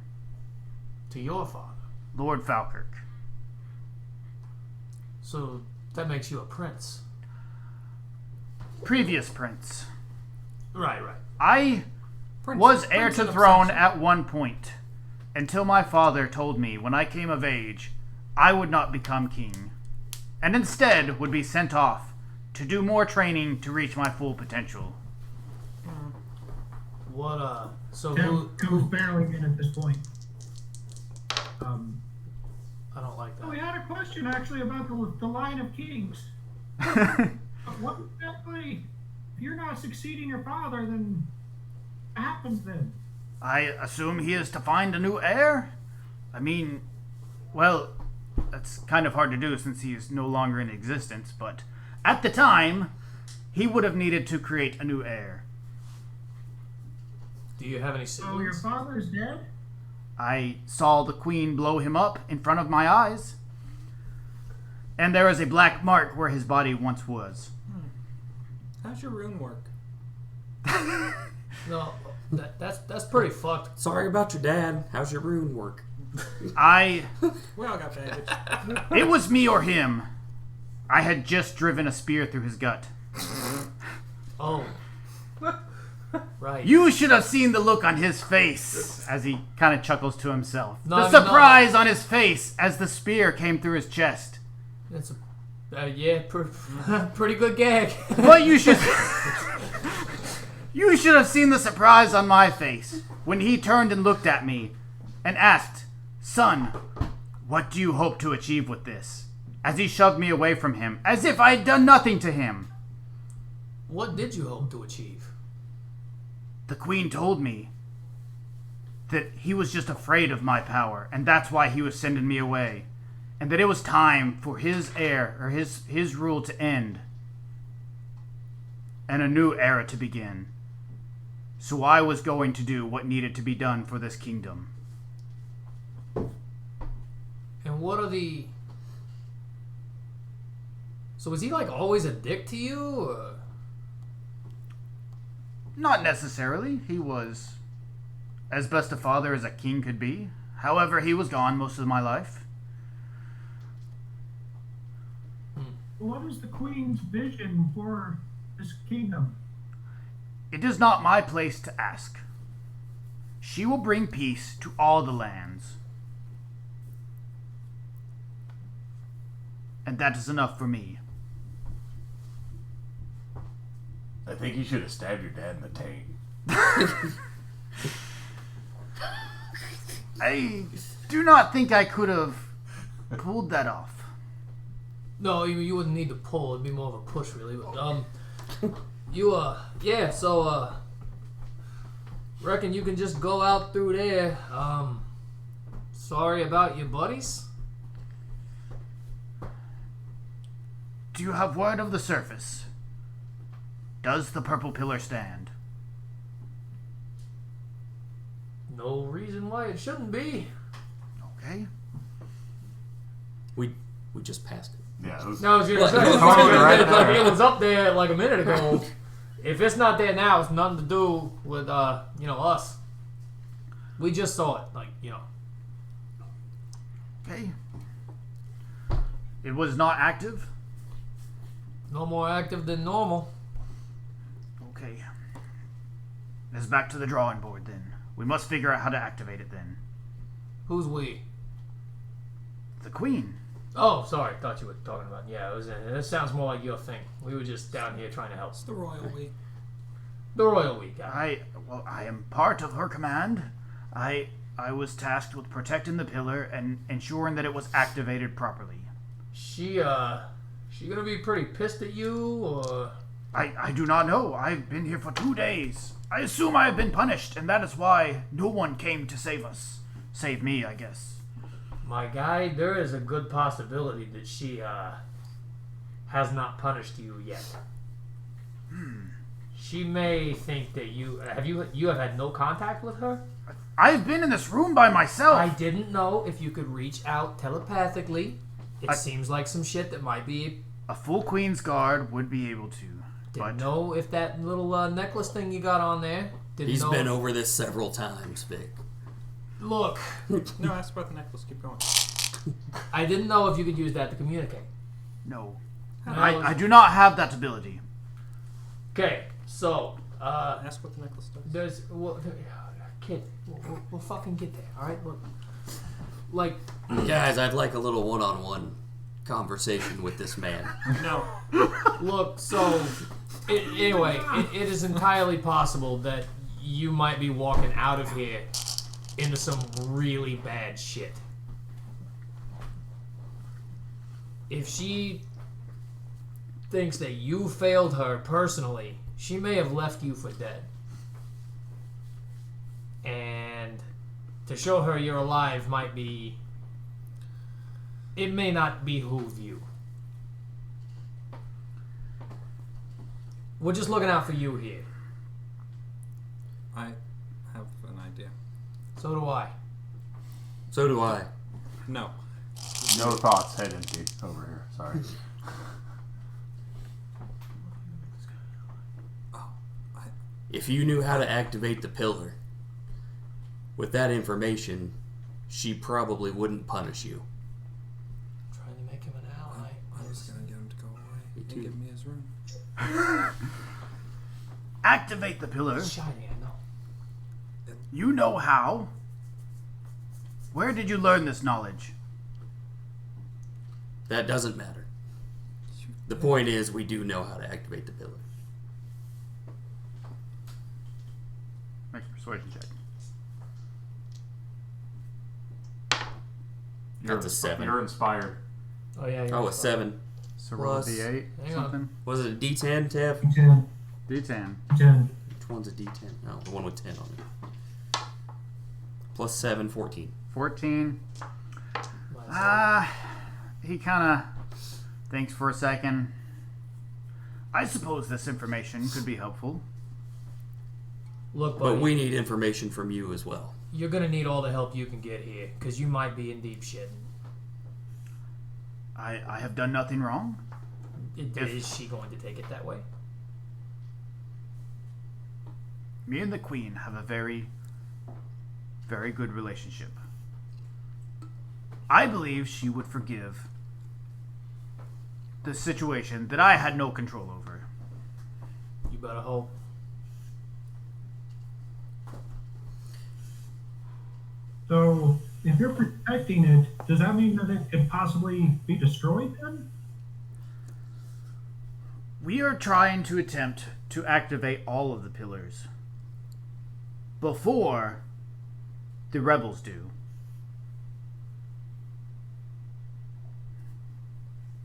To your father. Lord Falkirk. So that makes you a prince. Previous prince. Right. I Prince- was heir Prince to in throne absentia. at one point, until my father told me when I came of age I would not become king, and instead would be sent off to do more training to reach my full potential. What, so Tim comes who barreling in at this point. I don't like Oh, we that. had a question actually about the line of kings. What exactly? If you're not succeeding your father, then what happens then? I assume he is to find a new heir? I mean, well, that's kind of hard to do since he is no longer in existence, but at the time, he would have needed to create a new heir. Do you have any So your siblings? father's dead? I saw the queen blow him up in front of my eyes. And there is a black mark where his body once was. How's your rune work? No, that's pretty fucked. Sorry about your dad. How's your rune work? We all got baggage. It was me or him. I had just driven a spear through his gut. Oh. Right. You should have seen the look on his face as he kind of chuckles to himself. No, The I mean, no. surprise on his face as the spear came through his chest. That's pretty good gag. But you should You should have seen the surprise on my face when he turned and looked at me and asked, "Son, what do you hope to achieve with this?" As he shoved me away from him, as if I had done nothing to him. What did you hope to achieve? The queen told me that he was just afraid of my power, and that's why he was sending me away. And that it was time for his heir, or his rule to end, and a new era to begin. So I was going to do what needed to be done for this kingdom. And what are the... So was he like always a dick to you? Or... Not necessarily. He was as best a father as a king could be. However, he was gone most of my life. What is the queen's vision for this kingdom? It is not my place to ask. She will bring peace to all the lands. And that is enough for me. I think you should have stabbed your dad in the taint. I do not think I could have pulled that off. No, you wouldn't need to pull. It'd be more of a push, really. But reckon you can just go out through there. Sorry about your buddies. Do you have word of the surface? Does the purple pillar stand? No reason why it shouldn't be. Okay. We just passed it. Yeah, it was, No, I was gonna say, Totally right like, there. it was up there like a minute ago. If it's not there now, it's nothing to do with us. We just saw it, Okay. It was not active? no more active than normal. Okay. Let's back to the drawing board then. We must figure out how to activate it then. Who's we? The queen. Oh, sorry. Thought you were talking about. Yeah, it sounds more like your thing. We were just down here trying to help. It's the royal we. The royal we guy. I am part of her command. I was tasked with protecting the pillar and ensuring that it was activated properly. She gonna be pretty pissed at you, or? I do not know. I've been here for 2 days. I assume I have been punished, and that is why no one came to save us. Save me, I guess. My guy, there is a good possibility that she, has not punished you yet. She may think that you have had no contact with her? I've been in this room by myself. I didn't know if you could reach out telepathically. It seems like some shit that might be... A full Queen's Guard would be able to. Didn't know if that little necklace thing you got on there... He's been over this several times, Vic. Look. No, ask about the necklace. Keep going. I didn't know if you could use that to communicate. No. No, I do not have that ability. Okay, so... Ask what the necklace does. Kid, we'll fucking get there, alright? Look. Like... Guys, I'd like a little one-on-one conversation with this man. No. Look, so... Anyway, it is entirely possible that you might be walking out of here into some really bad shit. If she thinks that you failed her personally, she may have left you for dead. And to show her you're alive might be... It may not behoove you. We're just looking out for you here. I have an idea. So do I. So do I. No. No thoughts, head empty over here. Sorry. If you knew how to activate the pillar, with that information, she probably wouldn't punish you. Trying to make him an ally. I was going to get him to go away and give me his room. Activate the pillar. It's shiny, I know. You know how. Where did you learn this knowledge? That doesn't matter. The point is, we do know how to activate the pillar. Make a persuasion check. That's a 7. You're inspired. Oh, yeah. Oh, a 7. So roll a Plus- d8 Hang on. something. Was it a D10, Tev? 10. D10. 10. Which one's a D10? No, the one with 10 on it. Plus 7, 14. 14. Myself. He kind of thinks for a second. I suppose this information could be helpful. Look, buddy, But we need information from you as well. you're gonna need all the help you can get here, because you might be in deep shit. I have done nothing wrong. Is she going to take it that way? Me and the Queen have a very, very good relationship. I believe she would forgive the situation that I had no control over. You better hope. So, if you're protecting it, does that mean that it could possibly be destroyed then? We are trying to attempt to activate all of the pillars before the rebels do.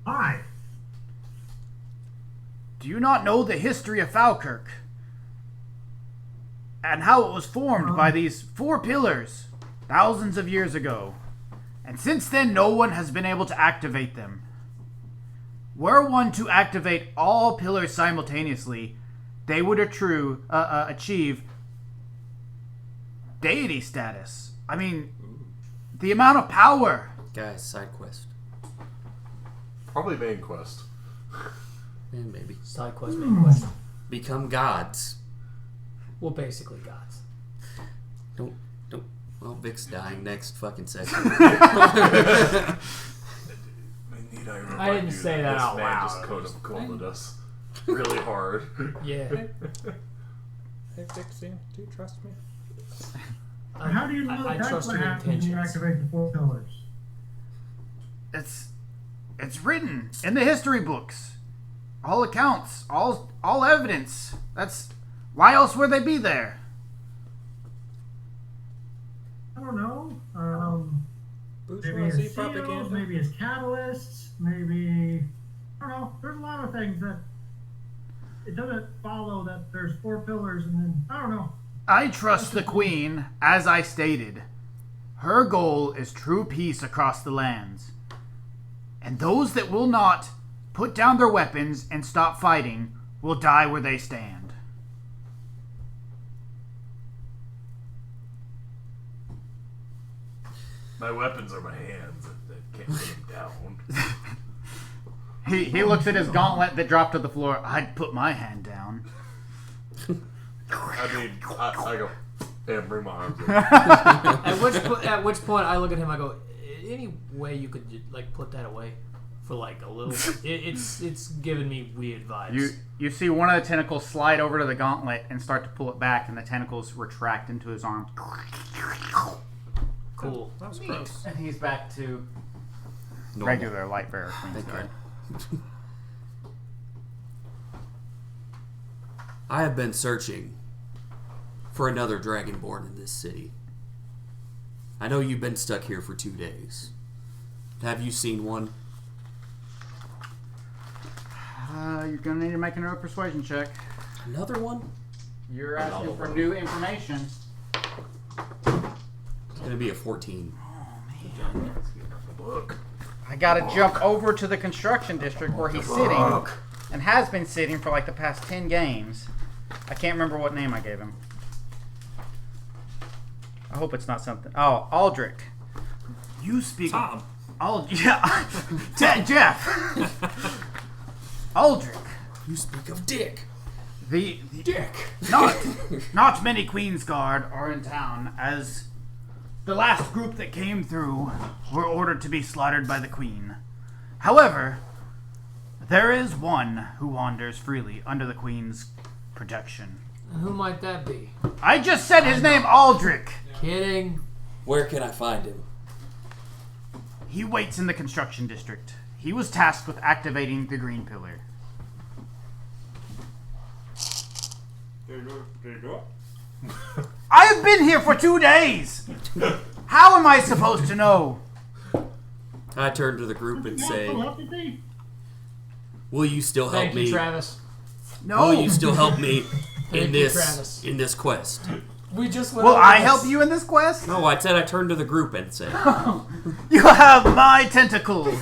Why? Do you not know the history of Falkirk? And how it was formed by these 4 pillars thousands of years ago. And since then, no one has been able to activate them. Were one to activate all pillars simultaneously, they would achieve deity status. I mean, the amount of power. Guys, side quest. Probably main quest. Yeah, maybe. Side quest, main quest. Become gods. Well, basically gods. Don't. Well, Vic's dying next fucking session. I I didn't say that this out man loud. just cold us really hard. Yeah. Hey, Dixie, do you trust me? How do you know I that's trust what your happens when you intentions. activate the 4 pillars? It's written in the history books. All accounts, all evidence. That's why else would they be there? I don't know. Maybe Bourgeoisie his seals, propaganda. maybe his catalysts, maybe I don't know. There's a lot of things that it doesn't follow that there's 4 pillars and then I don't know. I trust the Queen, as I stated. Her goal is true peace across the lands. And those that will not put down their weapons and stop fighting will die where they stand. My weapons are my hands. I can't put them down. He looks at his gauntlet that dropped to the floor. I'd put my hand down. I mean, I go, and bring my arms in. At which point I look at him. I go, any way you could like put that away for like a little. It's giving me weird vibes. You see one of the tentacles slide over to the gauntlet and start to pull it back, and the tentacles retract into his arm. Cool. That was gross. And he's back to Normal. regular light bearer Queen's Thank you. Guard. I have been searching for another Dragonborn in this city. I know you've been stuck here for 2 days. Have you seen one? You're gonna need to make another persuasion check. Another one? You're asking for new information. It's going to be a 14. I gotta jump over to the construction district where he's sitting and has been sitting for like the past 10 games. I can't remember what name I gave him. I hope it's not something. Oh, Aldrich. You speak. Tom. Yeah. Jeff. Aldrich. You speak of Dick. The Dick. not many Queensguard are in town, as the last group that came through were ordered to be slaughtered by the Queen. However, there is one who wanders freely under the Queen's protection. Who might that be? I just said his name, Aldrich. Kidding. Where can I find him? He waits in the construction district. He was tasked with activating the green pillar. I've been here for 2 days. How am I supposed to know? I turn to the group and say, Telepathy? will you still help Thank me? you, Travis. No. Will you still help me Thank in you, Travis. this quest? We just went Will over I this. help you in this quest? No, I said I turned to the group and said, You have my tentacles.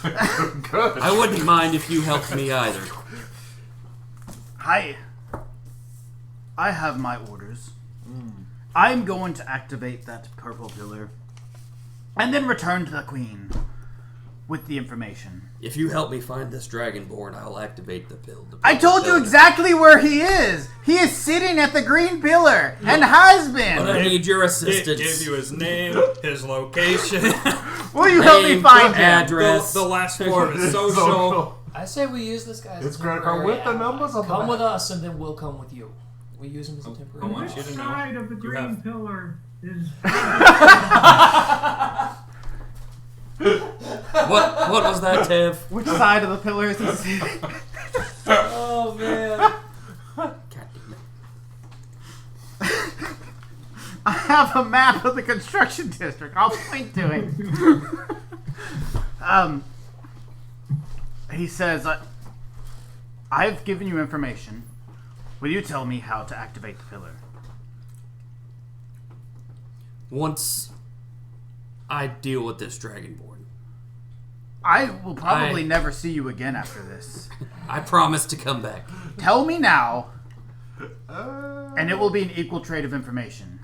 Good. I wouldn't mind if you helped me either. I have my orders. I'm going to activate that purple pillar and then return to the Queen with the information. If you help me find this Dragonborn, I'll activate the pill. I told you exactly where he is. He is sitting at the green pillar and has been. But I need your Dick assistance. gave you his name, his location, Will you help me Name, find him? address. the last 4 of his social. I say we use this guy as It's a gonna come temporary with the ally. numbers on the Come back. with us, and then we'll come with you. We use him as a I temporary want ally. you Which to know. side of the you green have- pillar is... What was that, Tev? Which side of the pillar is he sitting? Oh, man. God damn it. I have a map of the construction district. I'll point to it. He says, I've given you information. Will you tell me how to activate the pillar? Once I deal with this Dragonborn, I will probably never see you again after this. I promise to come back. Tell me now, and it will be an equal trade of information.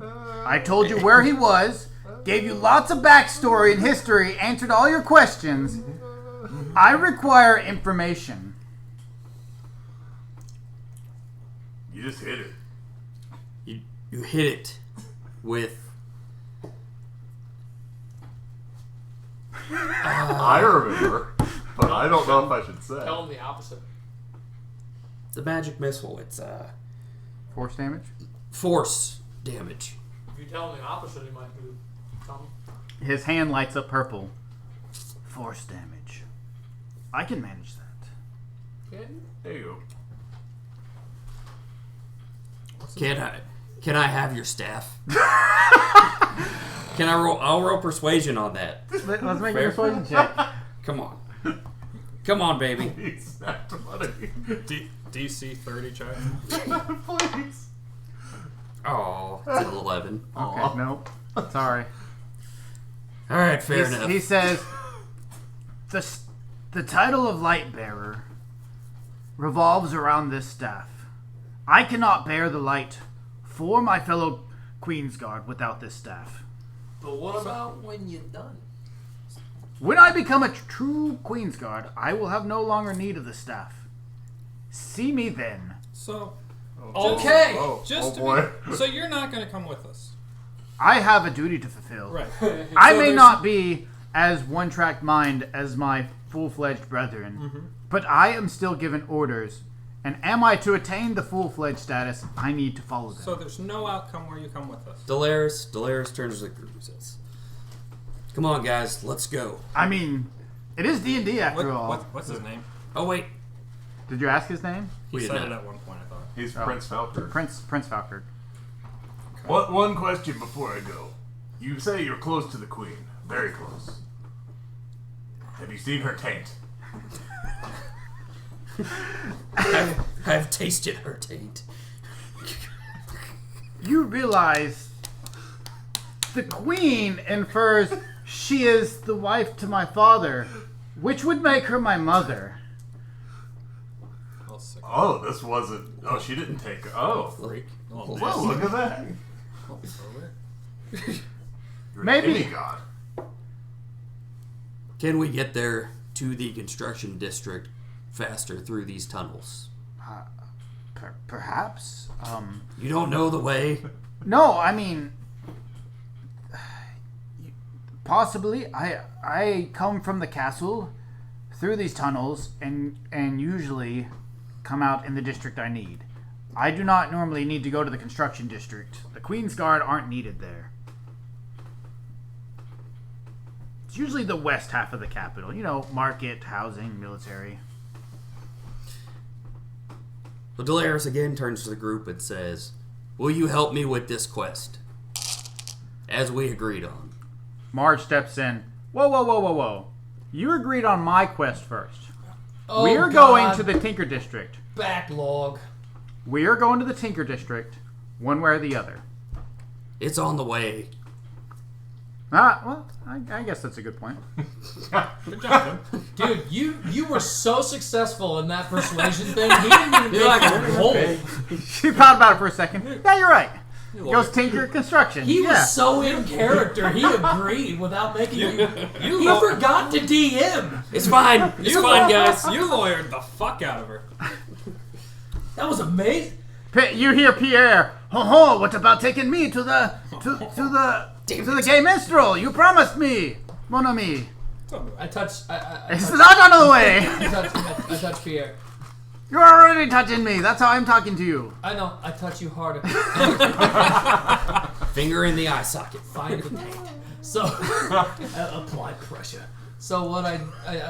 I told you where he was, gave you lots of backstory and history, answered all your questions. I require information. You just hit it. You hit it with I remember, but I don't know if I should say. Tell him the opposite. the magic missile. It's Force damage? force damage. If you tell him the opposite, he might do something. His hand lights up purple. Force damage. I can manage that. Kidding? There you go. Can I? Can I have your staff? Can I roll? I'll roll persuasion on that. Let's make a persuasion check. Come on. Come on, baby. He's not money. DC 30 check. Please. Oh, it's an 11. Okay, nope. Sorry. All right, fair enough. He says, the title of light bearer revolves around this staff. I cannot bear the light for my fellow Queensguard without this staff. But what about when you're done? When I become a true Queensguard, I will have no longer need of the staff. See me then. So, Okay. just oh to boy. be, so you're not going to come with us, I have a duty to fulfill. right? I So may there's- not be as one-track mind as my full-fledged brethren, but I am still given orders, and am I to attain the full-fledged status, I need to follow them. So there's no outcome where you come with us. Delaris turns to the group and says, "Come on, guys, let's go." I mean, it is D&D after all. What's his name? Oh, wait. Did you ask his name? He We did said not. it at one point, I thought. He's Prince Falcor. Prince Falcor. One question before I go. You say you're close to the queen. Very close. Have you seen her taint? I've tasted her taint. You realize the queen infers she is the wife to my father, which would make her my mother. I'll sick. Oh, this wasn't... Oh, she didn't take... Oh. Freak. Well, look at that. You're Maybe. a demigod. Can we get there to the construction district faster through these tunnels? Perhaps. You don't know the way? No, I mean, possibly. I come from the castle through these tunnels and usually come out in the district I need. I do not normally need to go to the construction district. The Queen's Guard aren't needed there. It's usually the west half of the capital. You know, market, housing, military. Well, Delaris again turns to the group and says, "Will you help me with this quest? As we agreed on." Marge steps in. Whoa, whoa, whoa, whoa, whoa. You agreed on my quest first. Oh, We're God. going to the Tinker District. Backlog. We are going to the Tinker District, one way or the other. It's on the way. Well, I guess that's a good point. Good job, Jim. Dude, you were so successful in that persuasion thing. He didn't even make a roll. She thought about it for a second. Yeah, you're right. Goes Tinker Construction. He yeah. was so in character. He agreed without making you. He forgot to DM. It's fine. It's fine, guys. You lawyered the fuck out of her. That was amazing. You hear Pierre. Ho ho! What about taking me to the gay minstrel? You promised me, mon ami. I touched. It's not on the way. I touched Pierre. You're already touching me. That's how I'm talking to you. I know. I touch you harder. Finger in the eye socket. Fine contained. So apply pressure. So what I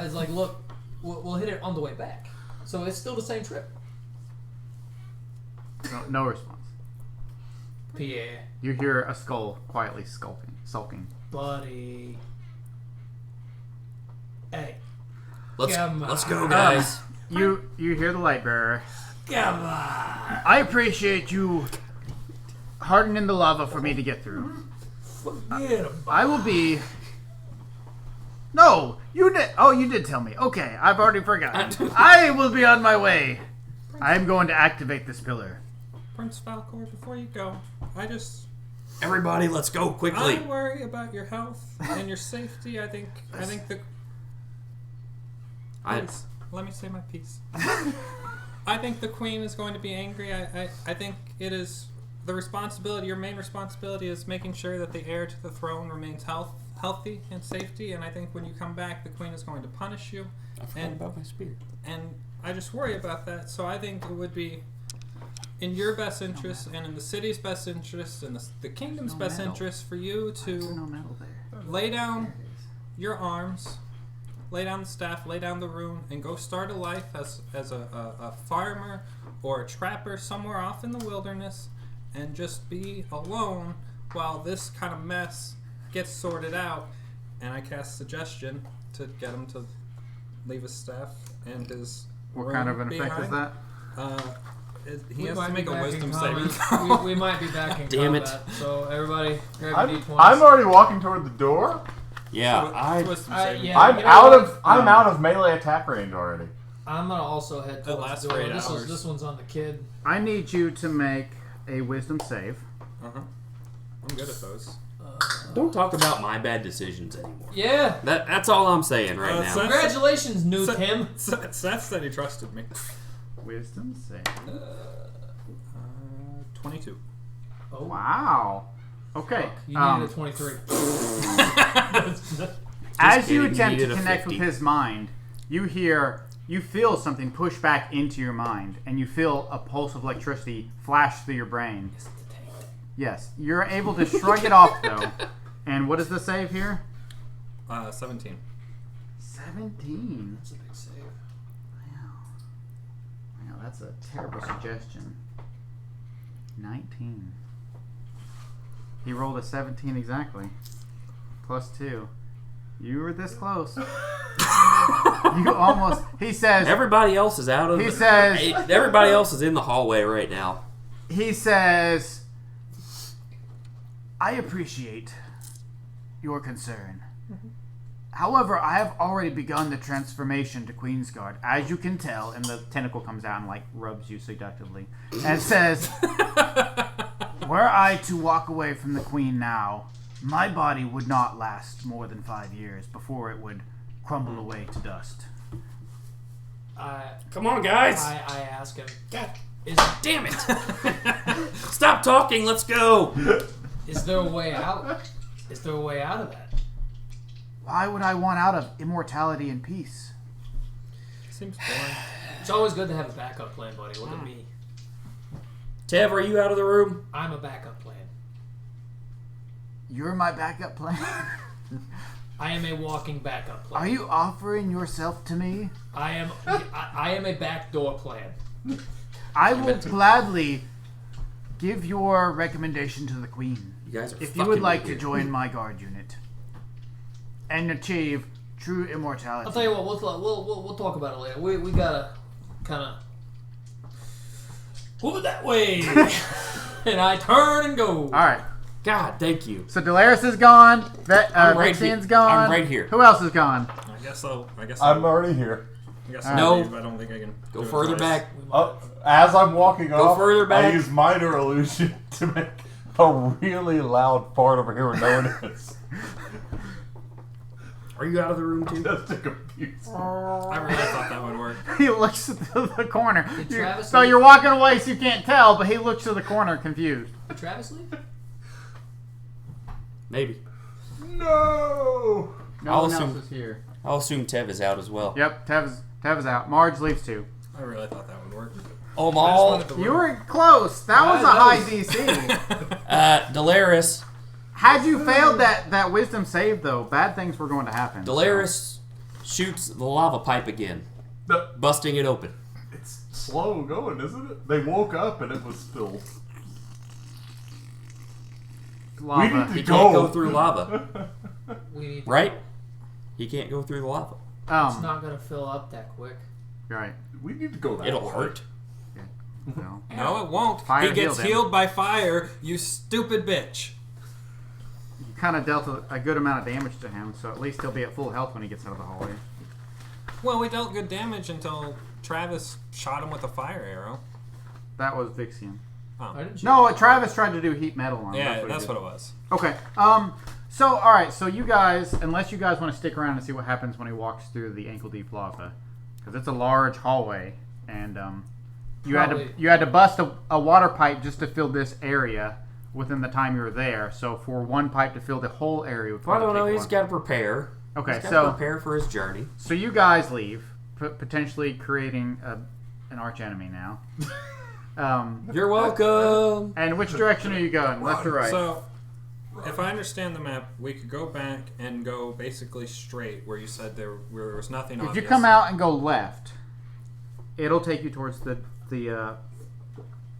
was like, look, we'll hit it on the way back. So it's still the same trip. No response. Pierre, You hear a skull quietly sulking. buddy. Hey, Let's Come on. let's go, guys. You hear the light bearer. come on. I appreciate you hardening the lava for me to get through. Forget about I will be. No, you did. Oh, you did tell me. Okay, I've already forgotten. I will be on my way. I am going to activate this pillar. Prince Falcor, before you go, Everybody, let's go quickly. I worry about your health and your safety. I think the. Please, let me say my piece. I think the queen is going to be angry. I think it is the responsibility. Your main responsibility is making sure that the heir to the throne remains healthy and safety. And I think when you come back, the queen is going to punish you. I forgot about my spear. And I just worry about that. So I think it would be in your best interest and in the city's best interest and the kingdom's best interest for you to lay down your arms, lay down the staff, lay down the rune, and go start a life as a farmer or a trapper somewhere off in the wilderness, and just be alone while this kind of mess gets sorted out. And I cast suggestion to get him to leave his staff and his. What kind of an effect is that? He has might to be make a back wisdom in saving combat. we might be back in Damn it. combat. So everybody, grab I'm, your d20s. I'm already walking toward the door. Yeah, Wisdom saving. yeah. I'm you know out what? of out of melee attack range already. I'm gonna also head That towards lasts the for door. 8 hours. This one's on the kid. I need you to make a wisdom save. Uh-huh. I'm good at those. Don't talk about my bad decisions anymore. Yeah. That's all I'm saying right now. so- Congratulations, new Tim. Seth said he trusted me. Wisdom save. 22. Oh, Wow. Okay. you needed a 23. As you kidding, you attempt to needed a connect with 50. his mind, you feel something push back into your mind, and you feel a pulse of electricity flash through your brain. Yes, you're able to shrug it off though. And what is the save here? 17. 17. That's a big save. Wow, that's a terrible suggestion. 19. He rolled a 17 exactly. Plus 2. You were this close. You almost. He says. Everybody else is out of. He says. Everybody else is in the hallway right now. He says. I appreciate your concern. However, I have already begun the transformation to Queensguard, as you can tell, and the tentacle comes out and like rubs you seductively, and says, were I to walk away from the Queen now, my body would not last more than 5 years before it would crumble away to dust. Come on, guys. I ask him, God, damn it. Stop talking. Let's go. is there a way out? Is there a way out of that? Why would I want out of immortality and peace? Seems boring. It's always good to have a backup plan, buddy. Look at me. Tev, are you out of the room? I'm a backup plan. You're my backup plan? I am a walking backup plan. Are you offering yourself to me? I am a backdoor plan. I will gladly give your recommendation to the Queen. You guys are If you fucking would like me to here. join my guard unit and achieve true immortality. I'll tell you what. We'll talk about it later. We gotta kind of move it that way, and I turn and go. All right. God, thank you. So Delaris is gone. I'm right Vixian's here. gone. I'm right here. Who else is gone? I guess I'll I'm already here. No. leave. I don't think I can. Go do it further twice. back. As I'm walking off, further back. I use minor illusion to make a really loud fart over here where no one is. Are you out of the room too? Just to confuse. I really thought that would work. He looks to the corner. Did Travis So leave? you're walking away so you can't tell, but he looks to the corner confused. Did Travis leave? Maybe. No! No I'll one else assume- is here. I'll assume Tev is out as well. Yep, Tev is out. Marge leaves too. I really thought that would work. Oh, I just Maul. wanted to You work. were close. That was a high DC. Delaris. Had you failed that wisdom save, though, bad things were going to happen. Delaris shoots the lava pipe again, No, busting it open. it's slow going, isn't it? They woke up and it was still. Lava. We need to He can't go go. through lava, We need. right? He can't go through the lava. It's not gonna fill up that quick. Right. We need to go that It'll way. hurt. No. No, it won't. Fire he gets healed him. healed by fire, you stupid bitch. You kind of dealt a good amount of damage to him, so at least he'll be at full health when he gets out of the hallway. Well, we dealt good damage until Travis shot him with a fire arrow. That was Vixian. I didn't shoot No, him. Travis tried to do heat metal on him. Yeah, that's what he it was. did. Okay. So, all right. So you guys, unless you guys want to stick around and see what happens when he walks through the ankle-deep lava, because it's a large hallway, and you had to bust a water pipe just to fill this area within the time you were there. So for one pipe to fill the whole area, would Well, I don't probably know. take He's one. got to prepare. Okay, He's got so to prepare for his journey. So you guys leave, potentially creating an arch enemy now. You're welcome. And which direction are you going? Left or right? So, if I understand the map, we could go back and go basically straight where you said there was nothing If obvious. you come out and go left, it'll take you towards the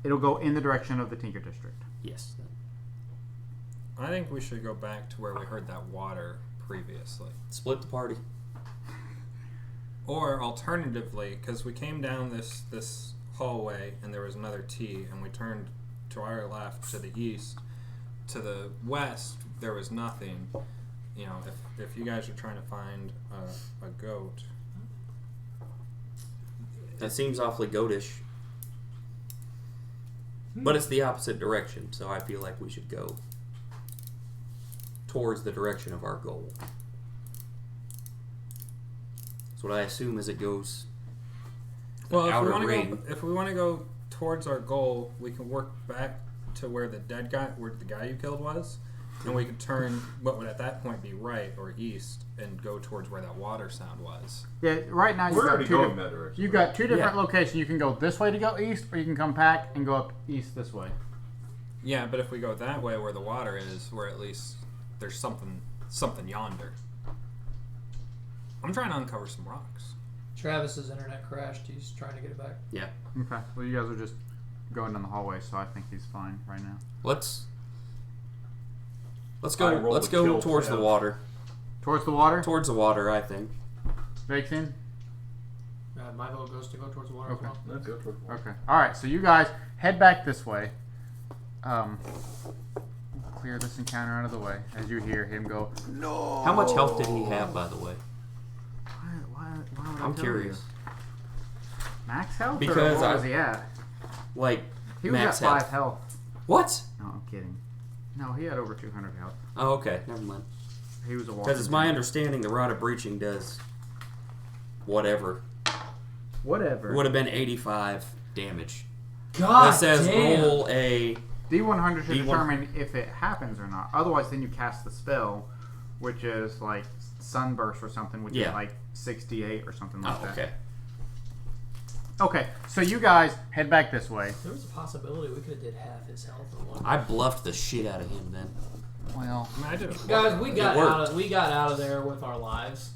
It'll go in the direction of the Tinker District. Yes. I think we should go back to where we heard that water previously. Split the party. Or alternatively, because we came down this hallway and there was another T, and we turned to our left to the east. To the west, there was nothing. You know, if you guys are trying to find a goat. That seems awfully goatish. But it's the opposite direction, so I feel like we should go towards the direction of our goal. That's what I assume as it goes. Well, outer if ring. we want to go towards our goal, we can work back to where the guy you killed was, and we could turn what would at that point be right or east and go towards where that water sound was. Yeah, right now We're already going you've that direction. got two different Yeah. locations. You can go this way to go east, or you can come back and go up east this way. Yeah, but if we go that way where the water is, where at least there's something yonder. I'm trying to uncover some rocks. Travis's internet crashed. He's trying to get it back. Yeah. Okay. Well, you guys are just going down the hallway, so I think he's fine right now. Let's I go. rolled Let's a go kill towards the tab. water. Towards the water? Towards the water, I think. Vixen? My vote goes to go towards the water Okay. as well. Let's go towards the water. Okay. Alright, so you guys head back this way. Clear this encounter out of the way as you hear him go, "No!" How much health did he have, by the way? Why would I I'm tell curious. you? Max health? Because or what I- was he at? Like, He was max at 5 health. health. What? No, I'm kidding. No, he had over 200 health. Oh, okay. Never mind. He was a walking Because it's my giant. understanding the Rod of Breaching does whatever. Whatever. It would have been 85 damage. God It says damn. roll a... D100 should D1 determine if it happens or not. Otherwise, then you cast the spell, which is like Sunburst or something, which is Yeah. like 68 or something like Oh, that. okay. Okay, so you guys head back this way. There was a possibility we could have did half his health in one. I bluffed the shit out of him then. Well, I mean, I did it. Guys, we got worked. we got out of there with our lives.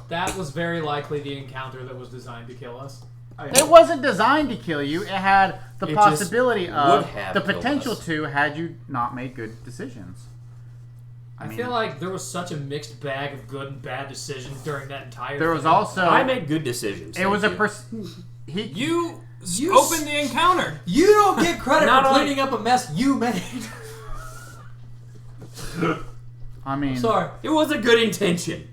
That was very likely the encounter that was designed to kill us. it wasn't designed to kill you. It had the It possibility just of would have the killed potential us. to had you not made good decisions. I feel like there was such a mixed bag of good and bad decisions during that entire there was thing. also I made good decisions. it was thank a you. You Open the encounter. You don't get credit Not for only- cleaning up a mess you made. I mean, Sorry. It was a good intention.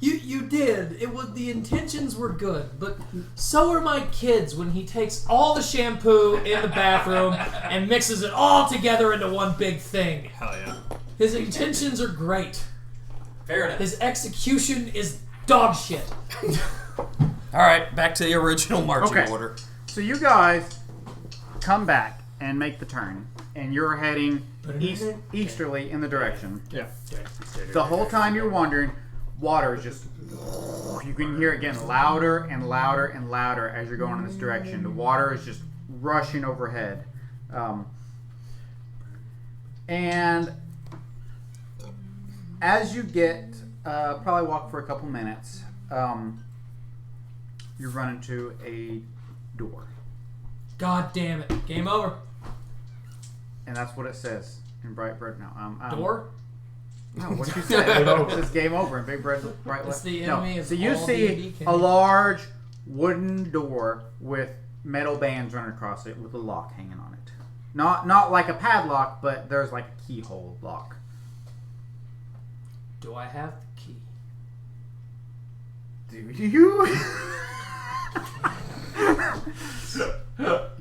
You did. It was the intentions were good, but so are my kids when he takes all the shampoo in the bathroom and mixes it all together into one big thing. Hell yeah. His intentions are great. Fair enough. His execution is dog shit. All right, back to the original marching Okay. order. so you guys come back and make the turn, and you're heading easterly in the direction. Yeah. The whole time you're wandering, water is just... You can hear it getting louder and louder and louder as you're going in this direction. The water is just rushing overhead. And as you get... probably walk for a couple minutes, you run into a door. God damn it. Game over. And that's what it says in bright red. No, Door? No, what you said. It says game over in big bright It's letters. the No. enemy of So you all see D&D a canon. large wooden door with metal bands running across it with a lock hanging on it. Not like a padlock, but there's like a keyhole lock. Do I have the key? Do you?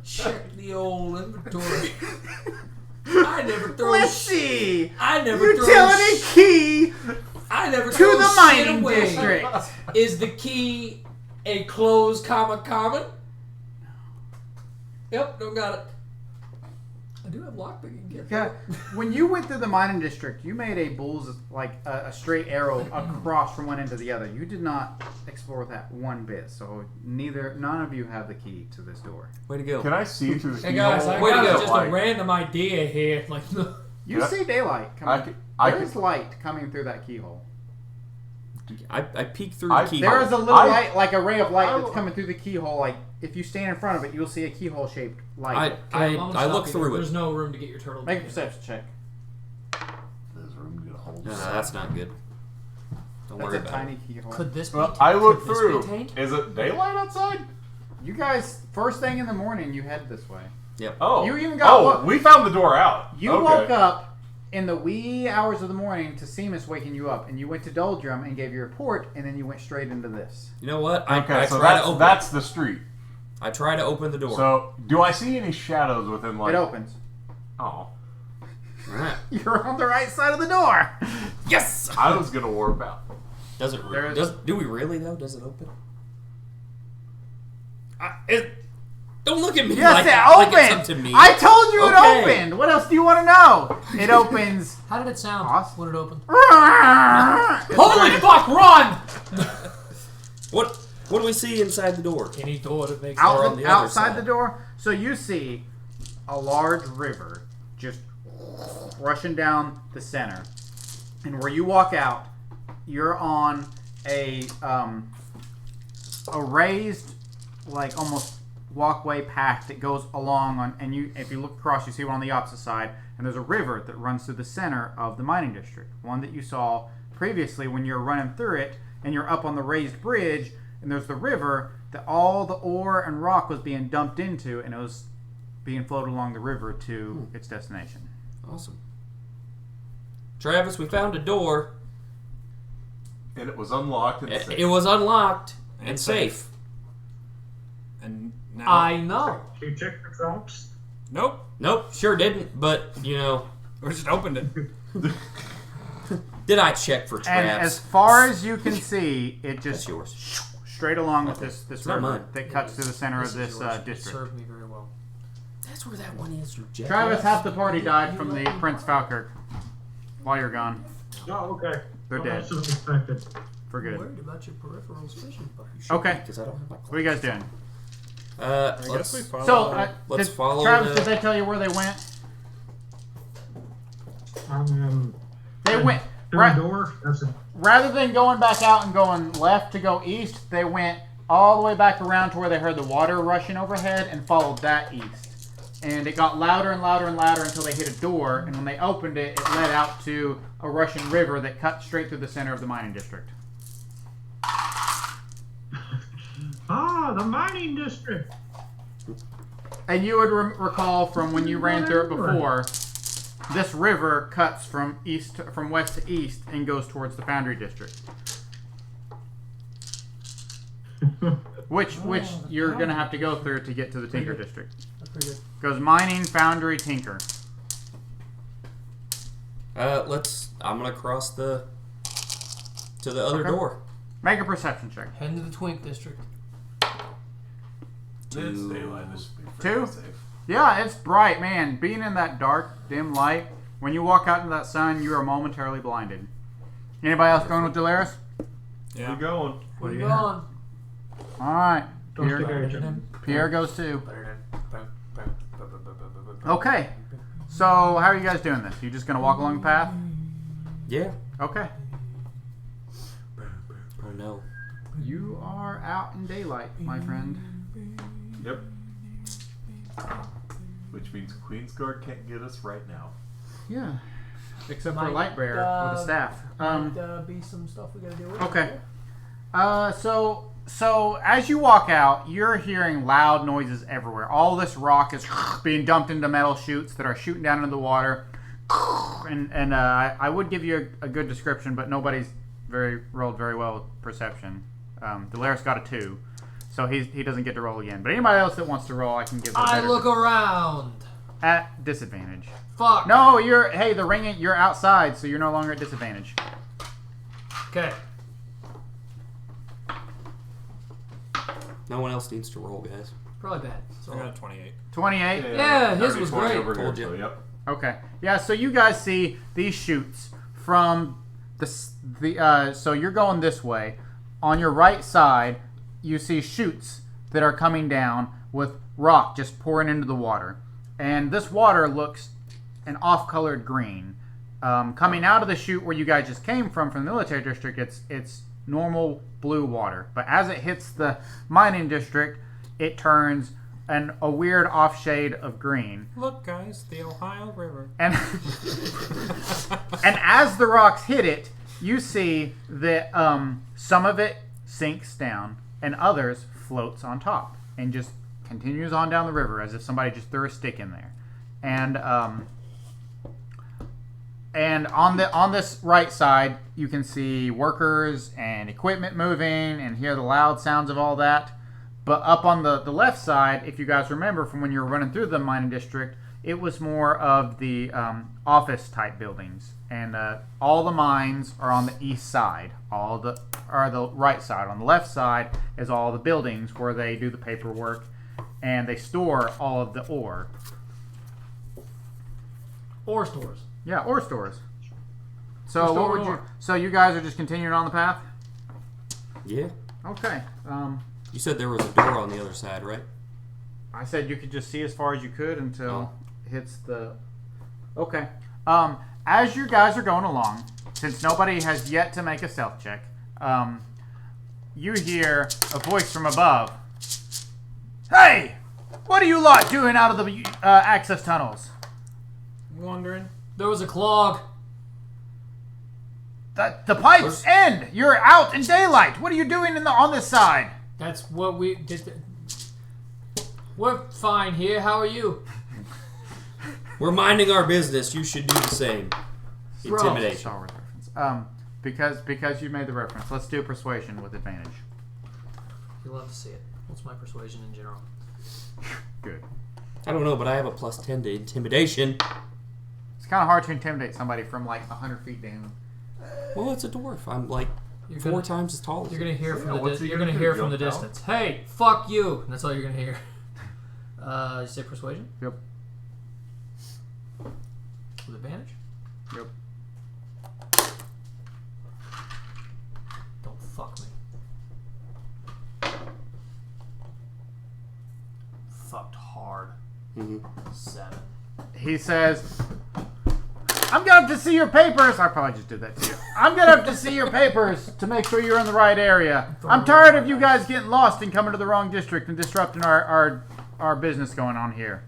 Check the old inventory. I never throw Let's see. I never Utility throw key I never to throw the shit mining away. district. Is the key a closed common? Yep, don't got it. I do have lockpicking kit. Yeah. When you went through the mining district, you made a bull's like a straight arrow across from one end to the other. You did not explore that one bit, so none of you have the key to this door. Way to go. Can I see through the Hey guys, I keyhole? Way to got go. just a random idea here. Like, You Yeah. see daylight I coming. can- I There's can- light coming through that keyhole. I peek through the keyhole. There is a little light, like a ray of light that's coming through the keyhole. Like if you stand in front of it, you'll see a keyhole-shaped light. I look through it. There's no room to get your turtle. Make a perception check. There's room to get a hold. No, that's not good. Don't worry That's a about tiny it. keyhole. Could this be? Well, I look could this through. be taint? Is it daylight outside? You guys, first thing in the morning, you head this way. Yep. Oh. You even got we found the door out. You Okay. woke up in the wee hours of the morning to Seamus waking you up, and you went to Doldrum and gave your report, and then you went straight into this. You know what? Okay, I so try to open. that's the street. I try to open the door. So, do I see any shadows within like? It opens. Oh, Alright. You're on the right side of the door. Yes. I was gonna warp out. Does it? There is- Do we really though? Does it open? Don't look at me Yes, like, it like opened. it's up to me. I told you Okay. it opened. What else do you want to know? It opens. How did it sound Awesome. when it opened? It's Holy great. fuck! Run! What do we see inside the door? Any door that makes Or on the other outside side. the door. So you see a large river just rushing down the center, and where you walk out, you're on a raised, like almost walkway path that goes along on, and you, if you look across, you see one on the opposite side, and there's a river that runs through the center of the mining district, one that you saw previously when you were running through it, and you're up on the raised bridge, and there's the river that all the ore and rock was being dumped into, and it was being floated along the river to its destination. Awesome. Travis, we found a door. And it was unlocked and safe. It was unlocked and safe. And now, I know. You check the traps? nope, Nope, sure didn't. But we just opened it. did I check for And traps? as far as you can see, it That's just yours. straight along with this not river mine. that cuts through the center of This this is yours. It district. served me very well. That's where that one is, you jackass. Travis, half the party died from the Prince Falkirk while you're gone. Oh, okay. They're dead That's unexpected. for I'm good. worried about your peripherals vision, buddy. Okay, Because I don't have my what are you guys doing? I guess we Let's, follow. So, let's did, follow Travis, the- did they tell you where they went? They Through went the door. That's it. rather than going back out and going left to go east. They went all the way back around to where they heard the water rushing overhead and followed that east. And it got louder and louder and louder until they hit a door. And when they opened it, it led out to a rushing river that cut straight through the center of the mining district. Ah, the mining district. And you would recall from when you ran through it before, this river cuts from west to east and goes towards the foundry district. Which you're gonna have to go through to get to the Tinker district. That's pretty good. Goes mining, foundry, Tinker. I'm gonna cross to the other Okay. door. Make a perception check. Head to the Twink district. It's daylight. This should be Two? pretty safe. Yeah, it's bright, man. Being in that dark, dim light, when you walk out into that sun, you are momentarily blinded. Anybody else going with Delaris? Where you going? Where you going? All right. Don't stick out your chin. Pierre goes too. Okay. So, how are you guys doing this? You just gonna walk along the path? Yeah. Okay. Oh no. You are out in daylight, my friend. Yep. Which means Queensguard can't get us right now. Yeah. Except for Might, Lightbearer with a staff. Might be some stuff we gotta deal with. Okay. So as you walk out, you're hearing loud noises everywhere. All this rock is being dumped into metal chutes that are shooting down into the water. And I would give you a good description, but nobody's rolled very well with perception. Delaris got a 2, so he doesn't get to roll again. But anybody else that wants to roll, I can give. I look around. At disadvantage. Fuck. No, the ring. You're outside, so you're no longer at disadvantage. Okay. No one else needs to roll, guys. Probably bad. So I got a 28. 28. Yeah, his was 20 great. over here, Told you. so yep. Okay. Yeah, so you guys see these chutes from so you're going this way. On your right side, you see chutes that are coming down with rock just pouring into the water. And this water looks an off-colored green. Coming out of the chute where you guys just came from the military district, it's normal blue water. But as it hits the mining district, it turns a weird off shade of green. Look, guys, the Ohio River. And and as the rocks hit it, you see that some of it sinks down and others floats on top and just continues on down the river as if somebody just threw a stick in there. And on this right side, you can see workers and equipment moving and hear the loud sounds of all that. But up on the left side, if you guys remember from when you were running through the mining district, it was more of the office type buildings. And all the mines are on the east side, the right side. On the left side is all the buildings where they do the paperwork and they store all of the ore. Ore stores. Yeah, ore stores. So what would you? So you guys are just continuing on the path? Yeah. Okay. You said there was a door on the other side, right? I said you could just see as far as you could until it hits the. Okay. As you guys are going along, since nobody has yet to make a stealth check, you hear a voice from above. Hey, what are you lot doing out of the access tunnels? Wondering. There was a clog. The pipes end. You're out in daylight. What are you doing on this side? That's what we did. We're fine here. How are you? We're minding our business. You should do the same. Intimidation. Star Wars reference. Because you made the reference, let's do persuasion with advantage. You love to see it. What's my persuasion in general? Good. I don't know, but I have a +10 to intimidation. It's kind of hard to intimidate somebody from like 100 feet down. Well, it's a dwarf. I'm like four times as tall as You're gonna hear from what's the he you're gonna gonna do, hear from the jump out? distance. Hey, fuck you! And that's all you're gonna hear. You say persuasion Yep. with advantage. Yep. Don't fuck me. Fucked hard. 7. He says, I'm going to see your papers. I probably just did that to you. I'm going to have to see your papers to make sure you're in the right area. I'm tired of you guys getting lost and coming to the wrong district and disrupting our business going on here.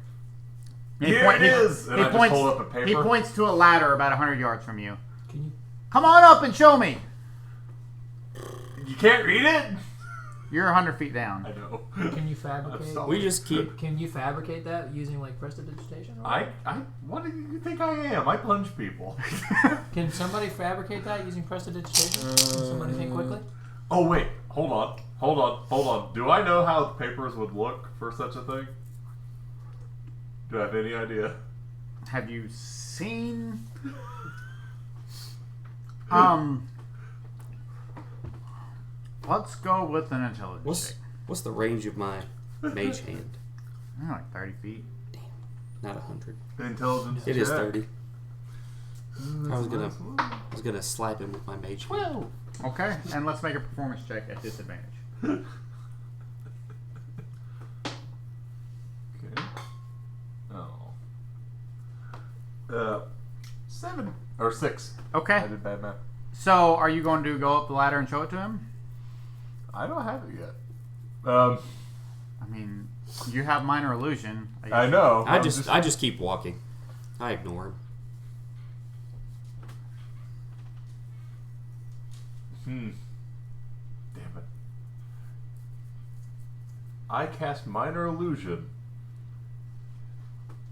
Here it is. And I just hold up a paper. He points to a ladder about 100 yards from you. Can you? Come on up and show me. You can't read it? You're 100 feet down. I know. Can you fabricate? We just keep. Can you fabricate that using like prestidigitation? What do you think I am? I punch people. Can somebody fabricate that using prestidigitation? Can somebody think quickly? Oh wait, hold on. Do I know how the papers would look for such a thing? Do I have any idea? Have you seen? Let's go with an intelligence check. What's the range of my mage hand? Like 30 feet. Not 100. Intelligence. It is check. 30. I was gonna slap him with my mage hand. Okay, and let's make a performance check at disadvantage. Okay. Oh. 7 or 6. Okay. I did bad math. So, are you going to go up the ladder and show it to him? I don't have it yet. I mean, you have minor illusion. I know. I just keep walking. I ignore him. Damn it. I cast minor illusion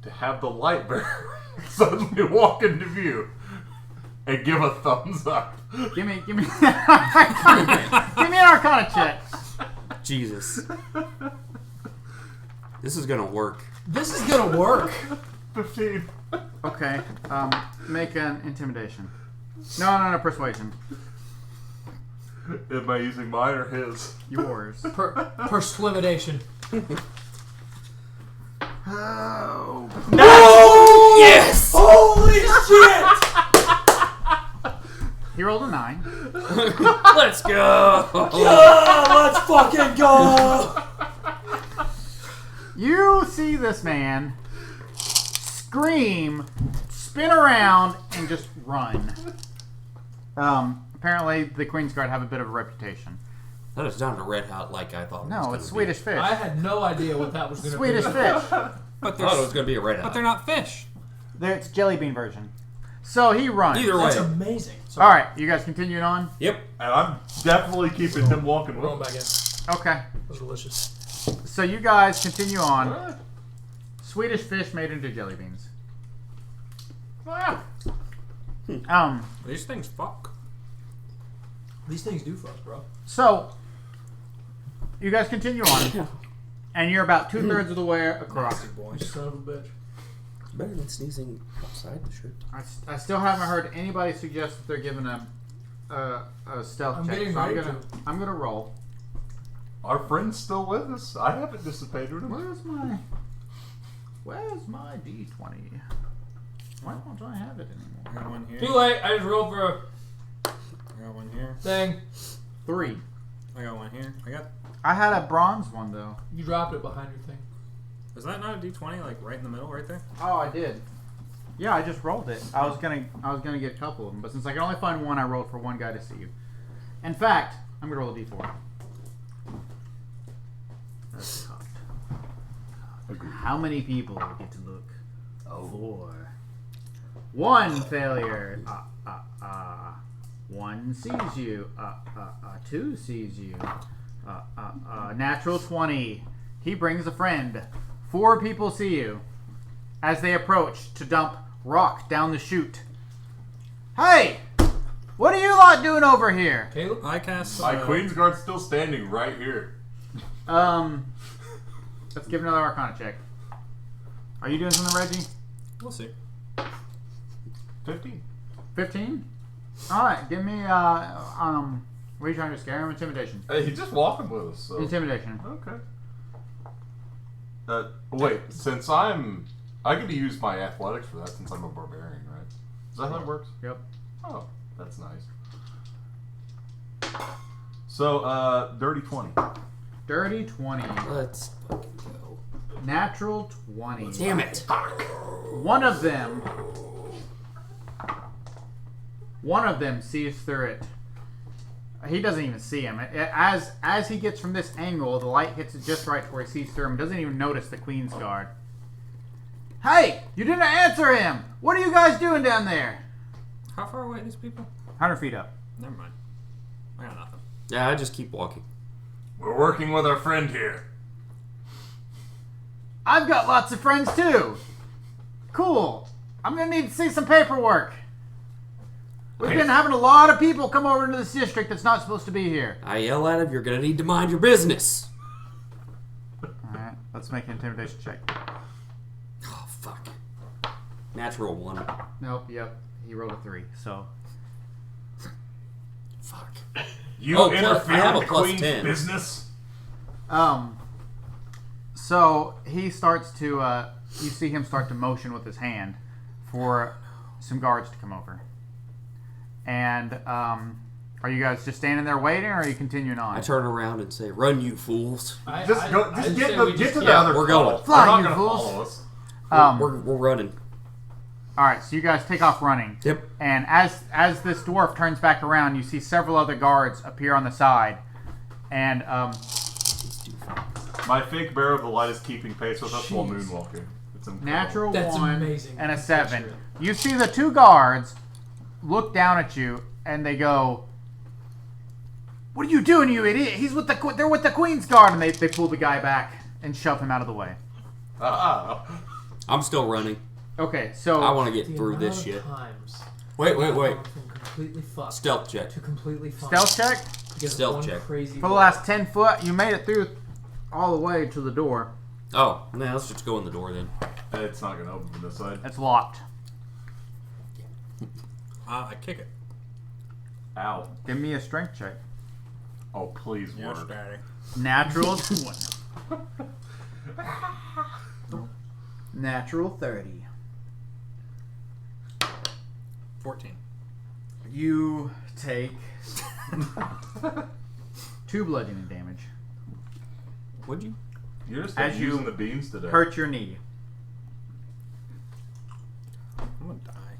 to have the light bearer suddenly walk into view and give a thumbs up. Give me give me an Arcana check. Jesus. This is gonna work. This is gonna work. 15. Okay. Make an intimidation. No, persuasion. Am I using mine or his? Yours. Perswimidation. Oh. No! Yes! Holy shit! He rolled a 9. Let's go! Let's fucking go! You see this man scream, spin around, and just run. apparently the Queen's Guard have a bit of a reputation. That is not a red hot like I thought. No, it's Swedish fish. I had no idea what that was going to be. Swedish fish. But I thought it was going to be a red hot. But they're not fish. It's jelly bean version. So he runs. Either way. That's amazing. All right, you guys continuing on? Yep. And I'm definitely keeping him walking We're going with back in. Okay. That was delicious. So you guys continue on. Swedish fish made into jelly beans. These things fuck. These things do fuck, bro. So you guys continue on, and you're about 2/3 of the way across. You son of a bitch. It's better than sneezing outside the shirt. I still haven't heard anybody suggest that they're giving a stealth I'm check. getting So ready I'm gonna roll. Our friend's still with us. I haven't dissipated him. Where's my D20? Why don't I have it anymore? I got one here. Too late. I just rolled for a I got one here. thing. 3. I got one here. I had a bronze one though. You dropped it behind your thing. Is that not a D20 like right in the middle, right there? Oh, I did. Yeah, I just rolled it. I was gonna get a couple of them, but since I can only find one, I rolled for one guy to see you. In fact, I'm gonna roll a D4. That's tough. How many people get to look? 4. 1 failure. 1 sees you. 2 sees you. Natural 20. He brings a friend. 4 people see you as they approach to dump rock down the chute. Hey! What are you lot doing over here? Caleb? I cast. My Queen's Guard's still standing right here. Let's give another Arcana check. Are you doing something, Reggie? We'll see. 15. 15? Alright, give me, what are you trying to scare him? Intimidation. Hey, he's just walking with us. So. Intimidation. Okay. Wait, since I get to use my athletics for that since I'm a barbarian, right? Is that how it works? Yep. Oh, that's nice. So, dirty 20. Dirty 20. Let's fucking go. Natural 20. Damn it. One of them sees through it. He doesn't even see him. As he gets from this angle, the light hits it just right to where he sees through him. Doesn't even notice the Queen's Guard. Hey! You didn't answer him! What are you guys doing down there? How far away are these people? 100 feet up. Never mind. I got nothing. Yeah, I just keep walking. We're working with our friend here. I've got lots of friends too. Cool. I'm gonna need to see some paperwork. We've been having a lot of people come over into this district that's not supposed to be here. I yell at him, you're gonna need to mind your business. Alright, let's make an intimidation check. Oh, fuck. Natural 1. Nope, yep. He rolled a 3, so. Fuck. You Oh, plus- I interfere have with a the plus Queen's 10. business? So he starts to, you see him start to motion with his hand for some guards to come over. And, are you guys just standing there waiting, or are you continuing on? I turn around and say, run, you fools. Get to the Yeah, other we're going. call. Fly, They're not you gonna fools. follow us. We're running. Alright, so you guys take off running. Yep. And as this dwarf turns back around, you see several other guards appear on the side. And, My fake bearer of the light is keeping pace with us while Jeez. moonwalking. It's incredible. natural That's 1 amazing. and a That's 7. true. You see the 2 guards look down at you, and they go, "What are you doing, you idiot? They're with the Queen's Guard," and they pull the guy back and shove him out of the way. I'm still running. Okay, so I want to get The through amount this of shit. times Wait. I've gone from completely fucked Stealth check. to completely fine. stealth check Because Stealth one check. Crazy for the last 10 foot. You made it through all the way to the door. Oh, nah, let's just go in the door then. It's not going to open from this side. It's locked. I kick it. Ow. Give me a strength check. Oh, please Yes, work. Daddy. Natural 20. Natural 30. 14. You take 2 bludgeoning damage. Would you? You're just As you using the beams today. Hurt your knee. I'm gonna die.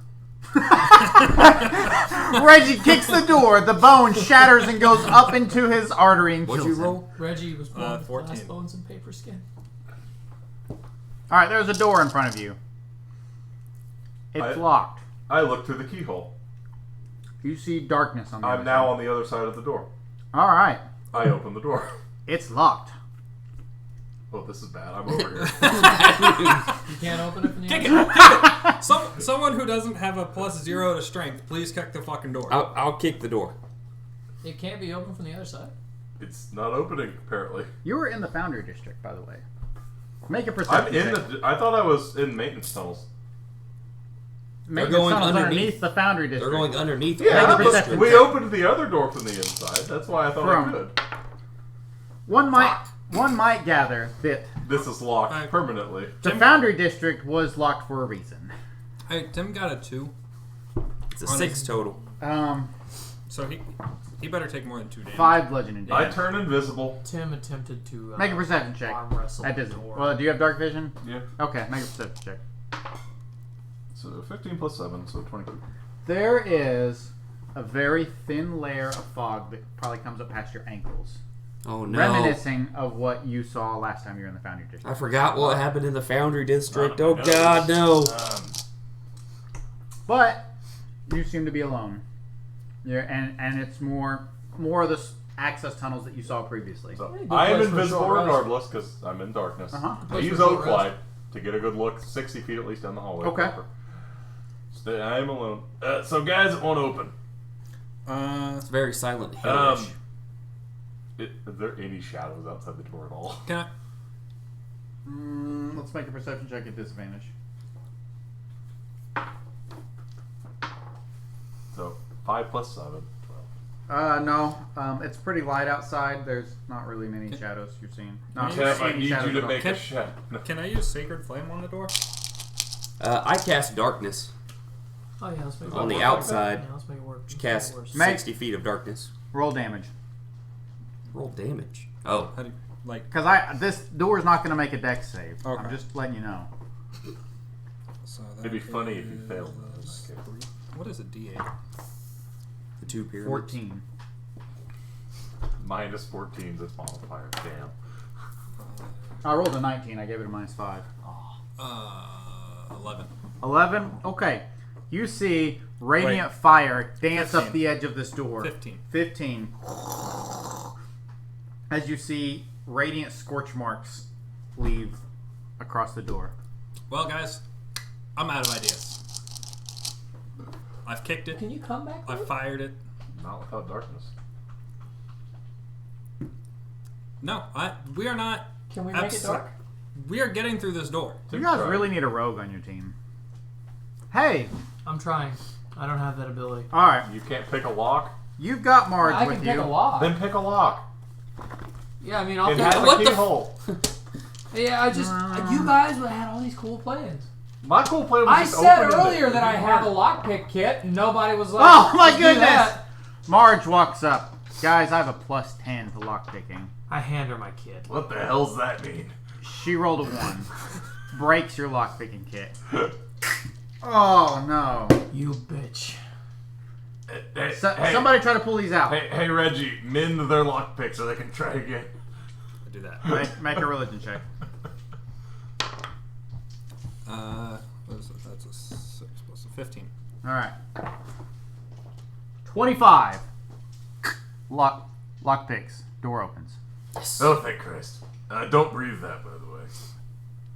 Reggie kicks the door. The bone shatters and goes up into his artery and What'd kills you him. roll? Reggie was born with 14. glass bones and paper skin. All right, there's a door in front of you. It's locked. I look through the keyhole. You see darkness on the other I'm now side. on the other side of the door. All right. I open the door. It's locked. Oh, this is bad. I'm over here. You can't open it from the Kick outside? it! Someone who doesn't have a +0 to strength, please kick the fucking door. I'll kick the door. It can't be open from the other side. It's not opening, apparently. You were in the Foundry District, by the way. Make a I'm perception in check. the. I thought I was in maintenance tunnels. Maintenance going tunnels underneath. the Foundry District. They're going underneath. Yeah, Make a but perception we check. opened the other door from the inside. That's why I thought I From- could. One might gather that This is locked Alright. permanently. the Foundry District was locked for a reason. Hey, Tim got a 2, It's a 6 total. so he better take more than 2 damage. 5 bludgeoning I damage. turn invisible. Tim attempted to Make a perception check. arm wrestle That the doesn't. door. Well, do you have dark vision? Yeah. Okay, make a perception check. So 15 plus 7, so 22. There is a very thin layer of fog that probably comes up past your ankles, Oh no! reminiscing of what you saw last time you were in the Foundry District. I forgot what happened in the Foundry District. Oh, Oh my God, no! But you seem to be alone. Yeah, and it's more of the access tunnels that you saw previously. So good I am place for a invisible short rest. regardless because I'm in darkness. Uh-huh. I Place use for a short oak rest. light to get a good look, 60 feet at least down the hallway. Okay. proper. So I am alone. So guys, it won't open. It's very silent. Are Hillish. there any shadows outside the door at all? Can I? Let's make a perception check at disadvantage. So 5 plus 7, 12. No. It's pretty light outside. There's not really many shadows you're seeing. Not Can I- really I any need shadows you to at all. make Can- a shadow. Can I use Sacred Flame on the door? I cast darkness. Oh yeah, let's make it On work. the outside. Yeah, let's make it work. Cast Worse. Make- 60 feet of darkness. Roll damage. Roll damage. Oh, How do you, like? Because this door's not going to make a dex save. Okay. I'm just letting you know. So It'd be funny if you failed. is- What is a D8? the 2 pyramids. 14. Minus 14 this modifier. Damn. I rolled a 19. I gave it a -5. 11. 11. Okay. You see radiant fire dance up 15. the edge of this door. 15. 15. As you see radiant scorch marks leave across the door. Well, guys, I'm out of ideas. I've kicked it. Can you come back? I've fired it. Not without darkness. No, we are not. Can we make it dark? We are getting through this door. You guys really need a rogue on your team. Hey. I'm trying. I don't have that ability. All right. You can't pick a lock? You've got Marge I with can you. pick a lock. Then pick a lock. Yeah, I mean, I'll And pick have what a the keyhole. Yeah, I just you guys had all these cool plans. My cool plan was I just said opening earlier it. that I have a lockpick kit, and nobody was like, Oh my "Let's do goodness! that." Marge walks up. Guys, I have a +10 to lockpicking. I hand her my kit. What the hell's that mean? She rolled a 1. Breaks your lockpicking kit. Oh no. You bitch. Hey, Somebody try to pull these out. hey, Reggie, mend their lockpick so they can try again. I do that. Make a religion check. What is it? That's a 6 plus a 15. Alright. 25. Lockpicks. Door opens. Oh, thank Christ. Don't breathe that, by the way.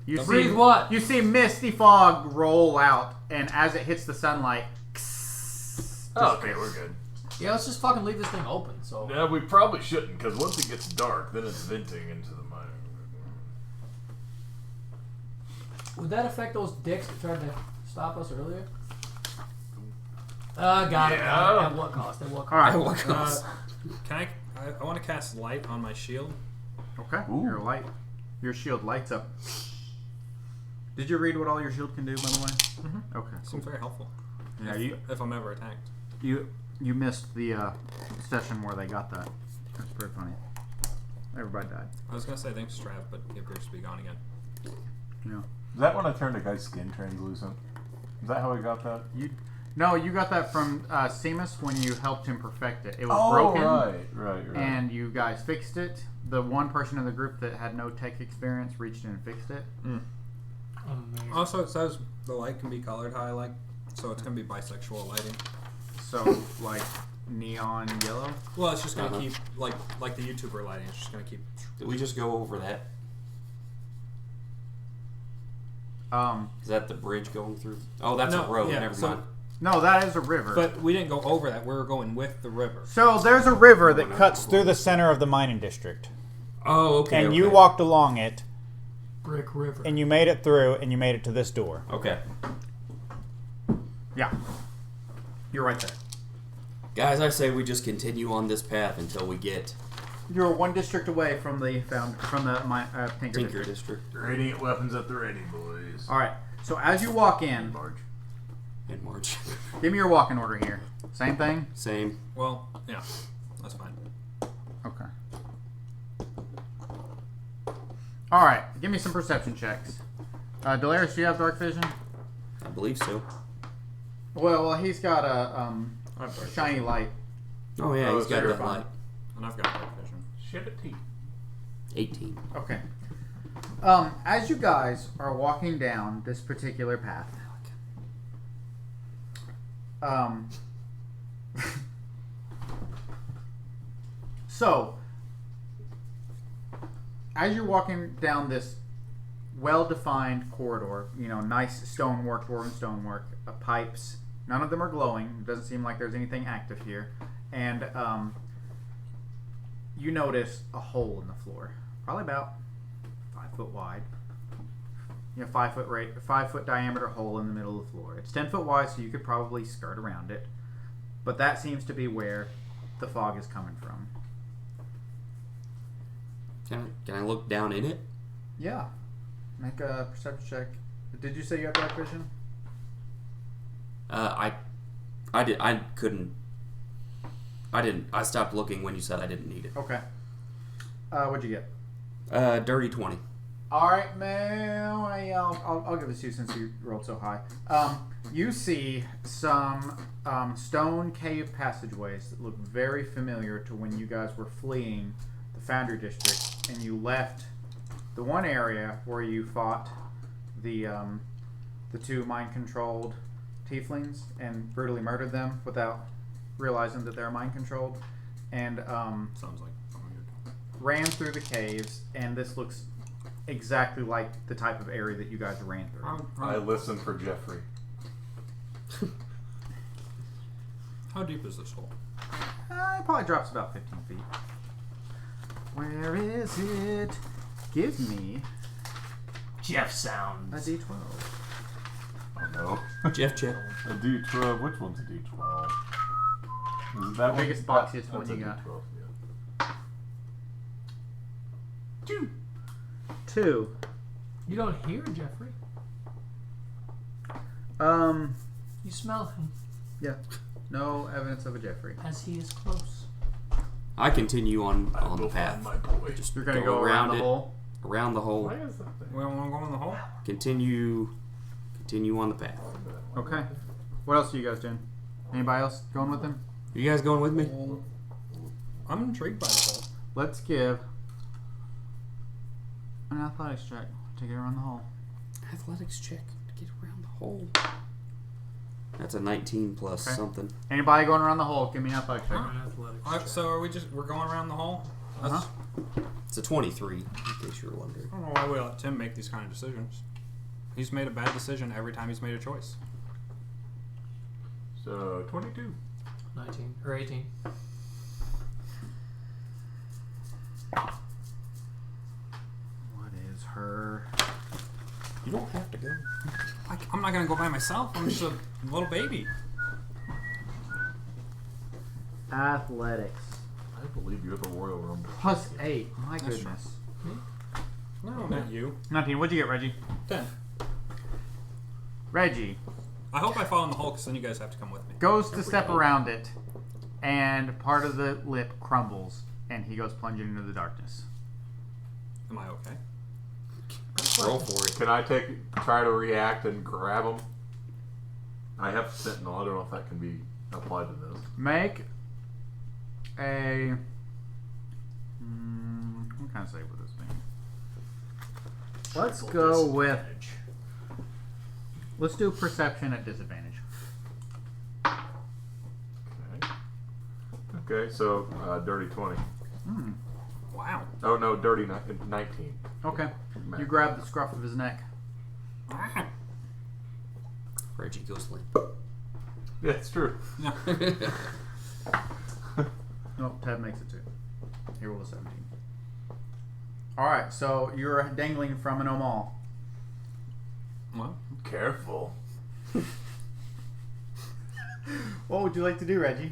You see, Breathe what? You see misty fog roll out, and as it hits the sunlight, Oh, okay, we're good. Yeah, let's just fucking leave this thing open. So Yeah, we probably shouldn't, because once it gets dark, then it's venting into the mine. would that affect those dicks that tried to stop us earlier? Got it. Yeah. At what cost? At what cost? Alright. What goes? Can I want to cast light on my shield. Okay. Your light. Your shield lights up. Did you read what all your shield can do, by the way? Mm-hmm. Okay. Seems very helpful. Yeah, if I'm ever attacked. you missed the session where they got that. That's pretty funny. Everybody died. I was gonna say thanks, Trav, but he appears to be gone again. Yeah. Is that when I turned a guy's skin translucent? Is that how I got that? No, you got that from Seamus when you helped him perfect it. It was broken. Right. And you guys fixed it. The one person in the group that had no tech experience reached in and fixed it. Amazing. Also, it says the light can be colored how I like, so it's gonna be bisexual lighting. So, like, neon yellow? Well, it's just gonna keep like the YouTuber lighting. It's just gonna keep. Did we just go over that? Is that the bridge going through? Oh, that's No, a road. yeah, Never so- mind. No, that is a river. But we didn't go over that. We were going with the river. So there's a river that cuts through the center of the mining district. Oh, okay. And you walked along it, Brick River. and you made it through, and you made it to this door. Okay. Yeah. You're right there. Guys, I say we just continue on this path until we get You're one district away from the Tinker Tinker District. District Radiant weapons at the ready, boys. All right. So as you walk in, March. in March. give me your walking order here. Same thing? Same. Well, yeah, that's fine. Okay. All right. Give me some perception checks. Delaris, do you have dark vision? I believe so. Well, he's got a shiny light. Oh yeah, Oh, he's got so that you're light. And I've got dark vision. 17. 18. Okay. As you guys are walking down this particular path, so as you're walking down this well-defined corridor, you know, nice stonework, dwarven stonework, pipes. None of them are glowing. It doesn't seem like there's anything active here, and you notice a hole in the floor, probably about 5 foot wide. You know, 5 foot diameter hole in the middle of the floor. It's 10 foot wide, so you could probably skirt around it. But that seems to be where the fog is coming from. Can I look down in it? Yeah. Make a perception check. Did you say you have dark vision? I didn't. I stopped looking when you said I didn't need it. Okay. What'd you get? Dirty 20. All right, man. I'll give this to you since you rolled so high. You see some stone cave passageways that look very familiar to when you guys were fleeing the Foundry District, and you left the one area where you fought the two mind-controlled tieflings and brutally murdered them without realizing that they're mind-controlled, and Sounds like ran through the caves, and this looks exactly like the type of area that you guys ran through. I listen for Jeffrey. How deep is this hole? It probably drops about 15 feet. Where is it? Give me Jeff a sounds. D12. Oh no. Jeff. A D12. Which one's a D12? Is it that one? Biggest, boxiest one That's you a got. D12, yeah. 2. You don't hear Jeffrey. You smell him Yeah. No evidence of a Jeffrey. as he is close. I continue on I the will path. find my boy. Just You're gonna go around the it, hole. around the hole. Why is that thing? We don't want to go in the hole. Continue on the path. Okay. What else are you guys doing? Anybody else going with him? You guys going with me? I'm intrigued by the hole. Let's give an athletics check to get around the hole. Athletics check to get around the hole. That's a 19 plus Okay. something. Anybody going around the hole? Give me an athletics check. Athletics. So are we're going around the hole? That's, It's a 23, in case you were wondering. I don't know why we let Tim make these kind of decisions. He's made a bad decision every time he's made a choice. So 22. 19 or 18. What is her? You don't have to go. I'm not gonna go by myself. I'm just a little baby. Athletics. I believe you're the Royal Rumble. Plus 8. My goodness. No, not you. 19. What'd you get, Reggie? 10. Reggie I hope I fall in the hole because then you guys have to come with me. goes to step around it, and part of the lip crumbles, and he goes plunging into the darkness. Am I okay? Roll for it. Can I try to react and grab him? I have Sentinel. I don't know if that can be applied to this. Make a. What kind of save with this thing? Let's go with. Let's do perception at disadvantage. Okay, so dirty 20. Wow. Oh no, dirty 19. Okay. You grab the scruff of his neck. Reggie goes limp. Yeah, it's true. Nope, Ted makes it too. He rolled a 17. Alright, so you're dangling from an Omal. Well, Careful. What would you like to do, Reggie?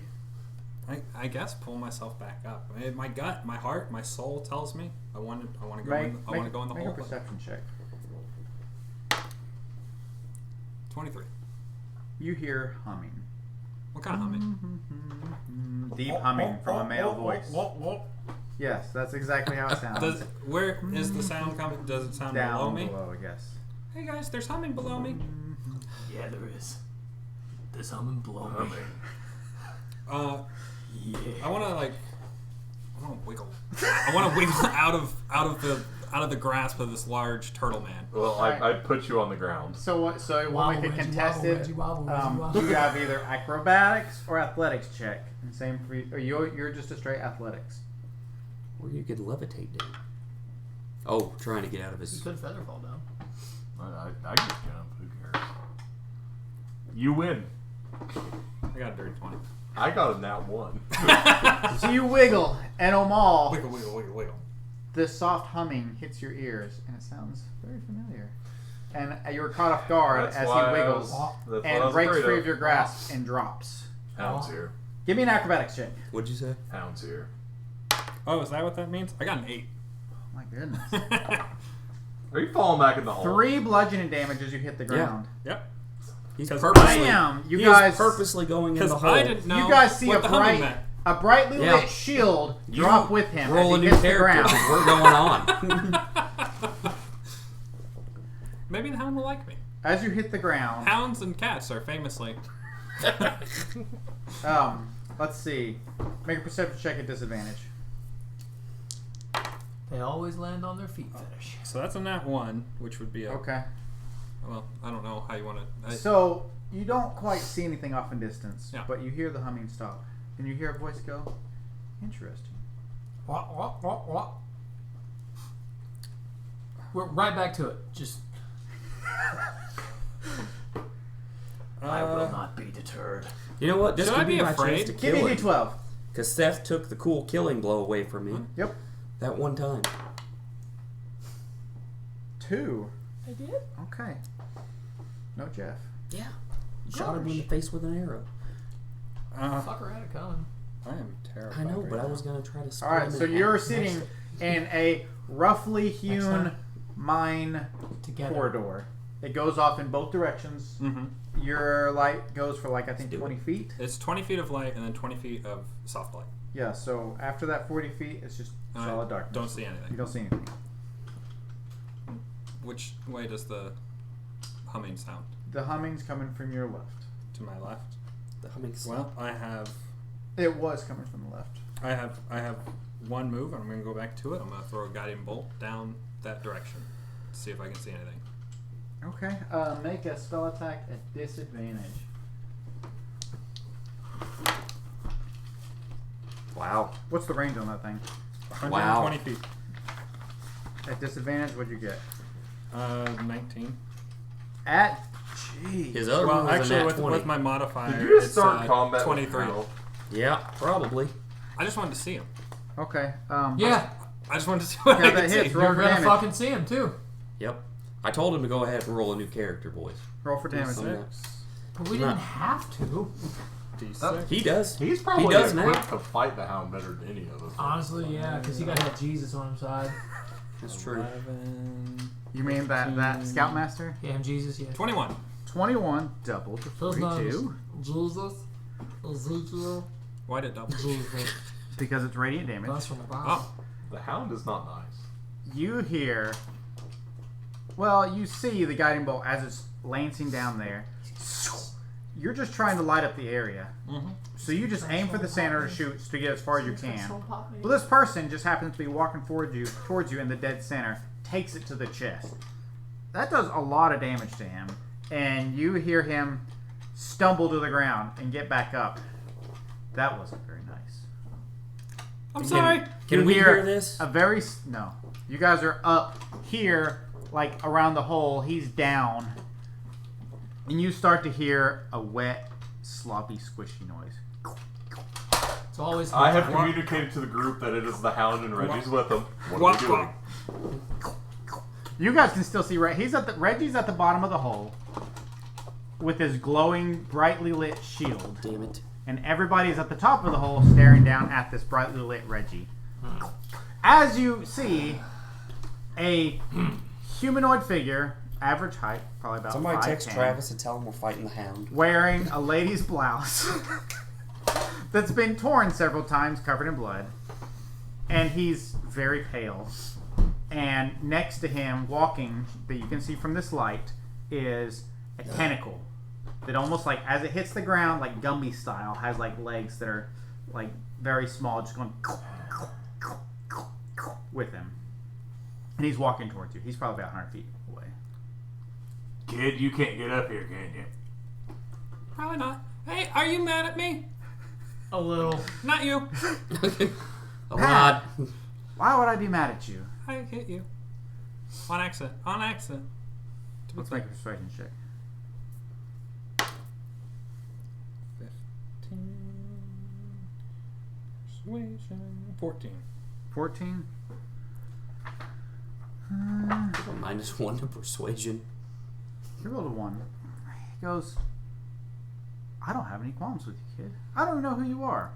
I guess pull myself back up. My gut, my heart, my soul tells me I want to go. I want to go in the make hole. a perception check. 23. You hear humming. What kind of humming? Deep humming from a male voice. Yes, that's exactly how it sounds. Where is the sound coming? Does it sound below Down me? below, I guess. Hey guys, there's humming below me. Yeah, there is. There's humming below me. Yeah. I want to wiggle. I want to wiggle out of the grasp of this large turtle man. Well, I put you on the ground. So what? So we'll Wobble, make it Reggie, contested. Reggie, wobble, Reggie, wobble. You have either acrobatics or athletics check. And same for you. Or you're just a straight athletics. Or you could levitate down. Oh, trying to get out of You his. could feather fall down. I can jump. Who cares? You win. I got a dirty 20. I got a nat 1. So you wiggle, and Omal, Wiggle, wiggle, wiggle, wiggle. this soft humming hits your ears, and it sounds very familiar. And you're caught off guard That's as why he I wiggles was- that's what I and was breaks afraid free of. of your grasp and drops. Hound's here. Give me an acrobatics check. What'd you say? Hound's here. Oh, is that what that means? I got an 8. Oh my goodness. Are you falling back in the hole? 3 bludgeoning damage as you hit the ground. Yep. He's 'Cause purposely. Bam! You He guys, is purposely going in the Because hole. I didn't know you guys see what the humming meant. a brightly Yeah. lit shield drop with him Roll a as he new hits the character. ground. 'Cause we're going on. Maybe the hound will like me. As you hit the ground, Hounds and cats are famously. let's see. Make a perception check at disadvantage. They always land on their feet fetish. So that's a nat 1, which would be a. Okay. Well, I don't know how you want to. So you don't quite see anything off in distance, Yeah. but you hear the humming stop, and you hear a voice go, "Interesting." What? We're right back to it. Just I will not be deterred. You know what? This Should could I be my afraid? chance to Give kill me him. D12. Because Seth took the cool killing blow away from me. Yep. That one time. 2. I did. Okay. No Jeff. Yeah. Shot him in the face with an arrow. Fucker had it coming. I am terrified. I know, right but I now. was going to try to split All right. him So in you're half. sitting in a roughly hewn time. mine Together. corridor. It goes off in both directions. Mm-hmm. Your light goes for like I think do 20 feet. It's 20 feet of light and then 20 feet of soft light. Yeah. So after that 40 feet, it's just And solid I darkness. don't see You anything. don't see anything. Which way does the humming sound? The humming's coming from your left. To my left. The humming Well, I have It was coming from the left. I have one move, and I'm going to go back to it. I'm going to throw a guiding bolt down that direction to see if I can see anything. Okay. Make a spell attack at disadvantage. Wow. What's the range on that thing? 120 feet. At disadvantage, what'd you get? 19. At Jeez. His other Well, one was a actually, nat with 20. my modifier, Did you just it's start combat with 23. Hal? Yeah, probably. I just wanted to see him. Okay. Yeah, I just wanted to see what Okay, I that could hits. see. Roll you're for gonna damage. fucking see him too. Yep. I told him to go ahead and roll a new character, boys. Roll for damage. But we didn't have to. D6. He does. He's probably does now. equipped to fight the hound better than any of us. Honestly, yeah, because he got that Jesus on his side. That's true. 11, You mean that Scoutmaster? Yeah, Jesus, yeah. 21. 21 double to Those names. 42 Jesus, Ezekiel, Why did it double? Jesus. because it's radiant That's damage. from the Bible. Oh, The hound is not nice. You hear. Well, you see the guiding bolt as it's lancing down there. you're just trying to light up the area. So you just aim for the center to shoot to get as far as you can. Well, this person just happens to be walking towards you in the dead center, takes it to the chest. That does a lot of damage to him, and you hear him stumble to the ground and get back up. That wasn't very nice. I'm sorry. Can we hear this? No. You guys are up here, like around the hole. He's down. And you start to hear a wet, sloppy, squishy noise. It's always. I have communicated to the group that it is the Hound and Reggie's with them. What are we doing? You guys can still see Reggie's at the bottom of the hole with his glowing, brightly lit shield. Damn it. And everybody's at the top of the hole staring down at this brightly lit Reggie. As you see a humanoid figure, average height, probably about Somebody 5'10", text Travis and tell him we're fighting the Hound. wearing a lady's blouse that's been torn several times, covered in blood. And he's very pale. And next to him, walking, that you can see from this light, is a tentacle that almost like, as it hits the ground, like Gumby style, has like legs that are like very small, just going with him. And he's walking towards you. He's probably about 100 feet away. Kid, you can't get up here, can you? Probably not. Hey, are you mad at me? A little. Not you. A lot. Why would I be mad at you? I hit you. On accident. On accident. Let's make a persuasion check. 15. 14. 14? -1 to persuasion. He rolled a 1. He goes, I don't have any qualms with you, kid. I don't know who you are.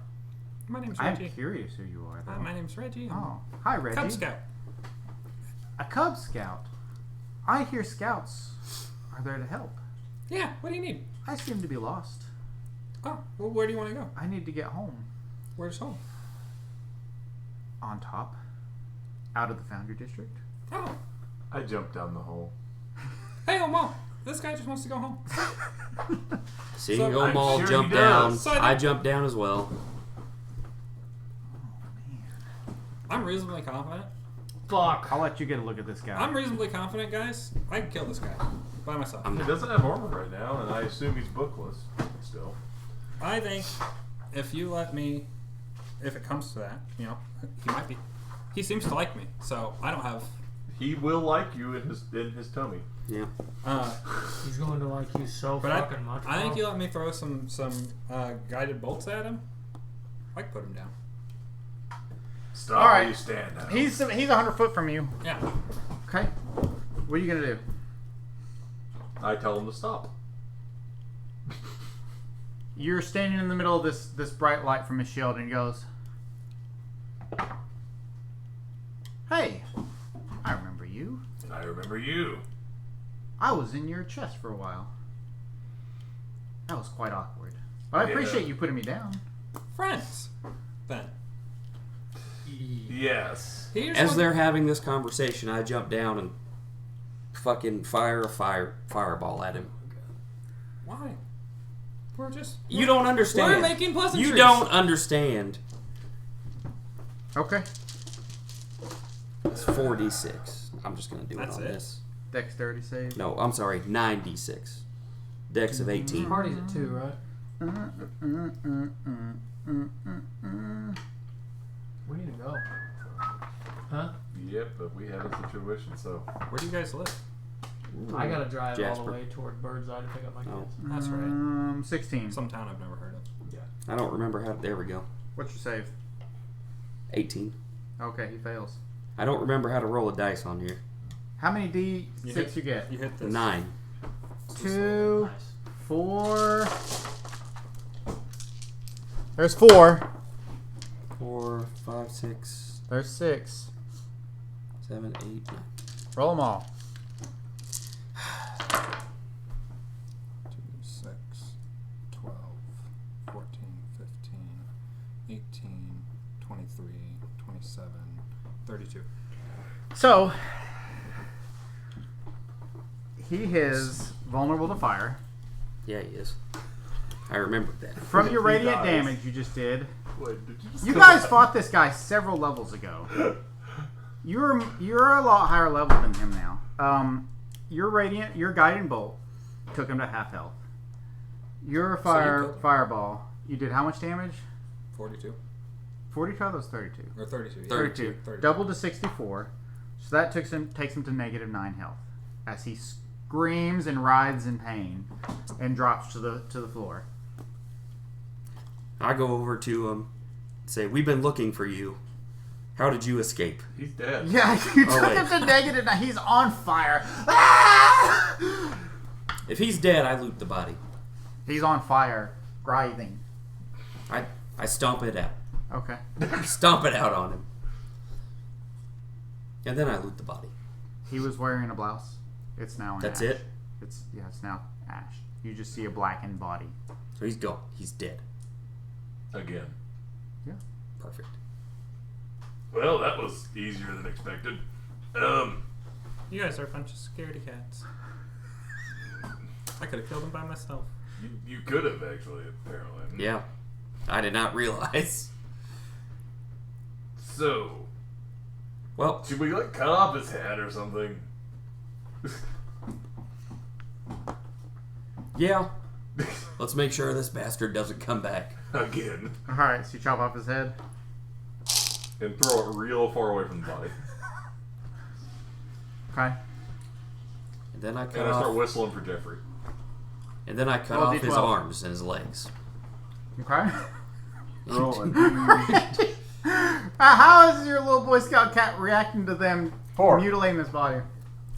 My name's I'm Reggie. curious who you are, though. Hi, my name's Reggie. Oh, hi, Reggie. Cub Scout. A Cub Scout. I hear scouts are there to help. Yeah, what do you need? I seem to be lost. Oh, well, where do you want to go? I need to get home. Where's home? On top. Out of the Foundry District. Oh, I jumped down the hole. hey, Mom. This guy just wants to go home. Seeing So- old I'm Maul sure he jump does. down, So I jumped down as well. I'm reasonably confident. Fuck. I'll let you get a look at this guy. I'm reasonably confident, guys. I can kill this guy by myself. He doesn't have armor right now, and I assume he's bookless still. I think if you let me, if it comes to that, you know, he might be. He seems to like me, so I don't have. He will like you in his tummy. Yeah. He's going to like you so But fucking much. I think bro. you let me throw some guided bolts at him. I can put him down. Stop All right. where you stand now. He's 100 foot from you. Yeah. Okay. What are you going to do? I tell him to stop. You're standing in the middle of this bright light from his shield, and he goes, Hey, I remember you. I remember you. I was in your chest for a while. That was quite awkward. But I Yeah. appreciate you putting me down. Friends. Then. Yes. He just As wants- they're having this conversation, I jump down and fucking fire a fireball at him. Why? We're just. You don't understand. We're making pleasantries. You don't understand. Okay. It's 4d6. I'm just gonna do That's it on it? this. Dexterity save. No, I'm sorry, 9d6. Dex of 18. Party's at 2, right? We need to go. Huh? Yep, but we have a situation, so. Where do you guys live? I gotta drive all Jasper. the way toward Birdseye to pick up my kids. Oh. That's right. 16. Some town I've never heard of. I don't remember how. There we go. What's your save? 18. Okay, he fails. I don't remember how to roll a dice on here. How many D6 you get? You hit this. 9. 2, Nice. 4. There's 4. 4, 5, 6, There's 6. 7, 8, 9. Roll them all. 2, 6, 12, 14, 15, 18, 23, 27, 32. So, he is vulnerable to fire. Yeah, he is. I remembered that. From your He radiant dies. damage you just did, Wait, did you just you kill guys that? fought this guy several levels ago. You're a lot higher level than him now. Your guiding bolt took him to half health. Your killed him. fireball, you did how much damage? 42 42. That was 32. or 32. Yeah. 32. 32. Double to 64. So that takes him to -9 health as he screams and writhes in pain and drops to the floor. I go over to him, say, "We've been looking for you. How did you escape?" He's dead. Yeah, you took wait. him to -9. He's on fire. Ah! If he's dead, I loot the body. He's on fire, writhing. I stomp it out. Okay. Stomp it out on him. And then I loot the body. He was wearing a blouse. It's now in That's ash. it? It's now ash. You just see a blackened body. So he's gone. He's dead. Again. Perfect. Well, that was easier than expected. You guys are a bunch of scaredy cats. I could have killed him by myself. You could have actually, apparently. Yeah. I did not realize. So, Well, should we cut off his head or something? yeah. Let's make sure this bastard doesn't come back. Again. Alright, so you chop off his head. And throw it real far away from the body. Okay. And then I cut And I start off. whistling for Jeffrey. And then I cut Roll off his D12. arms and his legs. Okay. Rolling. How is your little Boy Scout cat reacting to them 4. mutilating this body?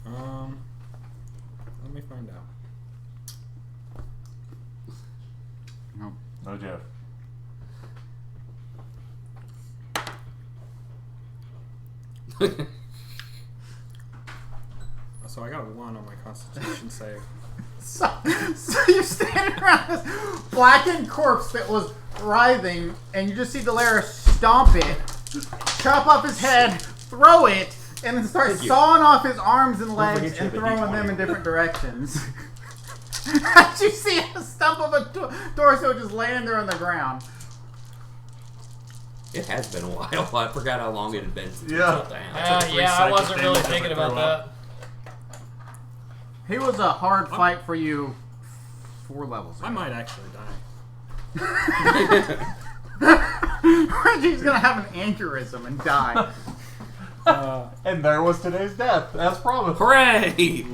Let me find out. No Jeff. So I got 1 on my Constitution save. So you're standing around this blackened corpse that was writhing, and you just see Delaris stomp it, chop off his head, throw it, and then start Thank you. sawing off his arms and legs forget you and have a throwing them D20. in different directions. As you see a stump of a torso just laying there on the ground. It has been a while. I forgot how long it had been since we Yeah. killed the hound. Yeah, I wasn't psychic really damage thinking ever about throw that. He was a hard fight for you 4 levels I ago. might actually die. Reggie's gonna have an aneurysm and die. And there was today's death, as promised. Hooray!